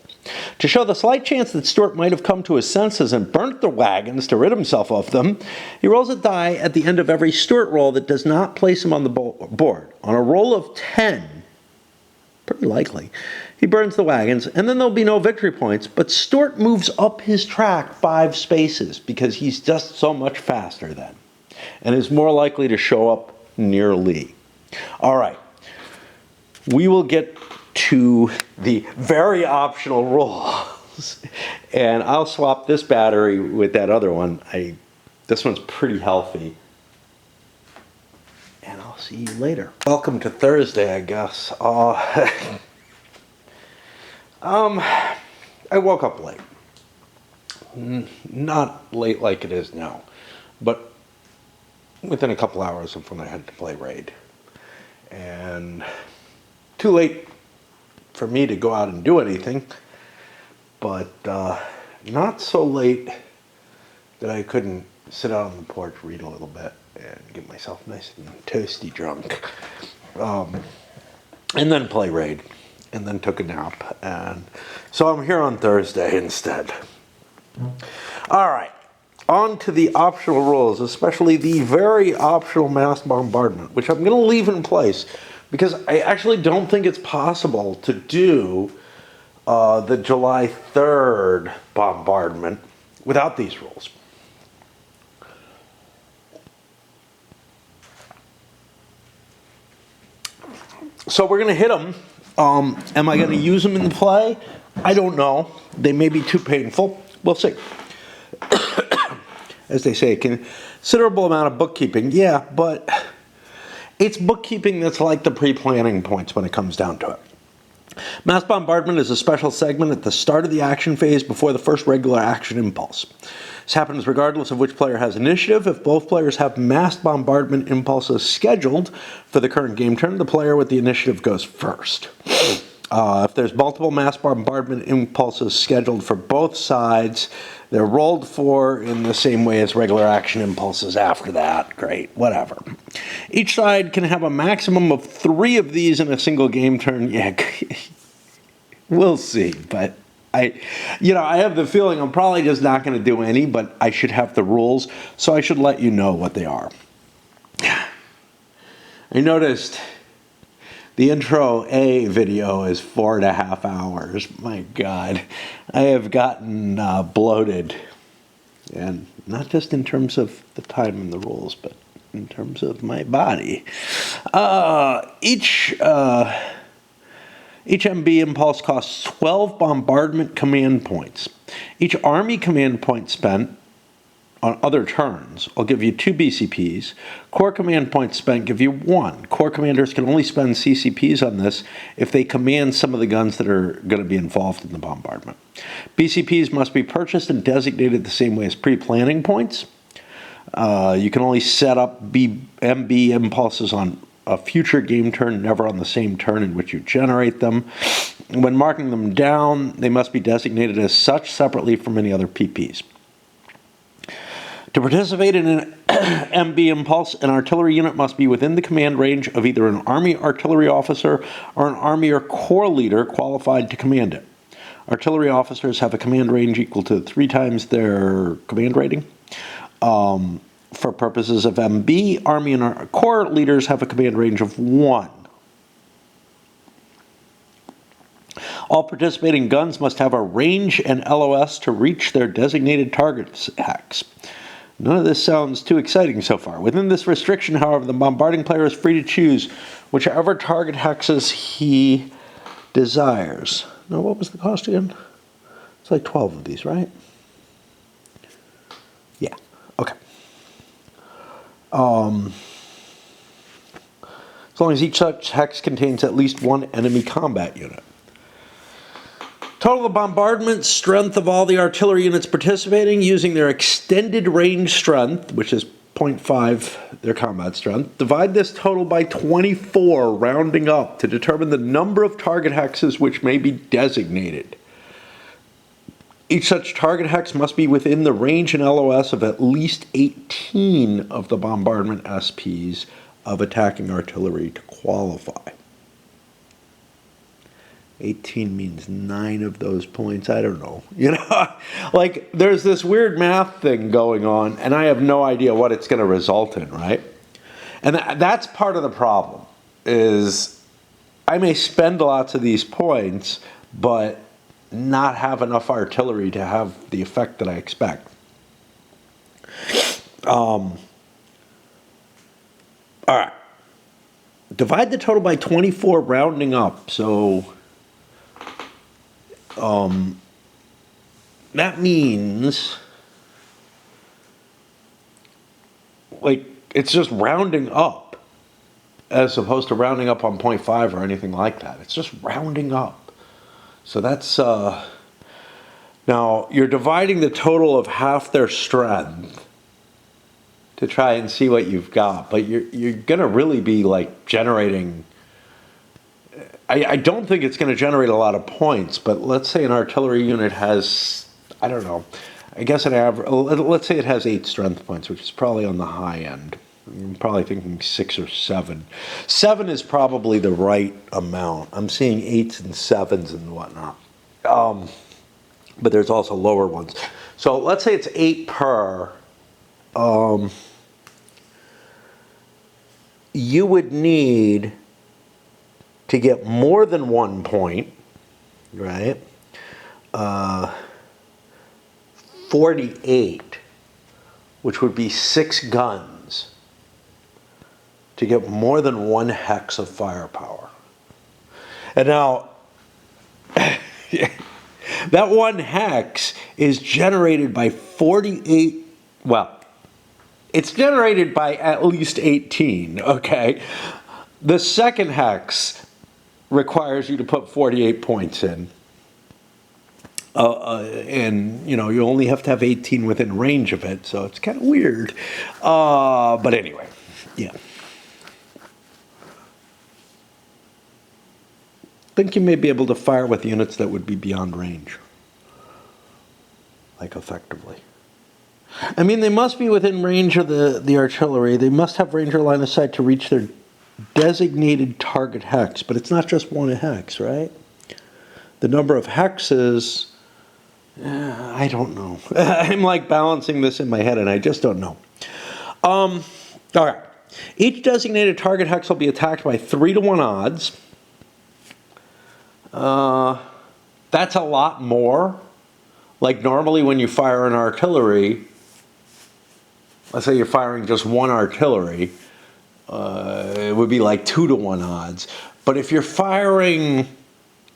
To show the slight chance that Stuart might have come to his senses and burnt the wagons to rid himself of them, he rolls a die at the end of every Stuart roll that does not place him on the board. On a roll of 10, pretty likely, he burns the wagons, and then there'll be no victory points, but Stuart moves up his track 5 spaces because he's just so much faster then, and is more likely to show up near Lee. All right, we will get to the very optional rolls, and I'll swap this battery with that other one. This one's pretty healthy, and I'll see you later. Welcome to Thursday, I guess. I woke up late. Not late like it is now, but within a couple hours of when I had to play Raid. And too late for me to go out and do anything, but not so late that I couldn't sit out on the porch, read a little bit, and get myself nice and toasty drunk. And then play Raid, and then took a nap. And so I'm here on Thursday instead. All right. On to the optional rules, especially the very optional mass bombardment, which I'm going to leave in place because I actually don't think it's possible to do the July 3rd bombardment without these rules. So we're going to hit them. Am I going to use them in the play? I don't know. They may be too painful. We'll see. As they say, considerable amount of bookkeeping. Yeah, but it's bookkeeping that's like the pre-planning points when it comes down to it. Mass bombardment is a special segment at the start of the action phase before the first regular action impulse. This happens regardless of which player has initiative. If both players have mass bombardment impulses scheduled for the current game turn, the player with the initiative goes first. If there's multiple mass bombardment impulses scheduled for both sides, they're rolled for in the same way as regular action impulses after that. Great, whatever. Each side can have a maximum of 3 of these in a single game turn. Yeah, we'll see. But I have the feeling I'm probably just not going to do any, but I should have the rules, so I should let you know what they are. I noticed the intro A video is 4.5 hours. My God, I have gotten bloated, and not just in terms of the time and the rules, but in terms of my body. Each MB impulse costs 12 bombardment command points. Each army command point spent on other turns will give you 2 BCPs. Core command points spent give you 1. Core commanders can only spend CCPs on this if they command some of the guns that are going to be involved in the bombardment. BCPs must be purchased and designated the same way as pre-planning points. You can only set up MB impulses on a future game turn, never on the same turn in which you generate them. When marking them down, they must be designated as such separately from any other PPs. To participate in an MB impulse, an artillery unit must be within the command range of either an Army artillery officer or an Army or Corps leader qualified to command it. Artillery officers have a command range equal to 3 times their command rating. For purposes of MB, Army and Corps leaders have a command range of 1. All participating guns must have a range and LOS to reach their designated target hex. None of this sounds too exciting so far. Within this restriction, however, the bombarding player is free to choose whichever target hexes he desires. Now, what was the cost again? It's like 12 of these, right? Yeah, okay. As long as each such hex contains at least 1 enemy combat unit. Total bombardment strength of all the artillery units participating using their extended range strength, which is 0.5 their combat strength. Divide this total by 24, rounding up, to determine the number of target hexes which may be designated. Each such target hex must be within the range and LOS of at least 18 of the bombardment SPs of attacking artillery to qualify. 18 means 9 of those points. I don't know. You know, like there's this weird math thing going on, and I have no idea what it's going to result in, right? And that's part of the problem, is I may spend lots of these points, but not have enough artillery to have the effect that I expect. All right. Divide the total by 24, rounding up. So that means, like, it's just rounding up as opposed to rounding up on 0.5 or anything like that. It's just rounding up. So that's, now you're dividing the total of half their strength to try and see what you've got, but you're going to really be like generating, I don't think it's going to generate a lot of points, but let's say an artillery unit has, I don't know, I guess an average, let's say it has 8 strength points, which is probably on the high end. I'm probably thinking 6 or 7. 7 is probably the right amount. I'm seeing 8s and 7s and whatnot. But there's also lower ones. So let's say it's 8 per. You would need to get more than 1 point, right? 48, which would be 6 guns, to get more than 1 hex of firepower. And now, that 1 hex is generated by 48, well, it's generated by at least 18, okay? The second hex requires you to put 48 points in. And, you know, you only have to have 18 within range of it, so it's kind of weird. But anyway, yeah. I think you may be able to fire with units that would be beyond range, like effectively. I mean, they must be within range of the artillery. They must have range or line of sight to reach their designated target hex, but it's not just 1 hex, right? The number of hexes, I don't know. I'm like balancing this in my head, and I just don't know. All right. Each designated target hex will be attacked by 3-to-1 odds. That's a lot more. Like normally when you fire an artillery, let's say you're firing just 1 artillery, it would be like 2-to-1 odds. But if you're firing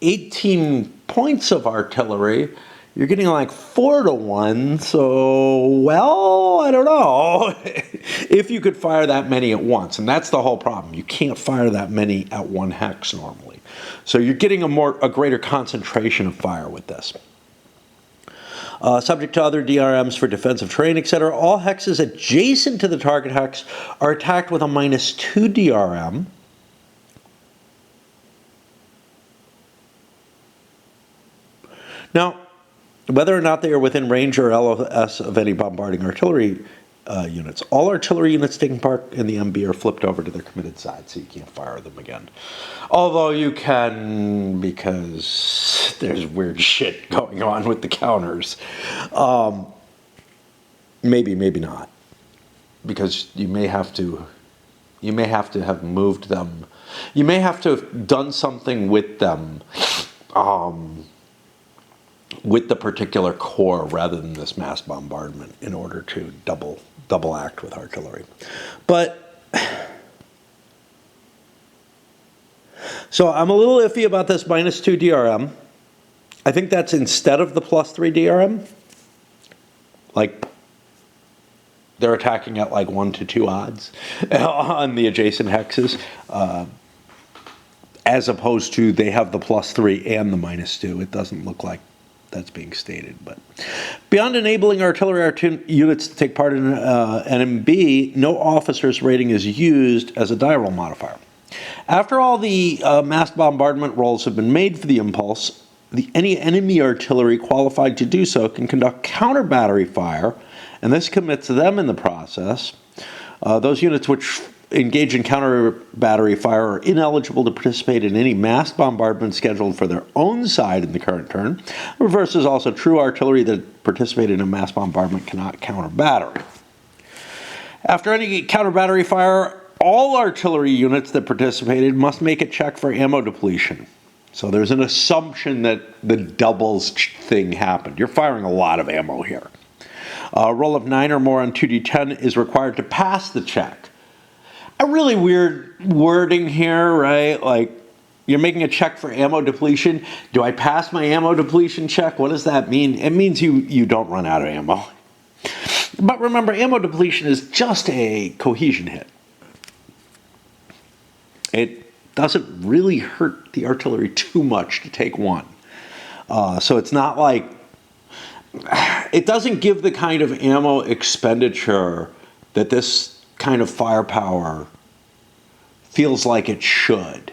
18 points of artillery, you're getting like 4-to-1. So, well, I don't know if you could fire that many at once. And that's the whole problem. You can't fire that many at 1 hex normally. So you're getting a greater concentration of fire with this. Subject to other DRMs for defensive terrain, etc. All hexes adjacent to the target hex are attacked with a -2 DRM. Now, whether or not they are within range or LOS of any bombarding artillery units. All artillery units taking part in the MB are flipped over to their committed side, so you can't fire them again. Although you can, because there's weird shit going on with the counters. Maybe, maybe not, because you may have to have moved them. You may have to have done something with them, with the particular core rather than this mass bombardment in order to double act with artillery. But so I'm a little iffy about this -2 DRM. I think that's instead of the +3 DRM. Like, they're attacking at like 1 to 2 odds on the adjacent hexes, as opposed to they have the +3 and the -2. It doesn't look like that's being stated. But beyond enabling artillery units to take part in NMB, no officer's rating is used as a die roll modifier. After all the mass bombardment rolls have been made for the impulse, any enemy artillery qualified to do so can conduct counter battery fire, and this commits them in the process. Those units which engage in counter battery fire are ineligible to participate in any mass bombardment scheduled for their own side in the current turn. The reverse is also true. Artillery that participate in a mass bombardment cannot counter battery. After any counter battery fire, all artillery units that participated must make a check for ammo depletion. So there's an assumption that the doubles thing happened. You're firing a lot of ammo here. A roll of 9 or more on 2d10 is required to pass the check. A really weird wording here, right? Like, you're making a check for ammo depletion. Do I pass my ammo depletion check? What does that mean? It means you don't run out of ammo. But remember, ammo depletion is just a cohesion hit. It doesn't really hurt the artillery too much to take one. So it's not like, it doesn't give the kind of ammo expenditure that this kind of firepower feels like it should.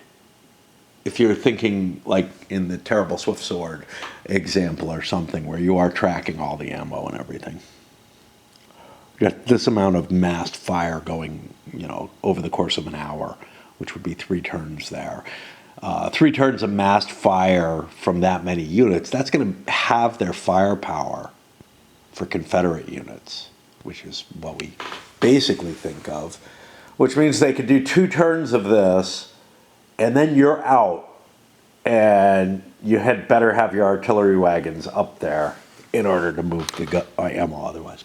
If you're thinking like in the Terrible Swift Sword example or something where you are tracking all the ammo and everything. You got this amount of massed fire going, over the course of an hour, which would be 3 turns there. 3 turns of massed fire from that many units, that's going to have their firepower for Confederate units, which is what we basically think of, which means they could do 2 turns of this, and then you're out, and you had better have your artillery wagons up there in order to move the ammo otherwise.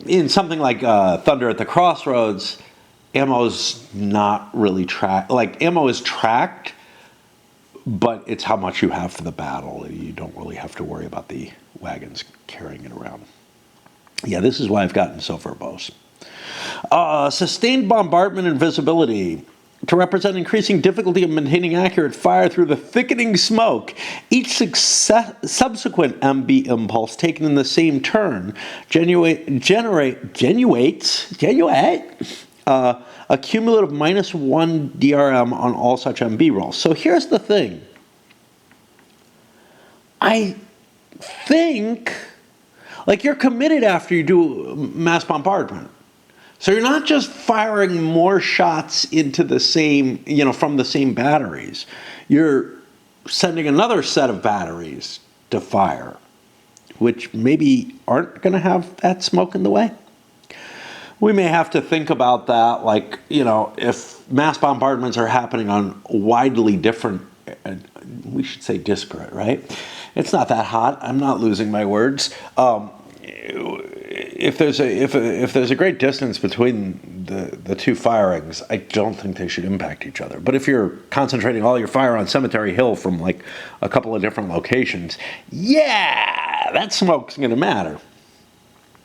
In something like Thunder at the Crossroads, ammo's not really tracked. Like, ammo is tracked, but it's how much you have for the battle. You don't really have to worry about the wagons carrying it around. Yeah, this is why I've gotten so verbose. Sustained bombardment and visibility. To represent increasing difficulty of maintaining accurate fire through the thickening smoke, each subsequent MB impulse taken in the same turn generates a cumulative -1 DRM on all such MB rolls. So here's the thing. I think, like, you're committed after you do mass bombardment. So you're not just firing more shots into the same, from the same batteries. You're sending another set of batteries to fire, which maybe aren't going to have that smoke in the way. We may have to think about that, like, if mass bombardments are happening on widely different, we should say disparate, right? It's not that hot. I'm not losing my words. If there's a great distance between the 2 firings, I don't think they should impact each other. But if you're concentrating all your fire on Cemetery Hill from like a couple of different locations, yeah, that smoke's going to matter.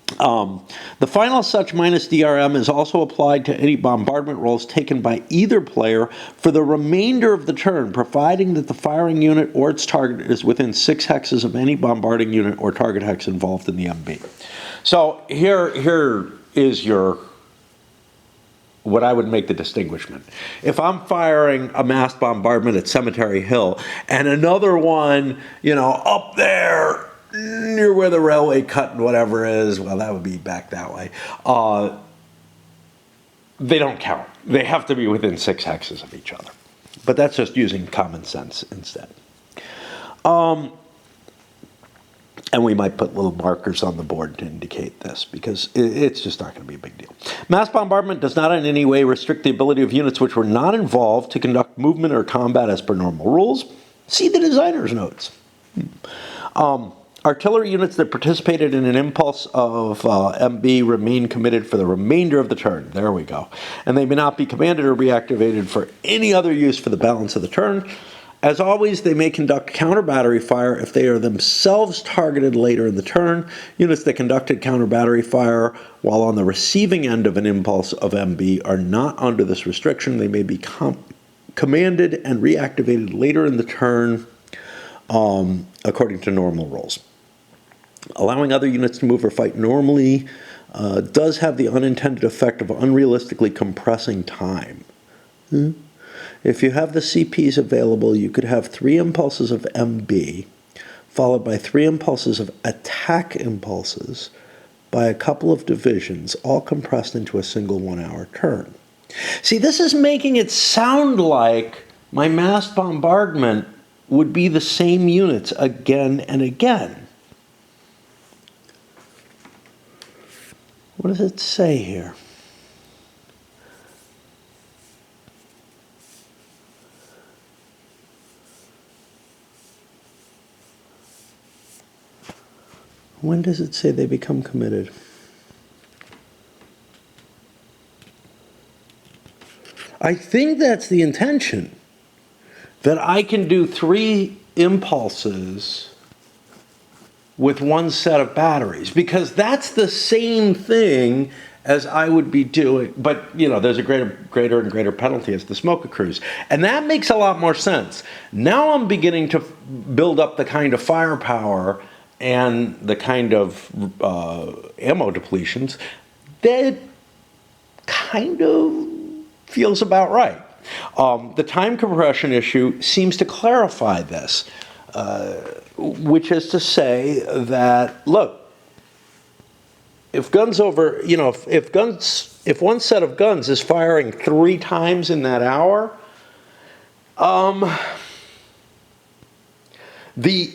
The final such -DRM is also applied to any bombardment rolls taken by either player for the remainder of the turn, providing that the firing unit or its target is within 6 hexes of any bombarding unit or target hex involved in the MB. So here is what I would make the distinguishment. If I'm firing a mass bombardment at Cemetery Hill and another one, up there near where the railway cut and whatever is, well, that would be back that way, they don't count. They have to be within 6 hexes of each other. But that's just using common sense instead. And we might put little markers on the board to indicate this, because it's just not going to be a big deal. Mass bombardment does not in any way restrict the ability of units which were not involved to conduct movement or combat as per normal rules. See the designer's notes. Artillery units that participated in an impulse of MB remain committed for the remainder of the turn. There we go. And they may not be commanded or reactivated for any other use for the balance of the turn. As always, they may conduct counter-battery fire if they are themselves targeted later in the turn. Units that conducted counter-battery fire while on the receiving end of an impulse of MB are not under this restriction. They may be commanded and reactivated later in the turn according to normal rules. Allowing other units to move or fight normally does have the unintended effect of unrealistically compressing time. If you have the CPs available, you could have 3 impulses of MB, followed by 3 impulses of attack impulses by a couple of divisions, all compressed into a single 1-hour turn. See, this is making it sound like my mass bombardment would be the same units again and again. What does it say here? When does it say they become committed? I think that's the intention, that I can do 3 impulses with 1 set of batteries, because that's the same thing as I would be doing, but you know, there's a greater and greater penalty as the smoke accrues. And that makes a lot more sense. Now I'm beginning to build up the kind of firepower and the kind of ammo depletions that kind of feels about right. The time compression issue seems to clarify this, which is to say that, look, if guns over, you know, if one set of guns is firing 3 times in that hour, the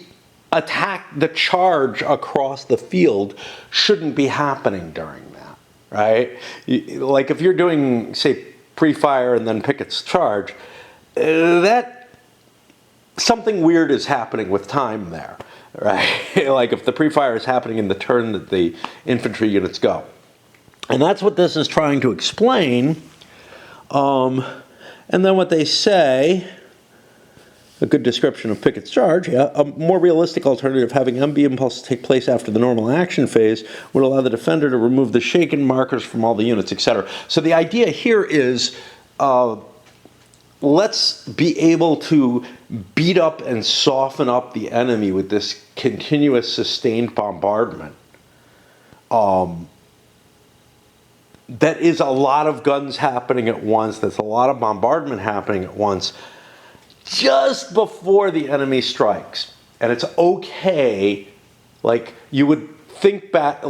attack, the charge across the field shouldn't be happening during that, right? Like if you're doing, say, pre-fire and then Pickett's charge, that something weird is happening with time there, right? Like if the pre-fire is happening in the turn that the infantry units go. And that's what this is trying to explain. And then what they say, a good description of Pickett's charge, yeah, a more realistic alternative, having MB impulses take place after the normal action phase, would allow the defender to remove the shaken markers from all the units, etc. So the idea here is, let's be able to beat up and soften up the enemy with this continuous sustained bombardment. That is a lot of guns happening at once, that's a lot of bombardment happening at once, just before the enemy strikes. And it's okay, like you would think back,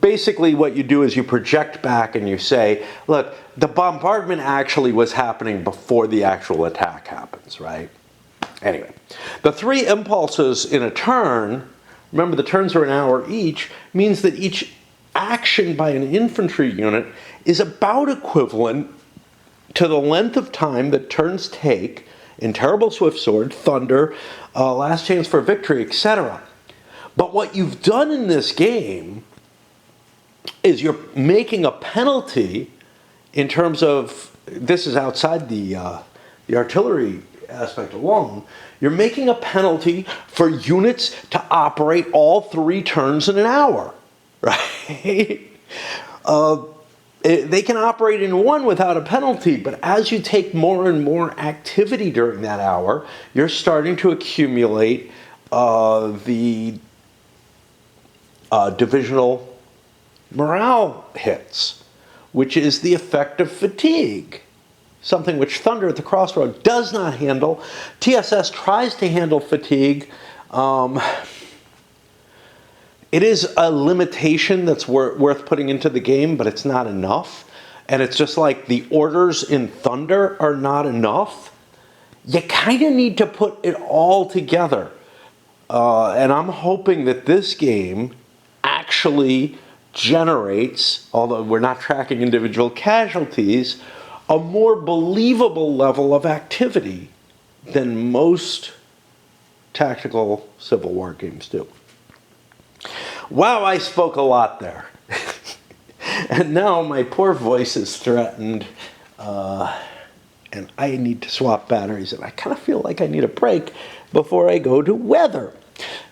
basically what you do is you project back and you say, look, the bombardment actually was happening before the actual attack happens, right? Anyway, the 3 impulses in a turn, remember the turns are an hour each, means that each action by an infantry unit is about equivalent to the length of time that turns take in Terrible Swift Sword, Thunder, Last Chance for Victory, etc. But what you've done in this game is you're making a penalty in terms of, this is outside the artillery aspect alone, you're making a penalty for units to operate all 3 turns in an hour, right? They can operate in one without a penalty, but as you take more and more activity during that hour, you're starting to accumulate the divisional morale hits, which is the effect of fatigue, something which Thunder at the Crossroad does not handle. TSS tries to handle fatigue, It is a limitation that's worth putting into the game, but it's not enough. And it's just like the orders in Thunder are not enough. You kind of need to put it all together. And I'm hoping that this game actually generates, although we're not tracking individual casualties, a more believable level of activity than most tactical Civil War games do. Wow, I spoke a lot there. And now my poor voice is threatened, and I need to swap batteries, and I kind of feel like I need a break before I go to weather.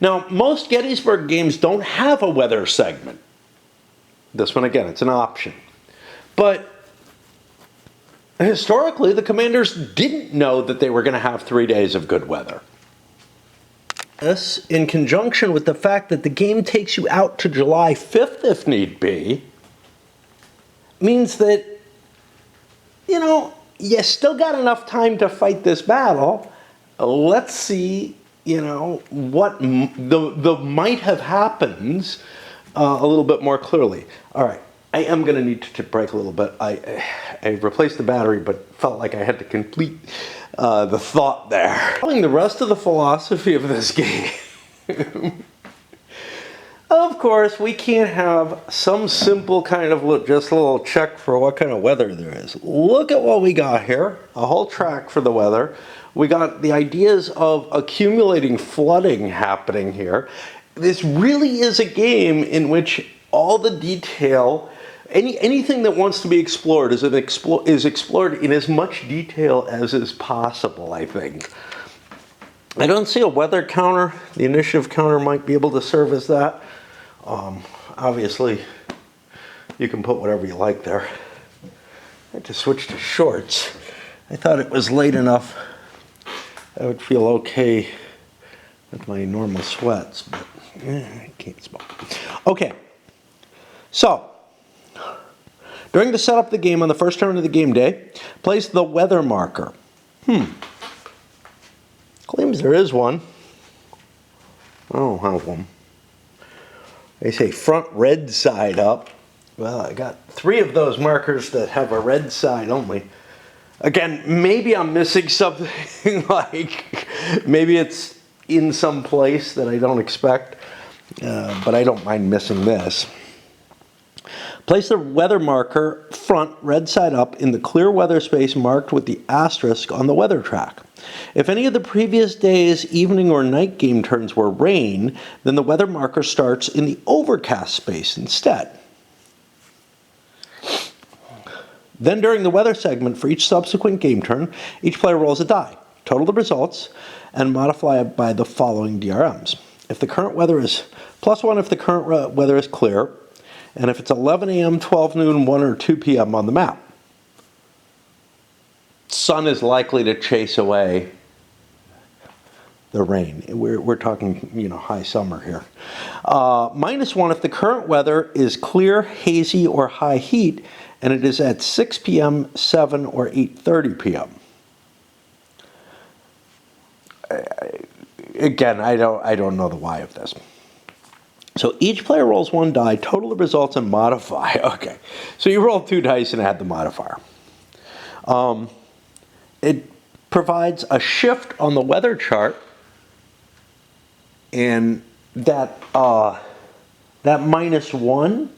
Now, most Gettysburg games don't have a weather segment. This one, again, it's an option. But historically, the commanders didn't know that they were going to have 3 days of good weather. This, in conjunction with the fact that the game takes you out to July 5th, if need be, means that, you still got enough time to fight this battle. Let's see, what the might have happens a little bit more clearly. All right, I am going to need to break a little bit. I replaced the battery, but felt like I had to complete the thought there. Telling the rest of the philosophy of this game. Of course, we can't have some simple kind of just a little check for what kind of weather there is. Look at what we got here. A whole track for the weather. We got the ideas of accumulating flooding happening here. This really is a game in which all the detail, anything that wants to be explored is explored in as much detail as is possible, I think. I don't see a weather counter. The initiative counter might be able to serve as that. Obviously, you can put whatever you like there. I had to switch to shorts. I thought it was late enough I would feel okay with my normal sweats, but I can't smoke. Okay, so during the setup of the game on the first turn of the game day, place the weather marker. Claims there is one. I don't have one. They say front red side up. Well, I got 3 of those markers that have a red side only. Again, maybe I'm missing something, like maybe it's in some place that I don't expect, but I don't mind missing this. Place the weather marker front red side up in the clear weather space marked with the asterisk on the weather track. If any of the previous day's evening or night game turns were rain, then the weather marker starts in the overcast space instead. Then during the weather segment for each subsequent game turn, each player rolls a die, total the results, and modify it by the following DRMs. If the current weather is +1 if the current weather is clear, and if it's 11 a.m., 12 noon, 1 or 2 p.m. on the map. Sun is likely to chase away the rain. We're talking, high summer here. -1 if the current weather is clear, hazy, or high heat, and it is at 6 p.m., 7 or 8:30 p.m. Again, I don't know the why of this. So each player rolls 1 die, total the results, and modify. Okay, so you roll 2 dice and add the modifier. It provides a shift on the weather chart, and that -1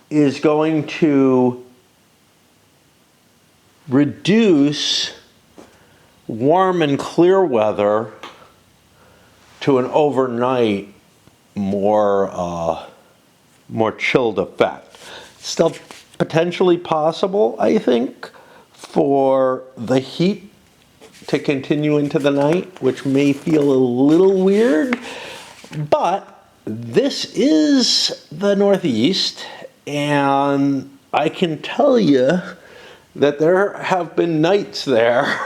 is going to reduce warm and clear weather to an overnight more chilled effect. Still potentially possible, I think, for the heat to continue into the night, which may feel a little weird, but this is the Northeast, and I can tell you that there have been nights there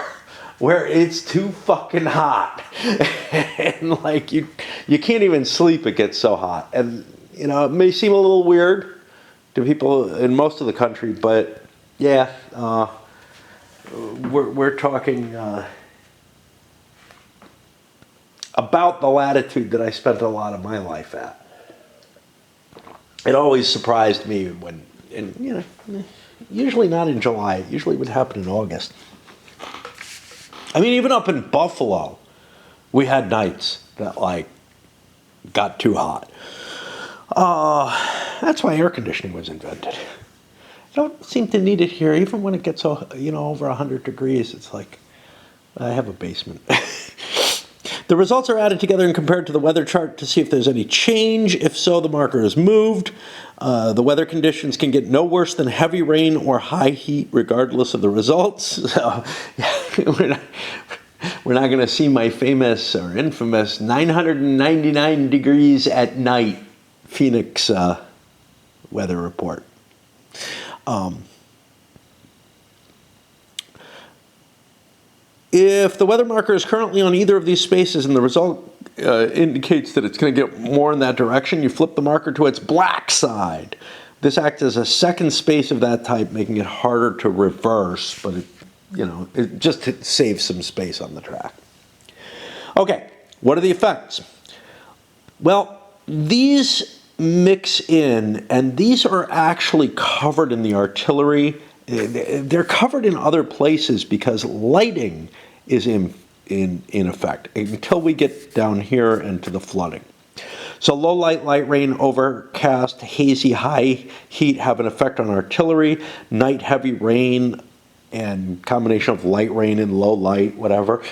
where it's too fucking hot. And like you can't even sleep, it gets so hot. And it may seem a little weird to people in most of the country, but yeah, we're talking about the latitude that I spent a lot of my life at. it always surprised me when, and you know, usually not in July. It usually would happen in August. I mean, even up in Buffalo, we had nights that like got too hot. That's why air conditioning was invented. I don't seem to need it here, even when it gets over 100 degrees. It's like I have a basement. The results are added together and compared to the weather chart to see if there's any change. If so, the marker is moved. The weather conditions can get no worse than heavy rain or high heat, regardless of the results. So, we're not going to see my famous or infamous 999 degrees at night Phoenix weather report. If the weather marker is currently on either of these spaces and the result indicates that it's going to get more in that direction, you flip the marker to its black side. This acts as a second space of that type, making it harder to reverse, but it just saves some space on the track. Okay, what are the effects? Well, these mix in, and these are actually covered in the artillery. They're covered in other places because lighting is in effect until we get down here into the flooding. So low light, light rain, overcast, hazy, high heat have an effect on artillery. Night, heavy rain, and combination of light rain and low light, whatever,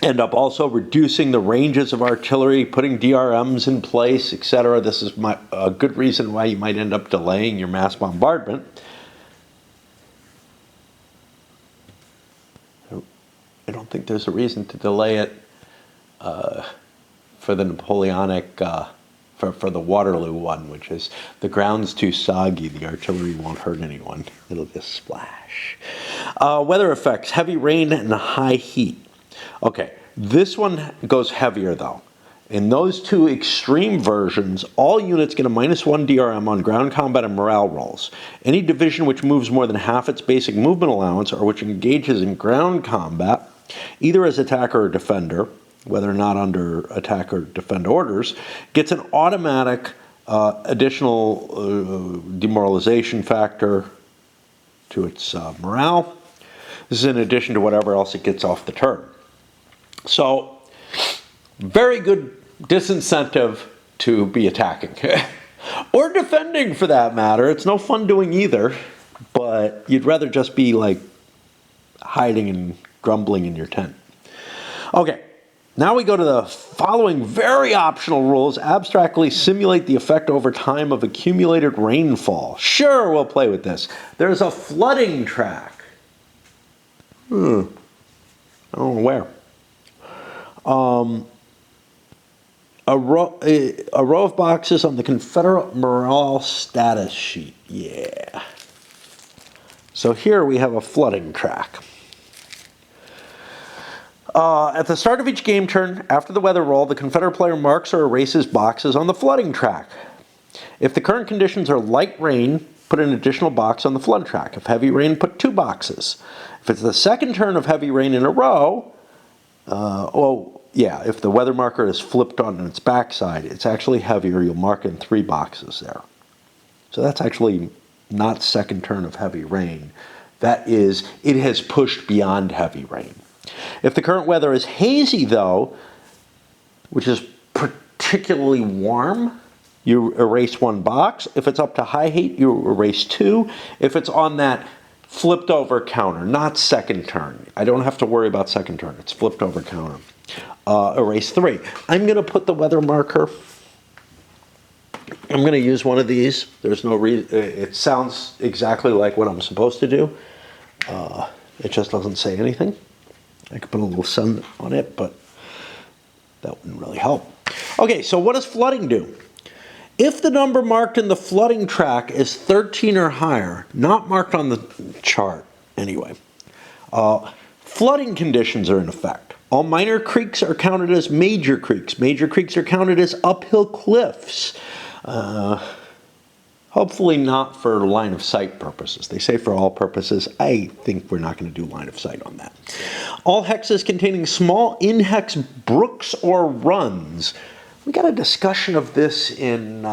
end up also reducing the ranges of artillery, putting DRMs in place, etc. This is a good reason why you might end up delaying your mass bombardment. I don't think there's a reason to delay it for the Napoleonic, for the Waterloo one, which is the ground's too soggy, the artillery won't hurt anyone. It'll just splash. Weather effects, heavy rain and high heat. Okay, this one goes heavier though. In those two extreme versions, all units get a -1 DRM on ground combat and morale rolls. Any division which moves more than half its basic movement allowance or which engages in ground combat, either as attacker or defender, whether or not under attack or defend orders, gets an automatic additional demoralization factor to its morale. This is in addition to whatever else it gets off the turn. So, very good disincentive to be attacking. Or defending, for that matter. It's no fun doing either, but you'd rather just be like hiding and grumbling in your tent. Okay, now we go to the following very optional rules. Abstractly simulate the effect over time of accumulated rainfall. Sure, we'll play with this. There's a flooding track. I don't know where. A row of boxes on the Confederate morale status sheet. Yeah. So here we have a flooding track. At the start of each game turn, after the weather roll, the Confederate player marks or erases boxes on the flooding track. If the current conditions are light rain, put an additional box on the flood track. If heavy rain, put 2 boxes. If it's the second turn of heavy rain in a row, if the weather marker is flipped on its backside, it's actually heavier. You'll mark in 3 boxes there. So that's actually not second turn of heavy rain. That is, it has pushed beyond heavy rain. If the current weather is hazy, though, which is particularly warm, you erase 1 box. If it's up to high heat, you erase 2. If it's on that flipped over counter, not second turn. I don't have to worry about second turn. It's flipped over counter. Erase 3. I'm going to put the weather marker. I'm going to use one of these. There's no reason. It sounds exactly like what I'm supposed to do. It just doesn't say anything. I could put a little sun on it, but that wouldn't really help. Okay, so what does flooding do? If the number marked in the flooding track is 13 or higher, not marked on the chart anyway, flooding conditions are in effect. All minor creeks are counted as major creeks. Major creeks are counted as uphill cliffs. Hopefully not for line of sight purposes. They say for all purposes. I think we're not going to do line of sight on that. All hexes containing small in-hex brooks or runs. We got a discussion of this in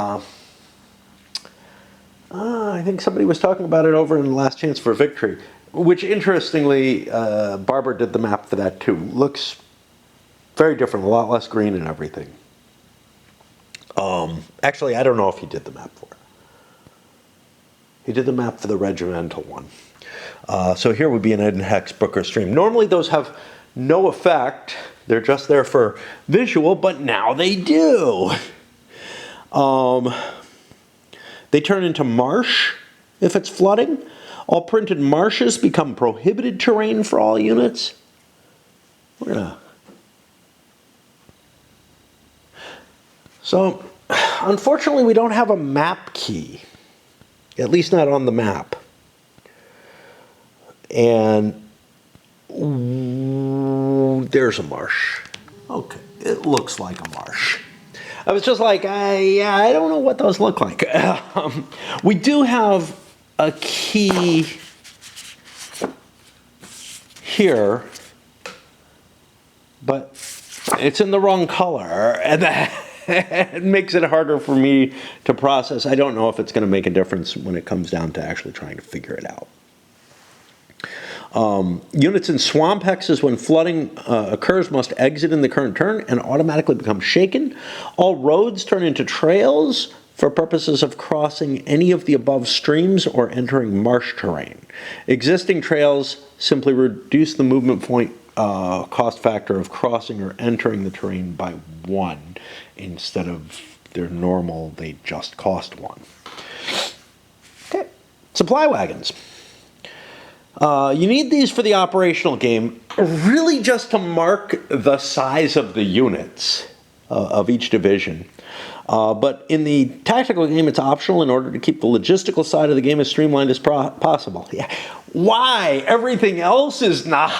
I think somebody was talking about it over in Last Chance for Victory, which interestingly, Barbara did the map for that too. Looks very different, a lot less green and everything. Actually, I don't know if he did the map for it. He did the map for the regimental one. So here would be an Ed Hex Booker stream. Normally those have no effect. They're just there for visual, but now they do. They turn into marsh if it's flooding. All printed marshes become prohibited terrain for all units. We're gonna... So, unfortunately, we don't have a map key. At least not on the map. And there's a marsh. Okay, it looks like a marsh. I was just like, yeah, I don't know what those look like. We do have a key here, but it's in the wrong color, and it makes it harder for me to process. I don't know if it's going to make a difference when it comes down to actually trying to figure it out. Units in swamp hexes, when flooding occurs, must exit in the current turn and automatically become shaken. All roads turn into trails for purposes of crossing any of the above streams or entering marsh terrain. Existing trails simply reduce the movement point cost factor of crossing or entering the terrain by 1. Instead of their normal, they just cost 1. Okay, supply wagons. You need these for the operational game, really just to mark the size of the units of each division. But in the tactical game, it's optional in order to keep the logistical side of the game as streamlined as possible. Yeah. Why? Everything else is not.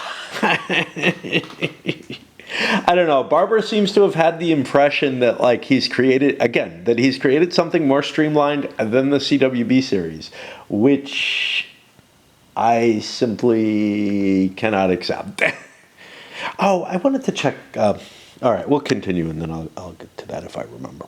I don't know. Barbara seems to have had the impression that, like, he's created something more streamlined than the CWB series, which I simply cannot accept. Oh, I wanted to check. All right, we'll continue, and then I'll get to that if I remember.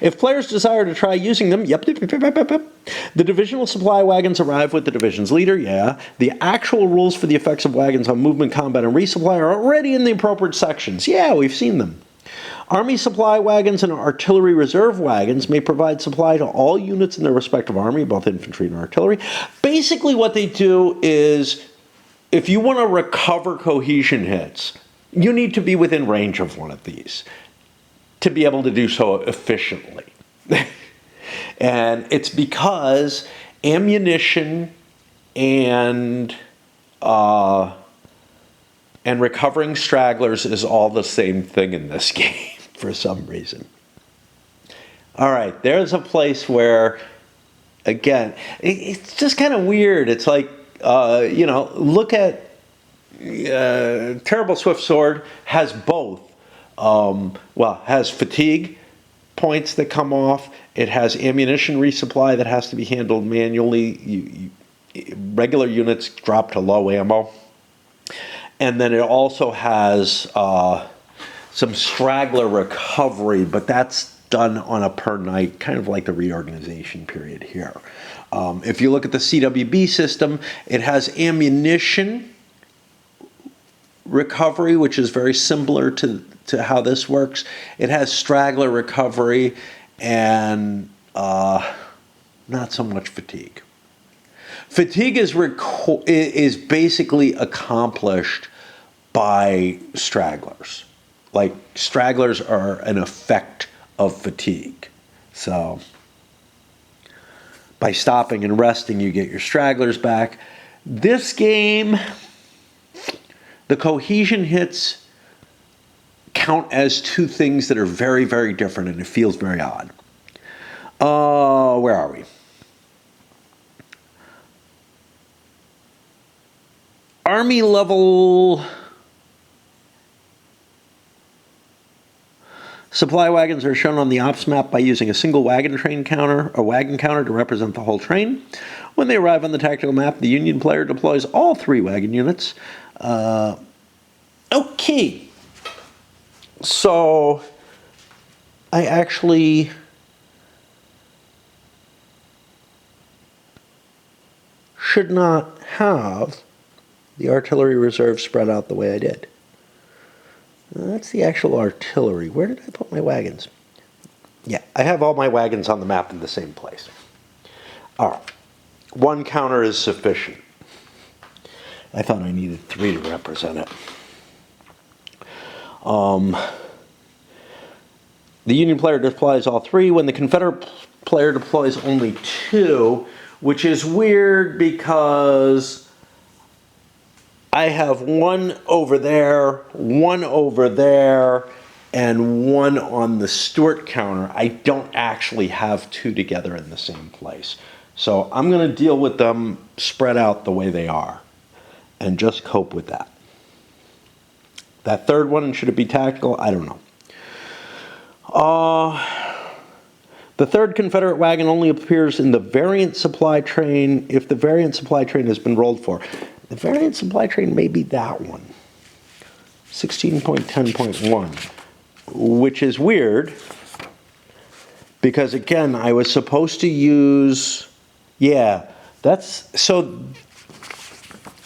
If players desire to try using them, the divisional supply wagons arrive with the division's leader, yeah. The actual rules for the effects of wagons on movement, combat, and resupply are already in the appropriate sections. Yeah, we've seen them. Army supply wagons and artillery reserve wagons may provide supply to all units in their respective army, both infantry and artillery. Basically what they do is, if you want to recover cohesion hits, you need to be within range of one of these to be able to do so efficiently. And it's because ammunition and recovering stragglers is all the same thing in this game for some reason. All right, there's a place where, again, it's just kind of weird. It's like, look at Terrible Swift Sword has both. Has fatigue points that come off. It has ammunition resupply that has to be handled manually. Regular units drop to low ammo. And then it also has some straggler recovery, but that's done on a per night, kind of like the reorganization period here. If you look at the CWB system, it has ammunition recovery, which is very similar to how this works. It has straggler recovery and not so much fatigue. Fatigue is basically accomplished by stragglers. Like, stragglers are an effect of fatigue. So by stopping and resting, you get your stragglers back. This game, the cohesion hits count as two things that are very, very different, and it feels very odd. Where are we? Army level supply wagons are shown on the ops map by using a single wagon counter to represent the whole train. When they arrive on the tactical map, the Union player deploys all 3 wagon units. Okay. So I actually should not have the artillery reserve spread out the way I did. That's the actual artillery. Where did I put my wagons? Yeah, I have all my wagons on the map in the same place. All right, 1 counter is sufficient. I thought I needed 3 to represent it. The Union player deploys all 3 when the Confederate player deploys only 2, which is weird because I have 1 over there, 1 over there, and 1 on the Stuart counter. I don't actually have 2 together in the same place. So I'm going to deal with them spread out the way they are and just cope with that. That 3rd one, should it be tactical? I don't know. The 3rd Confederate wagon only appears in the variant supply train if the variant supply train has been rolled for. The variant supply train may be that one, 16.10.1, which is weird because, again, I was supposed to use, yeah, that's, so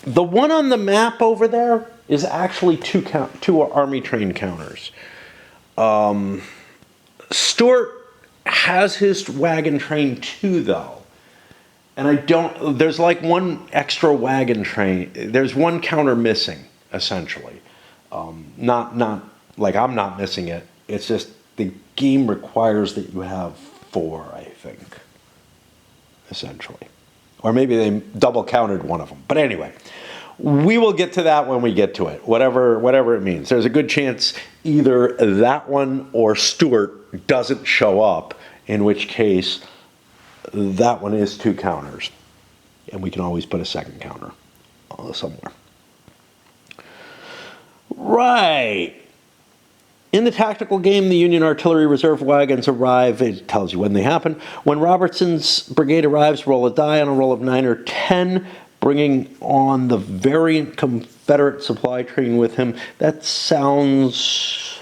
the one on the map over there is actually 2 Army train counters. Stuart has his wagon train 2, though. And I don't, there's like 1 extra wagon train. There's 1 counter missing, essentially. Not like I'm not missing it. It's just the game requires that you have 4, I think, essentially. Or maybe they double counted 1 of them. But anyway, we will get to that when we get to it, whatever it means. There's a good chance either that one or Stuart doesn't show up, in which case that one is 2 counters. And we can always put a 2nd counter somewhere. Right. In the tactical game, the Union artillery reserve wagons arrive. It tells you when they happen. When Robertson's brigade arrives, roll a die on a roll of 9 or 10, bringing on the variant Confederate supply train with him. That sounds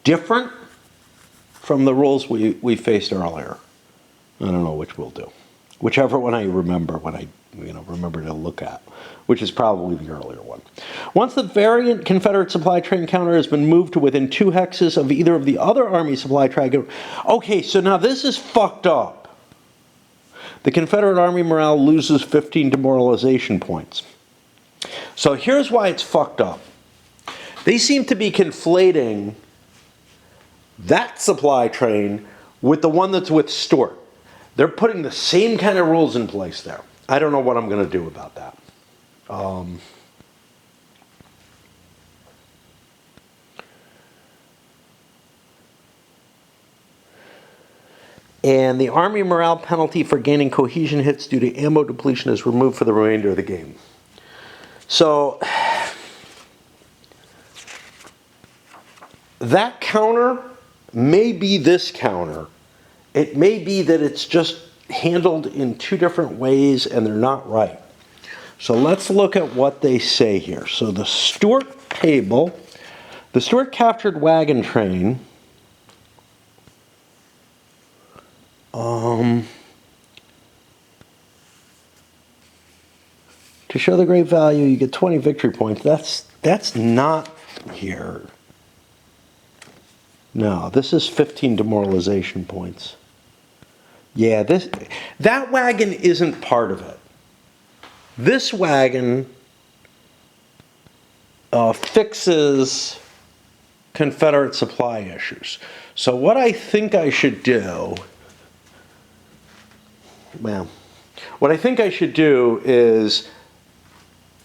different from the rules we faced earlier. I don't know which we'll do. Whichever one I remember, remember to look at, which is probably the earlier one. Once the variant Confederate supply train counter has been moved to within 2 hexes of either of the other Army supply train. Okay, so now this is fucked up. The Confederate Army morale loses 15 demoralization points. So here's why it's fucked up. They seem to be conflating that supply train with the one that's with Stuart. They're putting the same kind of rules in place there. I don't know what I'm going to do about that. And the Army morale penalty for gaining cohesion hits due to ammo depletion is removed for the remainder of the game. So that counter may be this counter. It may be that it's just handled in 2 different ways and they're not right. So let's look at what they say here. So the Stuart table, the Stuart captured wagon train, to show the great value, you get 20 victory points. That's not here. No, this is 15 demoralization points. Yeah, that wagon isn't part of it. This wagon fixes Confederate supply issues. So what I think I should do, is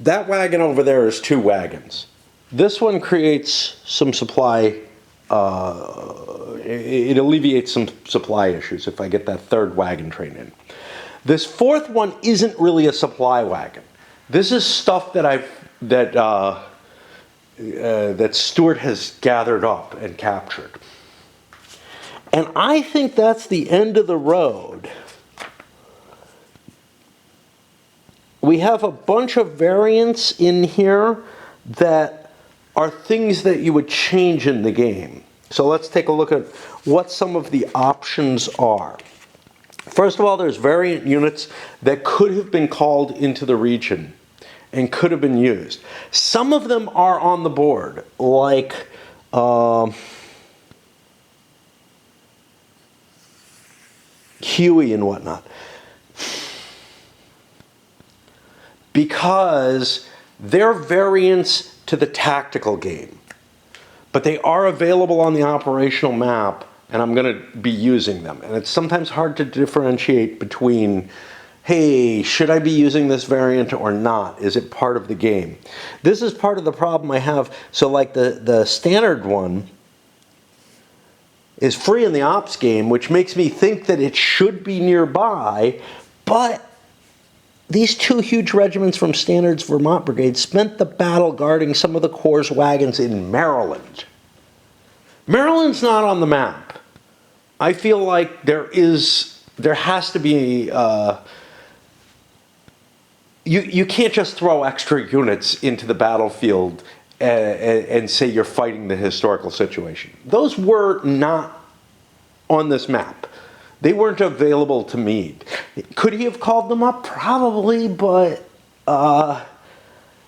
that wagon over there is 2 wagons. This one creates some supply. It alleviates some supply issues if I get that 3rd wagon train in. This 4th one isn't really a supply wagon. This is stuff that that Stuart has gathered up and captured. And I think that's the end of the road. We have a bunch of variants in here that are things that you would change in the game. So let's take a look at what some of the options are. First of all, there's variant units that could have been called into the region and could have been used. Some of them are on the board, like Huey and whatnot, because they're variants to the tactical game, but they are available on the operational map, and I'm going to be using them. And it's sometimes hard to differentiate between, hey, should I be using this variant or not? Is it part of the game? This is part of the problem I have. So like the standard one is free in the ops game, which makes me think that it should be nearby, but these two huge regiments from Standard's Vermont Brigade spent the battle guarding some of the Corps' wagons in Maryland. Maryland's not on the map. I feel like there has to be, you can't just throw extra units into the battlefield and say you're fighting the historical situation. Those were not on this map. They weren't available to Meade. Could he have called them up? Probably, but,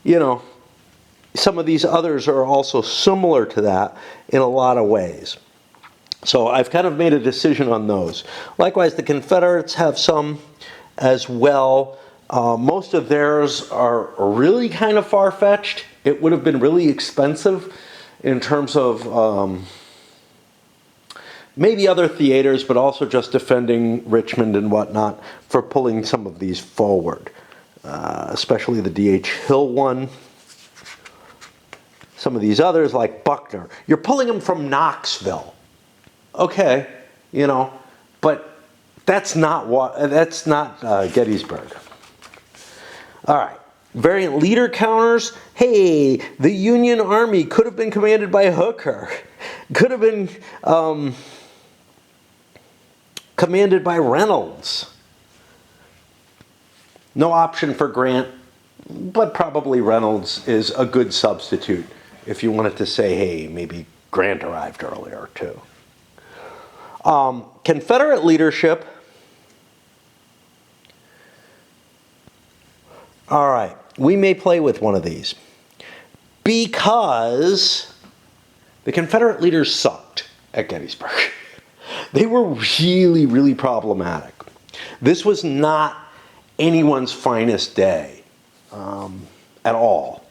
you know, some of these others are also similar to that in a lot of ways. So I've kind of made a decision on those. Likewise, the Confederates have some as well. Most of theirs are really kind of far-fetched. It would have been really expensive in terms of maybe other theaters, but also just defending Richmond and whatnot for pulling some of these forward, especially the D.H. Hill one. Some of these others, like Buckner, you're pulling them from Knoxville. Okay, you know, but that's not Gettysburg. All right, variant leader counters. Hey, the Union Army could have been commanded by Hooker, could have been commanded by Reynolds. No option for Grant, but probably Reynolds is a good substitute if you wanted to say, hey, maybe Grant arrived earlier too. Confederate leadership. All right, we may play with one of these because the Confederate leaders sucked at Gettysburg. They were really, really problematic. This was not anyone's finest day at all.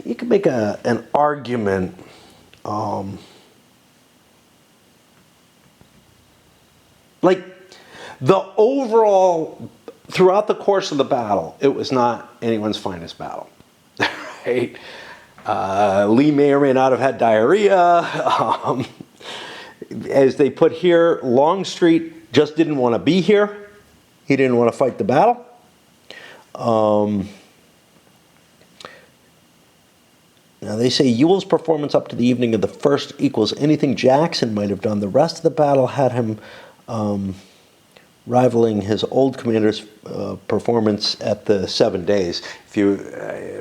You could make an argument like the overall, throughout the course of the battle, it was not anyone's finest battle, right? Lee may or may not have had diarrhea. As they put here, Longstreet just didn't want to be here. He didn't want to fight the battle. Now they say Ewell's performance up to the evening of the 1st equals anything Jackson might have done. The rest of the battle had him rivaling his old commander's performance at the 7 days. If you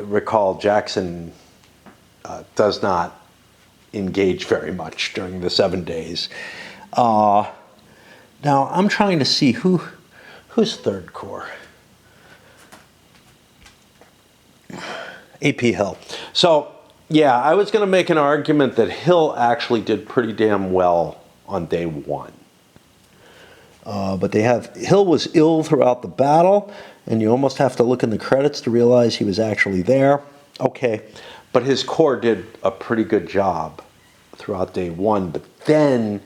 recall, Jackson does not engage very much during the 7 days. Now I'm trying to see who's 3rd Corps. A.P. Hill. So yeah, I was going to make an argument that Hill actually did pretty damn well on day 1. But Hill was ill throughout the battle, and you almost have to look in the credits to realize he was actually there. Okay, but his corps did a pretty good job throughout day 1, but then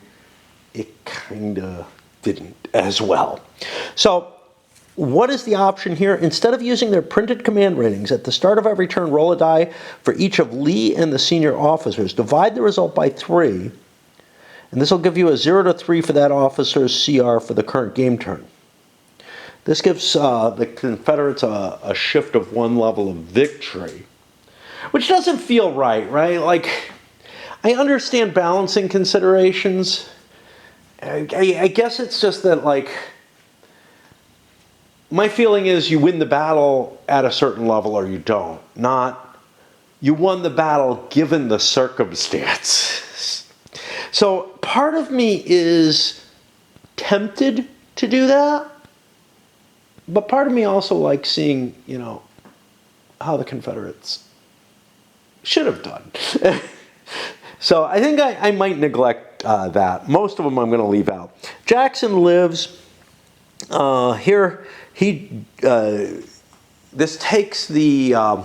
it kind of didn't as well. So what is the option here? Instead of using their printed command ratings, at the start of every turn, roll a die for each of Lee and the senior officers. Divide the result by 3, and this will give you a 0 to 3 for that officer's CR for the current game turn. This gives the Confederates a shift of 1 level of victory, which doesn't feel right? Like, I understand balancing considerations. I guess it's just that, like, my feeling is you win the battle at a certain level or you don't. Not you won the battle given the circumstances. So part of me is tempted to do that, but part of me also likes seeing, how the Confederates should have done. So I think I might neglect that. Most of them I'm going to leave out. Jackson lives here. This takes a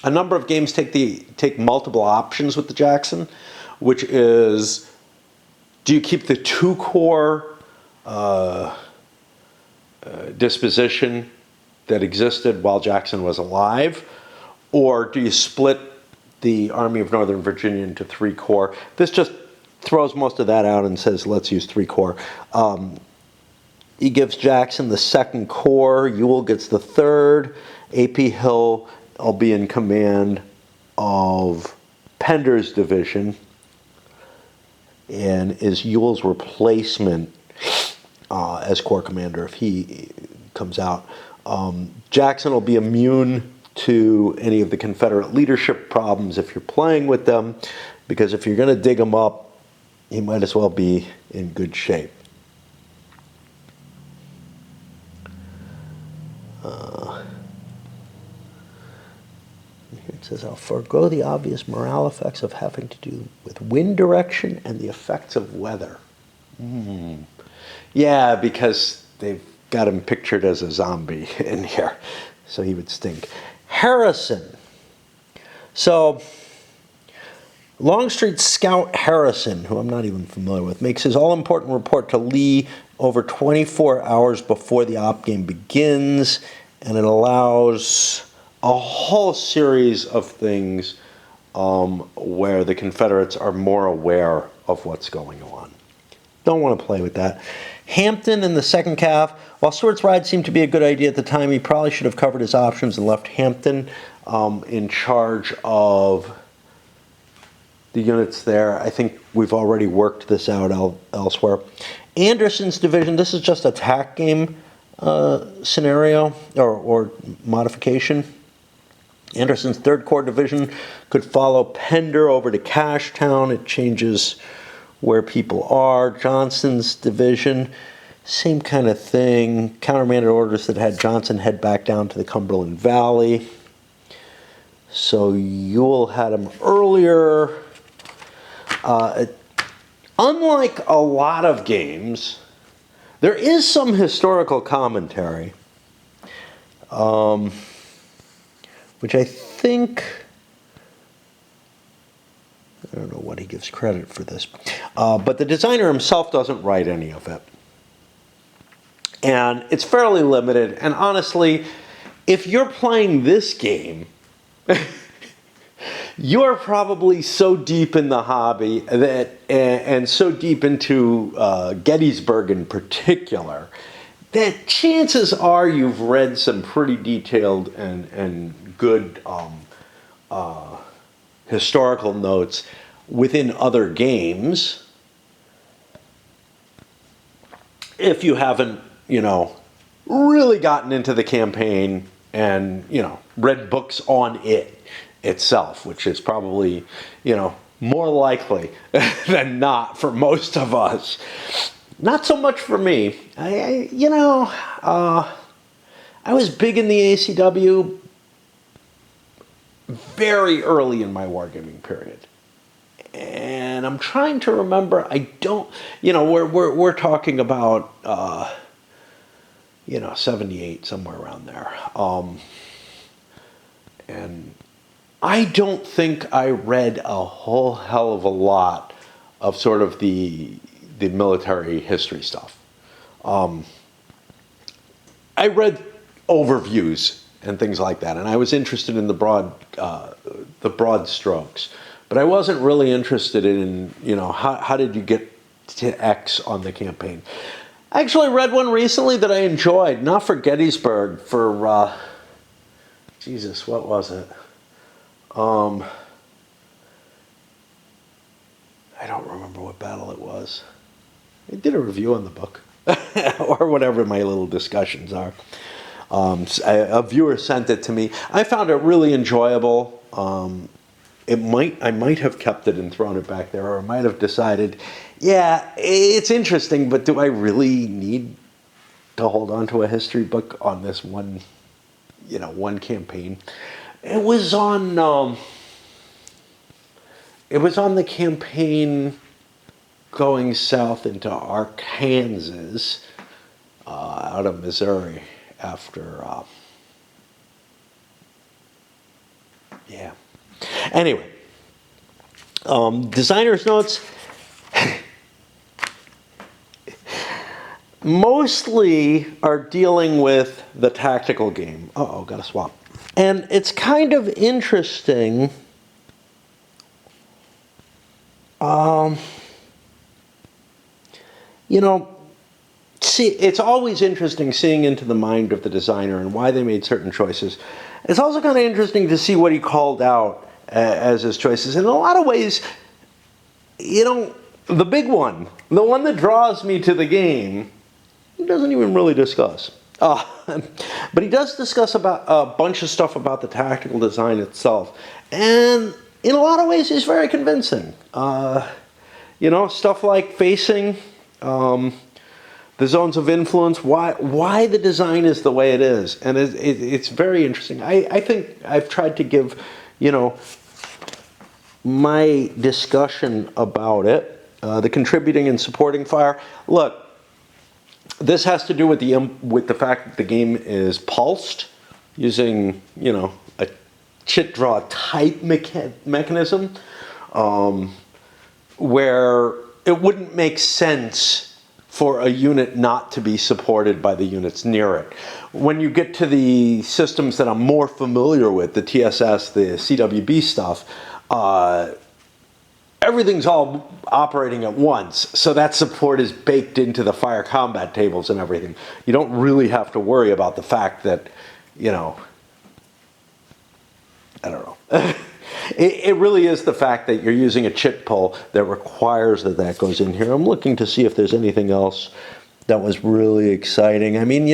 number of games take multiple options with the Jackson, which is, do you keep the 2-core disposition that existed while Jackson was alive, or do you split the Army of Northern Virginia into 3-core? This just throws most of that out and says, let's use 3-core. He gives Jackson the 2nd Corps. Ewell gets the 3rd. A.P. Hill will be in command of Pender's division and is Ewell's replacement as Corps commander if he comes out. Jackson will be immune to any of the Confederate leadership problems if you're playing with them, because if you're going to dig them up, he might as well be in good shape. It says, I'll forego the obvious morale effects of having to do with wind direction and the effects of weather. Yeah, because they've got him pictured as a zombie in here, so he would stink. Harrison. So, Longstreet Scout Harrison, who I'm not even familiar with, makes his all-important report to Lee over 24 hours before the op game begins, and it allows a whole series of things where the Confederates are more aware of what's going on. Don't want to play with that. Hampton in the 2nd Cav. While Stuart's ride seemed to be a good idea at the time, he probably should have covered his options and left Hampton in charge of the units there. I think we've already worked this out elsewhere. Anderson's division, this is just attack game scenario or modification. Anderson's 3rd Corps division could follow Pender over to Cashtown. It changes where people are. Johnson's division, same kind of thing. Countermanded orders that had Johnson head back down to the Cumberland Valley. So Ewell had him earlier. Unlike a lot of games, there is some historical commentary, which I think, I don't know what he gives credit for this, but the designer himself doesn't write any of it. And it's fairly limited, and honestly, if you're playing this game, you're probably so deep in the hobby that, and so deep into Gettysburg in particular, that chances are you've read some pretty detailed and good historical notes within other games. If you haven't, really gotten into the campaign and, read books on it itself, which is probably, more likely than not for most of us. Not so much for me. I was big in the ACW very early in my wargaming period. And I'm trying to remember, I don't, we're talking about, 78, somewhere around there. And I don't think I read a whole hell of a lot of sort of the military history stuff. I read overviews and things like that, and I was interested in the broad strokes, but I wasn't really interested in, how did you get to X on the campaign. I actually read one recently that I enjoyed, not for Gettysburg, for, Jesus, what was it? I don't remember what battle it was. I did a review on the book, or whatever my little discussions are. A viewer sent it to me. I found it really enjoyable. I might have kept it and thrown it back there, or I might have decided, yeah, it's interesting, but do I really need to hold on to a history book on this one, one campaign? It was on the campaign going south into Arkansas, out of Missouri after, yeah. Anyway, designer's notes mostly are dealing with the tactical game. Uh-oh, got to swap. And it's kind of interesting. See, it's always interesting seeing into the mind of the designer and why they made certain choices. It's also kind of interesting to see what he called out as his choices. In a lot of ways, the big one, the one that draws me to the game, he doesn't even really discuss. But he does discuss about a bunch of stuff about the tactical design itself. And in a lot of ways, he's very convincing. Stuff like facing, the zones of influence, why the design is the way it is. And it's very interesting. I think I've tried to give, my discussion about it, the contributing and supporting fire. Look, this has to do with the fact that the game is pulsed using, a chit draw type mechanism, where it wouldn't make sense for a unit not to be supported by the units near it. When you get to the systems that I'm more familiar with, the TSS, the CWB stuff, everything's all operating at once, so that support is baked into the fire combat tables and everything. You don't really have to worry about the fact that, I don't know. It really is the fact that you're using a chit pull that requires that goes in here. I'm looking to see if there's anything else that was really exciting. I mean,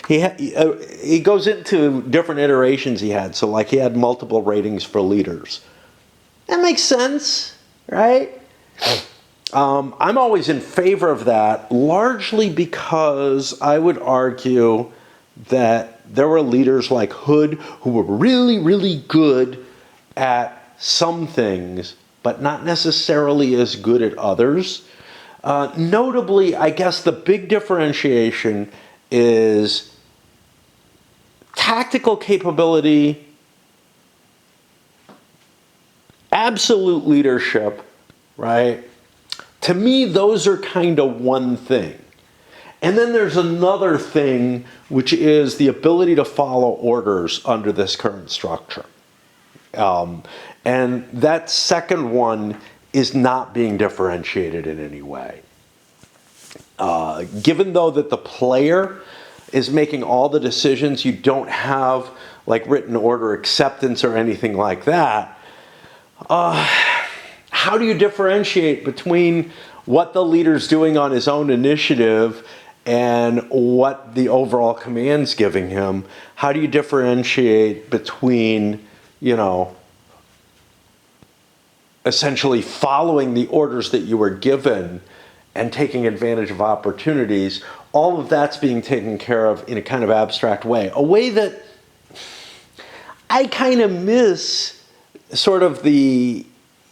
he goes into different iterations he had. So like he had multiple ratings for leaders. That makes sense, right? I'm always in favor of that, largely because I would argue that there were leaders like Hood who were really, really good at some things, but not necessarily as good at others. Notably, I guess the big differentiation is tactical capability, absolute leadership, right? To me, those are kind of one thing. And then there's another thing, which is the ability to follow orders under this current structure. And that second one is not being differentiated in any way. Given though that the player is making all the decisions, you don't have like written order acceptance or anything like that. How do you differentiate between what the leader's doing on his own initiative and what the overall command's giving him? How do you differentiate between, essentially following the orders that you were given and taking advantage of opportunities? All of that's being taken care of in a kind of abstract way. A way that I kind of miss sort of the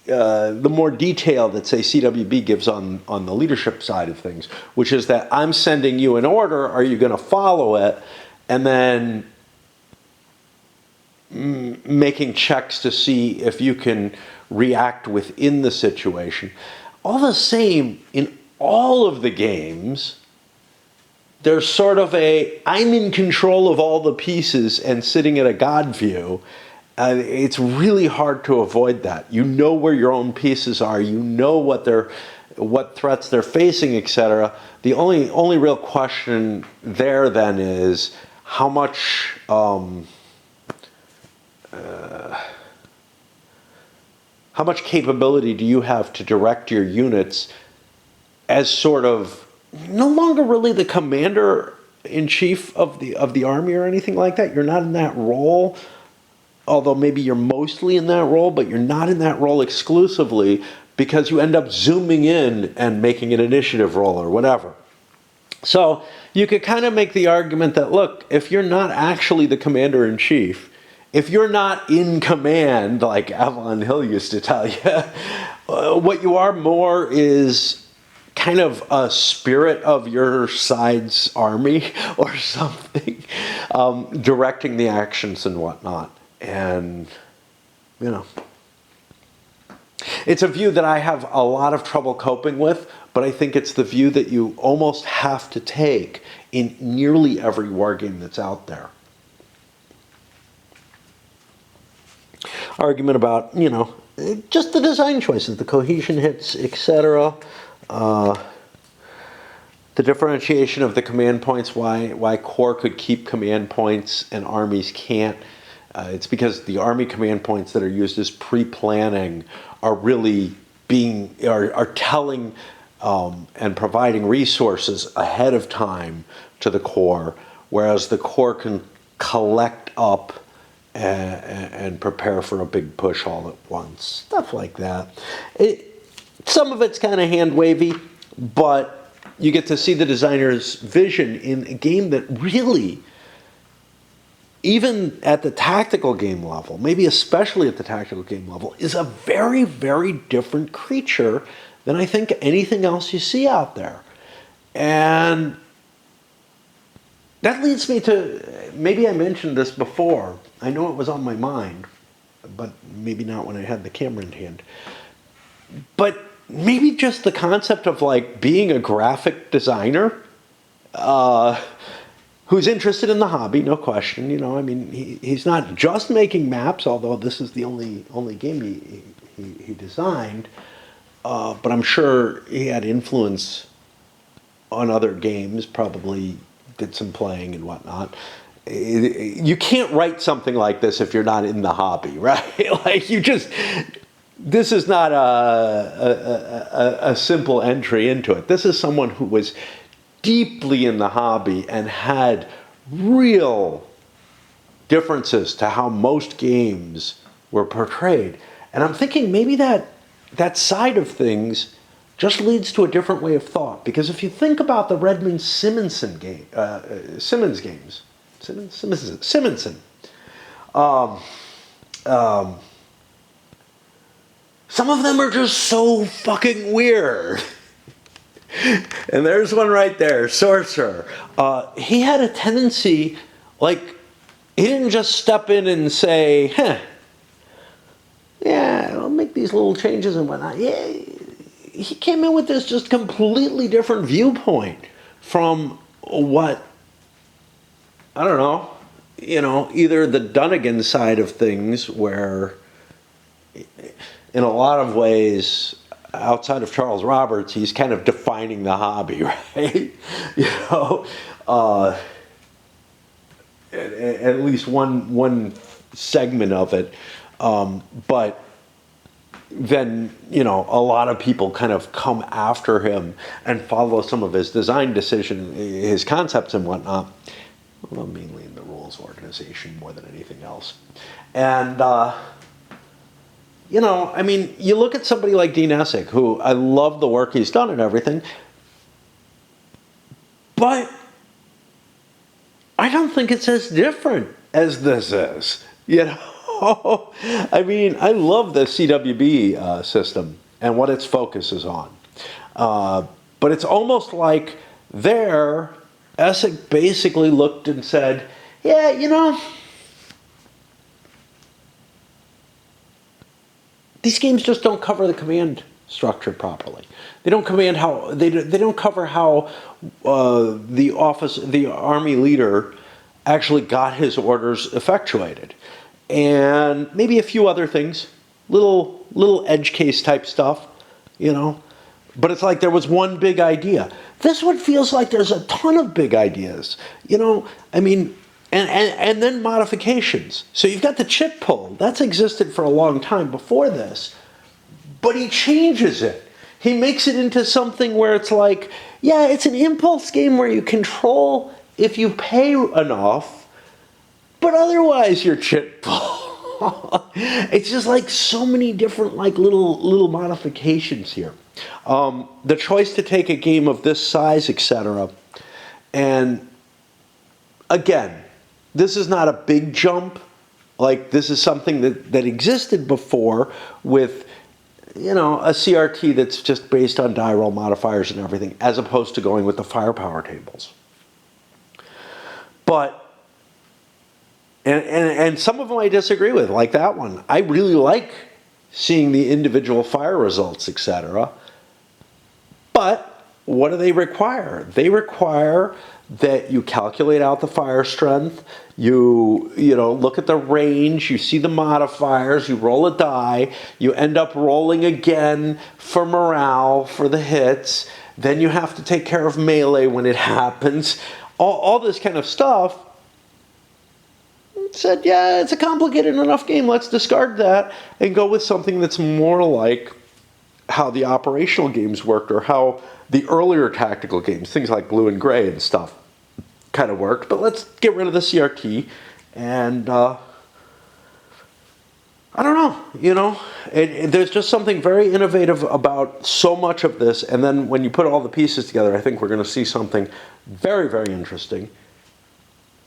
more detail that, say, CWB gives on the leadership side of things, which is that I'm sending you an order, are you going to follow it? And then making checks to see if you can react within the situation. All the same, in all of the games, there's sort of I'm in control of all the pieces and sitting at a God view. It's really hard to avoid that. You know where your own pieces are. You know what threats they're facing, etc. The only real question there then is how much capability do you have to direct your units as sort of no longer really the commander in chief of the army or anything like that. You're not in that role. although maybe you're mostly in that role, but you're not in that role exclusively because you end up zooming in and making an initiative role or whatever. So you could kind of make the argument that, look, if you're not actually the commander-in-chief, if you're not in command, like Avalon Hill used to tell you, what you are more is kind of a spirit of your side's army or something, directing the actions and whatnot. And, you know, it's a view that I have a lot of trouble coping with, but I think it's the view that you almost have to take in nearly every war game that's out there. Argument about, you know, just the design choices, the cohesion hits, etc. The differentiation of the command points, why Corps could keep command points and armies can't. It's because the Army command points that are used as pre-planning are really are telling and providing resources ahead of time to the Corps, whereas the Corps can collect up and prepare for a big push all at once. Stuff like that. Some of it's kind of hand-wavy, but you get to see the designer's vision in a game that really, even at the tactical game level, maybe especially at the tactical game level, is a very, very different creature than I think anything else you see out there. And that leads me to, maybe I mentioned this before. I know it was on my mind, but maybe not when I had the camera in hand. But maybe just the concept of like being a graphic designer, who's interested in the hobby, no question. You know, I mean, he's not just making maps, although this is the only game he designed. But I'm sure he had influence on other games, probably did some playing and whatnot. You can't write something like this if you're not in the hobby, right? Like this is not a simple entry into it. This is someone who was deeply in the hobby and had real differences to how most games were portrayed. And I'm thinking maybe that side of things just leads to a different way of thought. Because if you think about the Redmond Simonson game, Simonson, some of them are just so fucking weird. And there's one right there, Sorcerer. He had a tendency, like, he didn't just step in and say, yeah, I'll make these little changes and whatnot. Yeah, he came in with this just completely different viewpoint from what, I don't know, you know, either the Dunnigan side of things, where in a lot of ways, outside of Charles Roberts, he's kind of defining the hobby, right? You know, at least one segment of it. But then, you know, a lot of people kind of come after him and follow some of his design decision, his concepts and whatnot. Well, mainly in the rules organization more than anything else. And, you know, I mean, you look at somebody like Dean Essick, who I love the work he's done and everything, but I don't think it's as different as this is, you know? I mean, I love the CWB system and what its focus is on. But it's almost like there, Essick basically looked and said, yeah, you know, these games just don't cover the command structure properly. They don't command how they don't cover how the army leader actually got his orders effectuated, and maybe a few other things, little edge case type stuff, you know. But it's like there was one big idea. This one feels like there's a ton of big ideas, you know. I mean, and then modifications. So you've got the chip pull. That's existed for a long time before this. But he changes it. He makes it into something where it's like, yeah, it's an impulse game where you control if you pay enough, but otherwise you're chip pull. It's just like so many different like little modifications here. The choice to take a game of this size, etc. And again, this is not a big jump. Like this is something that existed before with, you know, a CRT that's just based on die roll modifiers and everything, as opposed to going with the firepower tables. But, and some of them I disagree with, like that one. I really like seeing the individual fire results, etc. But what do they require? They require that you calculate out the fire strength, you know, look at the range, you see the modifiers, you roll a die, you end up rolling again for morale, for the hits, then you have to take care of melee when it happens, all this kind of stuff. Said, yeah, it's a complicated enough game, let's discard that and go with something that's more like how the operational games worked, or how the earlier tactical games, things like Blue and Gray and stuff, kind of worked. But let's get rid of the CRT, and I don't know, you know, there's just something very innovative about so much of this, and then when you put all the pieces together, I think we're going to see something very, very interesting.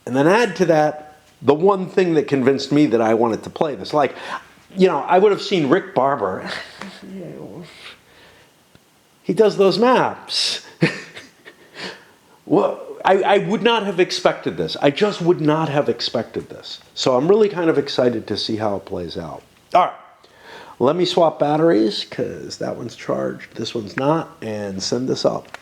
And then add to that the one thing that convinced me that I wanted to play this. Like, you know, I would have seen Rick Barber. He does those maps. Well, I would not have expected this. I just would not have expected this. So I'm really kind of excited to see how it plays out. All right, let me swap batteries because that one's charged, this one's not, and send this up.